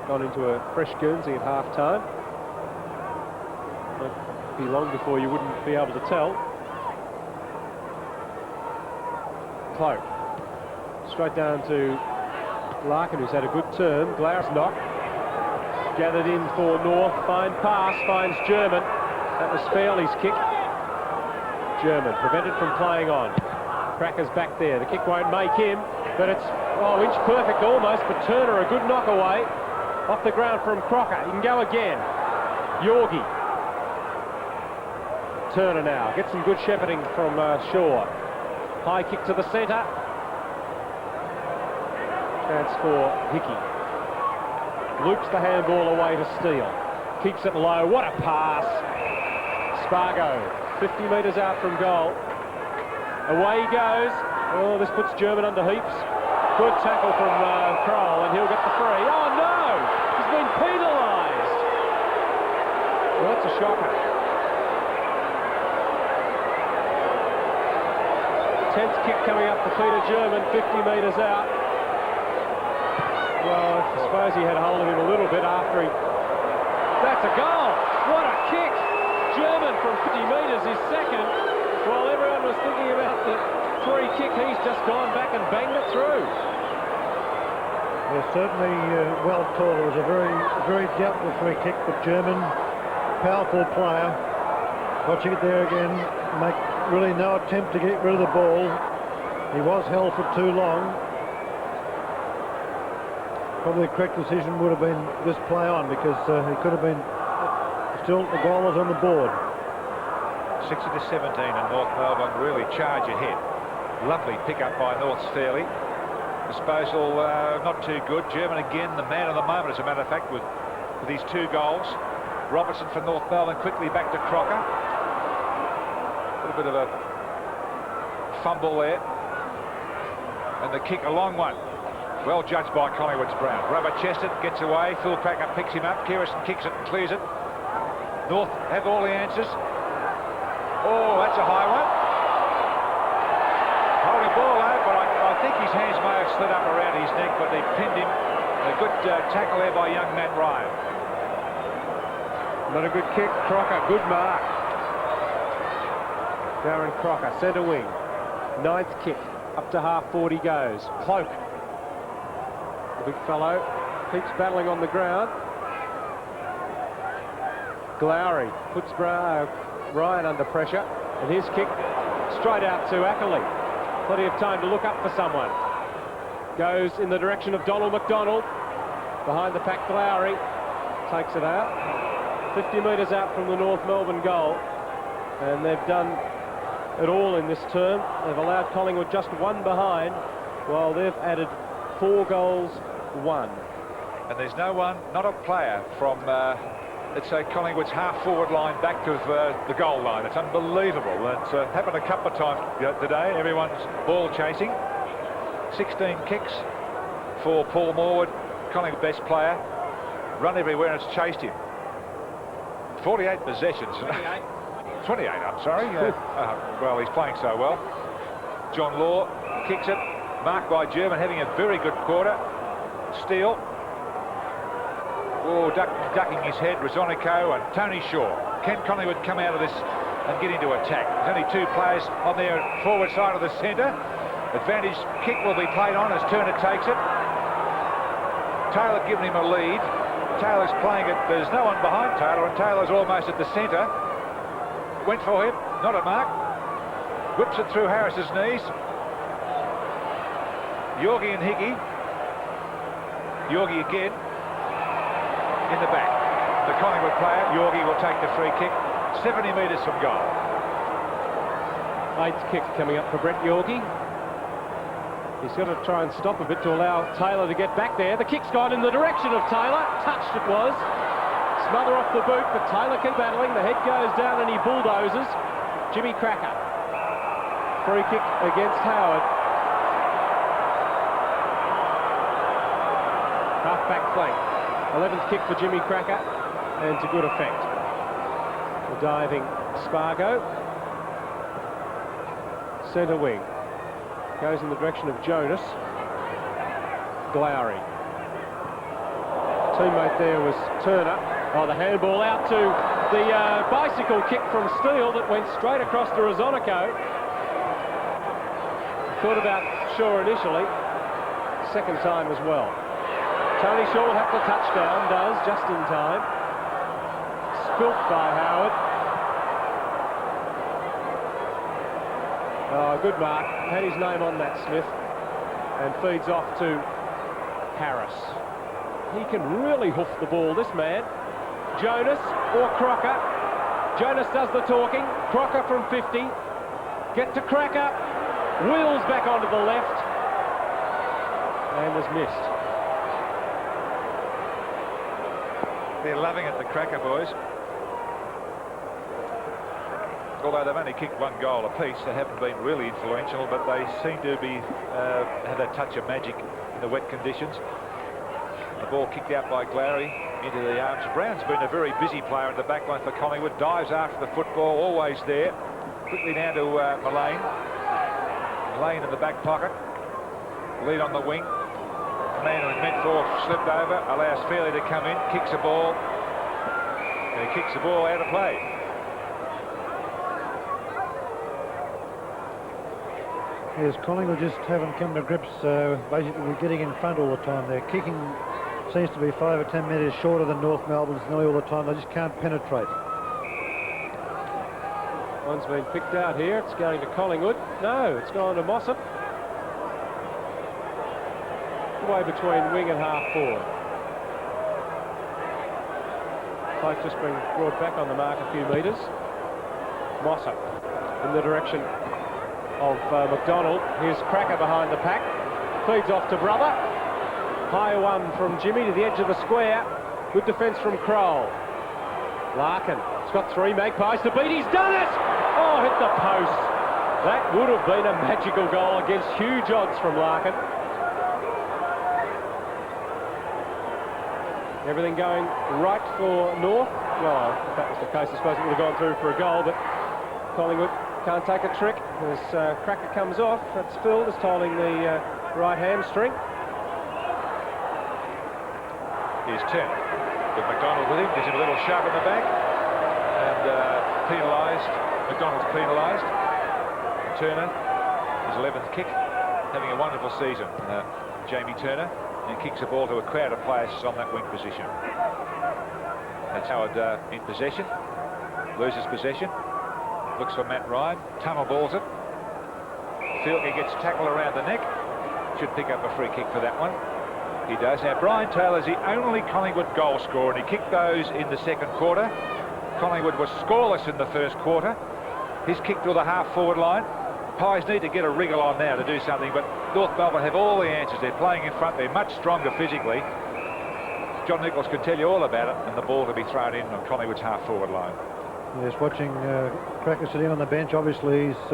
Q: gone into a fresh Guernsey at half-time. Won't be long before you wouldn't be able to tell. Cloak. Straight down to Larkin, who's had a good term. Glass knock. Gathered in for North. Fine pass. Finds German. That was Fairley's kick. German prevented from playing on. Cracker's back there. The kick won't make him, but it's, oh, inch perfect almost, but Turner a good knock away. Off the ground from Crocker. He can go again. Yorgie. Turner now. Gets some good shepherding from Shaw. High kick to the centre. Chance for Hickey. Loops the handball away to Steele. Keeps it low. What a pass. Spargo, 50 metres out from goal. Away he goes. Oh, this puts German under heaps. Good tackle from Kroll, and he'll get the free. Oh, no! He's been penalised. Well, that's a shocker. Tense kick coming up for Peter German, 50 metres out. Well, I suppose he had a hold of him a little bit after he... That's a goal! What a kick! German from 50 metres is second. While everyone was thinking about the free kick, he's just gone back and banged it through.
H: Yeah, certainly well called. It was a very doubtful free kick, but German, powerful player. Watching it there again, make really no attempt to get rid of the ball. He was held for too long. Probably the correct decision would have been just play on, because he could have been still, the goal was on the board.
S: 60-17 and North Melbourne really charge ahead. Lovely pick-up by North's Fairley. Disposal not too good. German again, the man of the moment, as a matter of fact, with these 2 goals. Robertson for North Melbourne, quickly back to Crocker. A little bit of a fumble there. And the kick, a long one. Well judged by Collingwood's Brown. Rubber-chested, gets away. Phil Cracker picks him up. Kierison kicks it and clears it. North have all the answers. Oh, that's a high one. Holding ball out, but I think his hands may have slid up around his neck, but they pinned him. A good tackle there by young Matt Ryan.
D: Not a good kick. Crocker, good mark. Darren Crocker, centre wing. 9th kick. Up to half 40 goes. Cloak. The big fellow keeps battling on the ground. Glowry puts Ryan under pressure. And his kick straight out to Ackerley. Plenty of time to look up for someone. Goes in the direction of Donald McDonald. Behind the pack, Glowry takes it out. 50 metres out from the North Melbourne goal. And they've done it all in this term. They've allowed Collingwood just one behind, while they've added 4 goals, 1.
S: And there's no one, not a player from, let's say, Collingwood's half-forward line back to the goal line. It's unbelievable. It's happened a couple of times today. Everyone's ball chasing. 16 kicks for Paul Morwood, Collingwood's best player. Run everywhere and it's chased him. 48 possessions. 28, I'm sorry. Well, he's playing so well. John Law kicks it, marked by German, having a very good quarter. Steele. Oh, ducking his head, Rosonico and Tony Shaw. Can Collingwood come out of this and get into attack? There's only 2 players on their forward side of the centre. Advantage kick will be played on as Turner takes it. Taylor giving him a lead. Taylor's playing it. There's no one behind Taylor, and Taylor's almost at the centre. Went for him, not a mark. Whips it through Harris's knees. Yorgie and Hickey. Yorgie again. In the back. The Collingwood player, Yorgie, will take the free kick. 70 metres from goal.
D: 8th kick coming up for Brett Yorgie. He's got to try and stop a bit to allow Taylor to get back there. The kick's gone in the direction of Taylor. Touched it was. Smother off the boot, but Taylor keeps battling. The head goes down and he bulldozes. Jimmy Cracker. Free kick against Howard. Half-back flank. 11th kick for Jimmy Cracker, and to good effect. The diving Spargo. Centre wing. Goes in the direction of Jonas. Glowry. Teammate there was Turner. Oh, the handball out to the bicycle kick from Steele that went straight across to Rosonico. Thought about Shaw initially. Second time as well. Tony Shaw will have the touchdown, does, just in time. Spilt by Howard. Oh, good mark. Had his name on that, Smith. And feeds off to Harris. He can really hoof the ball, this man. Jonas or Crocker. Jonas does the talking. Crocker from 50. Get to Cracker. Wheels back onto the left. And was missed.
S: They're loving it, the Cracker boys. Although they've only kicked 1 goal apiece, they haven't been really influential, but they seem to be have that touch of magic in the wet conditions. The ball kicked out by Glowry into the arms. Brown's been a very busy player in the back line for Collingwood. Dives after the football, always there. Quickly down to Mullane. Mullane in the back pocket. Lead on the wing. The man who was meant for slipped over, allows Fairley to come in, kicks the ball. And he kicks the ball out of play.
H: Yes, Collingwood just haven't come to grips. Basically, we're getting in front all the time. Their kicking seems to be 5 or 10 metres shorter than North Melbourne's nearly all the time. They just can't penetrate.
D: One's been picked out here. It's going to Collingwood. No, it's gone to Mossop. Way between wing and half-forward. Plate just been brought back on the mark a few metres. Mossop in the direction of McDonald. Here's Cracker behind the pack. Feeds off to Brother. High one from Jimmy to the edge of the square. Good defence from Kroll. Larkin. He's got 3 Magpies to beat. He's done it! Oh, hit the post. That would have been a magical goal against huge odds from Larkin. Everything going right for North. Well, if that was the case, I suppose it would have gone through for a goal, but Collingwood can't take a trick as Cracker comes off. That's Phil is tolling the right hamstring.
S: Here's Turner. With McDonald with him, gives him a little shove in the back, and penalised. McDonald's penalised. Turner, his 11th kick, having a wonderful season. Jamie Turner, and kicks the ball to a crowd of players on that wing position. That's Howard in possession, loses possession, looks for Matt Ryan, tunnel balls it. He gets tackled around the neck, should pick up a free kick for that one. He does. Now Brian Taylor's the only Collingwood goal scorer, and he kicked those in the second quarter. Collingwood was scoreless in the first quarter. He's kicked to the half-forward line. Pies need to get a wriggle on now to do something, but North Melbourne have all the answers. They're playing in front. They're much stronger physically. John Nichols could tell you all about it, and the ball to be thrown in on Collingwood's half-forward line.
H: Yes, watching Cracker sitting on the bench, obviously he's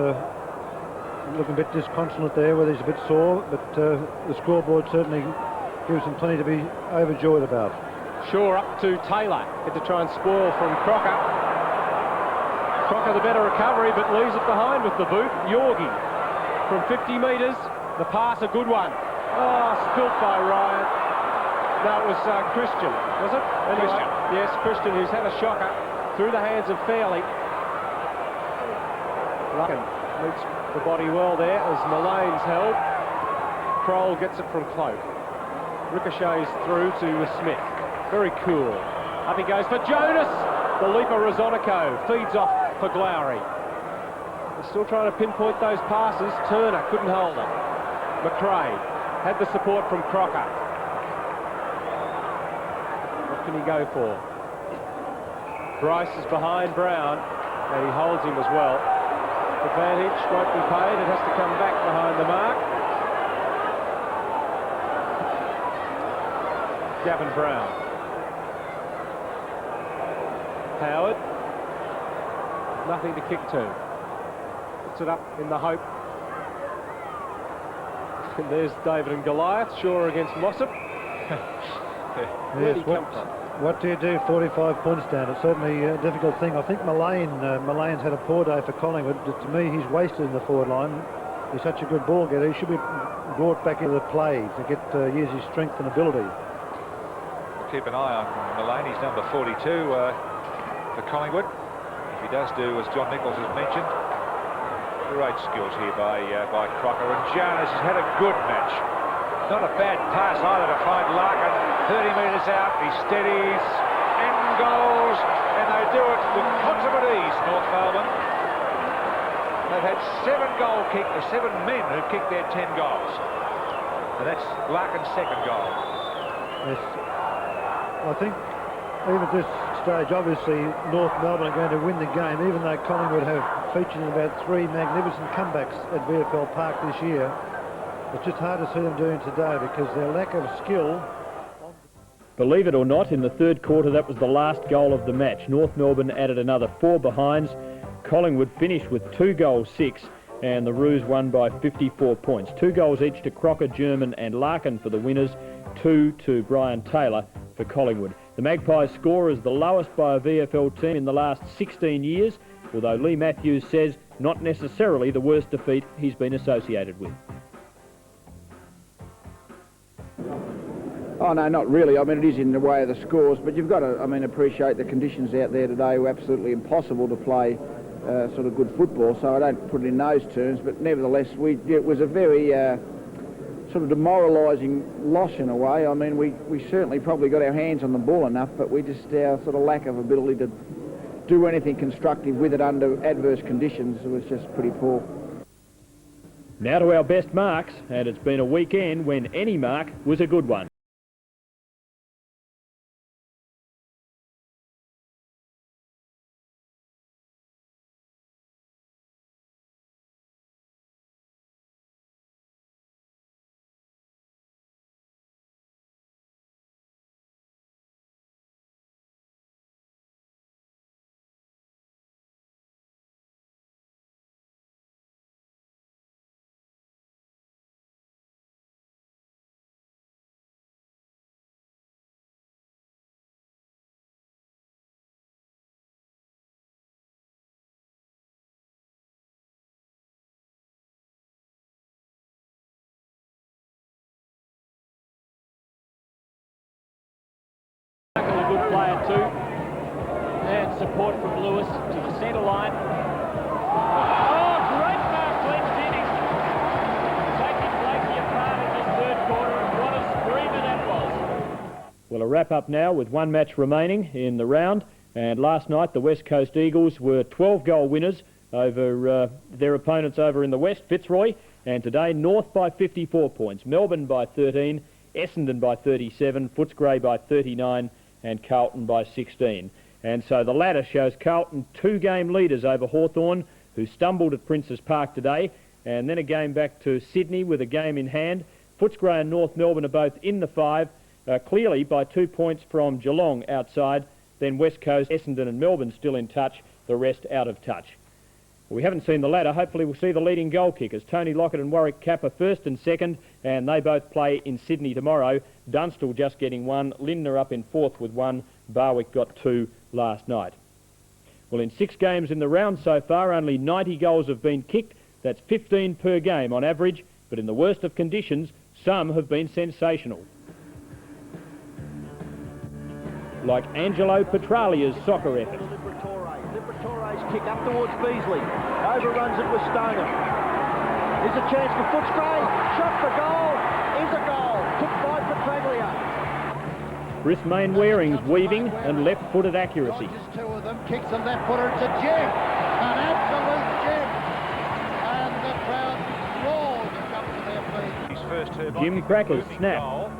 H: looking a bit disconsolate there, whether he's a bit sore, but the scoreboard certainly gives him plenty to be overjoyed about.
Q: Shaw up to Taylor. Had to try and spoil from Crocker. Crocker the better recovery, but leaves it behind with the boot. Yorgie from 50 metres. The pass, a good one. Oh, spilt by Ryan. No, it was Christian, was it? Anyway, Christian. Yes, Christian, who's had a shocker through the hands of Fairley. Larkin meets the body well there as Mullane's held. Kroll gets it from Cloak. Ricochets through to Smith. Very cool. Up he goes for Jonas. The leaper Rosonico feeds off for Glowry. They're still trying to pinpoint those passes. Turner couldn't hold it. McRae had the support from Crocker. What can he go for? Bryce is behind Brown, and he holds him as well. Advantage won't be paid. It has to come back behind the mark. Gavin Brown. Howard. Nothing to kick to. Puts it up in the hope. And there's David and Goliath. Shaw against Mossop.
H: Yes, what do you do 45 points down? It's certainly a difficult thing. I think Mullane's had a poor day for Collingwood. To me, he's wasted in the forward line. He's such a good ball getter. He should be brought back into the play to get use his strength and ability.
S: We'll keep an eye on Mullane. He's number 42 for Collingwood. If he does do, as John Nichols has mentioned, great skills here by Crocker. And Jonas has had a good match. Not a bad pass either to find Larkin. 30 metres out, he steadies and goals, and they do it with consummate ease, North Melbourne. They've had 7 men who've kicked their 10 goals. And that's Larkin's second goal.
H: Yes. I think even at this stage, obviously, North Melbourne are going to win the game, even though Collingwood have featured in about 3 magnificent comebacks at VFL Park this year. It's just hard to see them doing today because their lack of skill.
B: Believe it or not, in the third quarter, that was the last goal of the match. North Melbourne added another 4 behinds. Collingwood finished with 2 goals, 6, and the Roos won by 54 points. 2 goals each to Crocker, German and Larkin for the winners, 2 to Brian Taylor for Collingwood. The Magpies score is the lowest by a VFL team in the last 16 years, although Lee Matthews says not necessarily the worst defeat he's been associated with.
T: Oh, no, not really. I mean, it is in the way of the scores, but you've got to, appreciate the conditions out there today were absolutely impossible to play sort of good football, so I don't put it in those terms, but nevertheless, it was a very sort of demoralising loss in a way. I mean, we certainly probably got our hands on the ball enough, but our sort of lack of ability to do anything constructive with it under adverse conditions was just pretty poor.
B: Now to our best marks, and it's been a weekend when any mark was a good one.
U: support from Lewis to the centre line. Oh, great mark, Glenn Jennings. Taking Blakey apart in this third quarter, and what a screamer that was.
B: Well, a wrap-up now with one match remaining in the round. And last night, the West Coast Eagles were 12-goal winners over their opponents over in the West, Fitzroy. And today, North by 54 points, Melbourne by 13, Essendon by 37, Footscray by 39, and Carlton by 16. And so the ladder shows Carlton 2-game leaders over Hawthorn, who stumbled at Princes Park today, and then a game back to Sydney with a game in hand. Footscray and North Melbourne are both in the 5, clearly by 2 points from Geelong outside. Then West Coast, Essendon and Melbourne still in touch, the rest out of touch. We haven't seen the ladder. Hopefully we'll see the leading goal kickers. Tony Lockett and Warwick Kappa first and second, and they both play in Sydney tomorrow. Dunstall just getting 1, Lindner up in 4th with 1, Barwick got 2 last night. Well, in 6 games in the round so far, only 90 goals have been kicked. That's 15 per game on average, but in the worst of conditions, some have been sensational. Like Angelo Petralia's soccer effort.
C: Liberatore's kick up towards Beasley. Overruns it with Stoneham. Here's a chance for Footscray. Shot for goal. Is a goal. Kicked by Petraglia.
B: Chris Mainwaring's weaving and left-footed accuracy.
C: Just 2 of them. Kicks a left-footer. It's a gem. An absolute gem. And the crowd roars and comes to their feet.
S: His first
B: Jim Cracker's snap.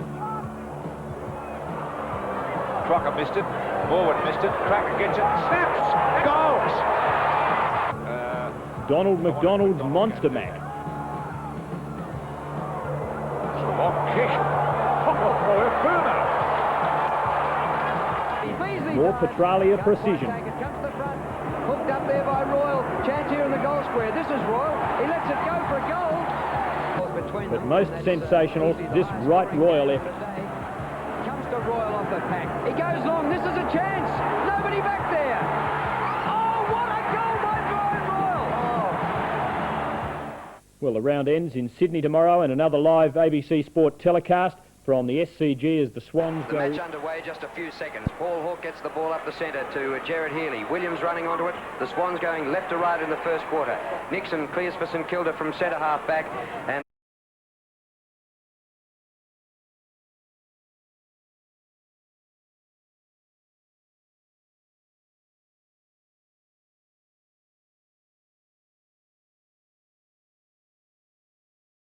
S: Crocker missed it. Forward missed it. Cracker gets it. Snaps. Goals.
B: Donald McDonald's monster mac.
S: It's a long kick.
B: More Petralia precision.
O: Hooked up there by Royal. Chance here in the goal square. This is Royal. He lets it go for a goal.
B: But most sensational, this right Royal effort.
O: Comes to Royal off the pack. He goes long. This is a chance. Nobody back there. Oh, what a goal by Brian Royal.
B: Well, the round ends in Sydney tomorrow, and another live ABC Sport telecast from the SCG as the Swans go.
O: The match underway, just a few seconds. Paul Hawke gets the ball up the centre to Jared Healy. Williams running onto it. The Swans going left to right in the first quarter. Nixon clears for St Kilda from centre half back. And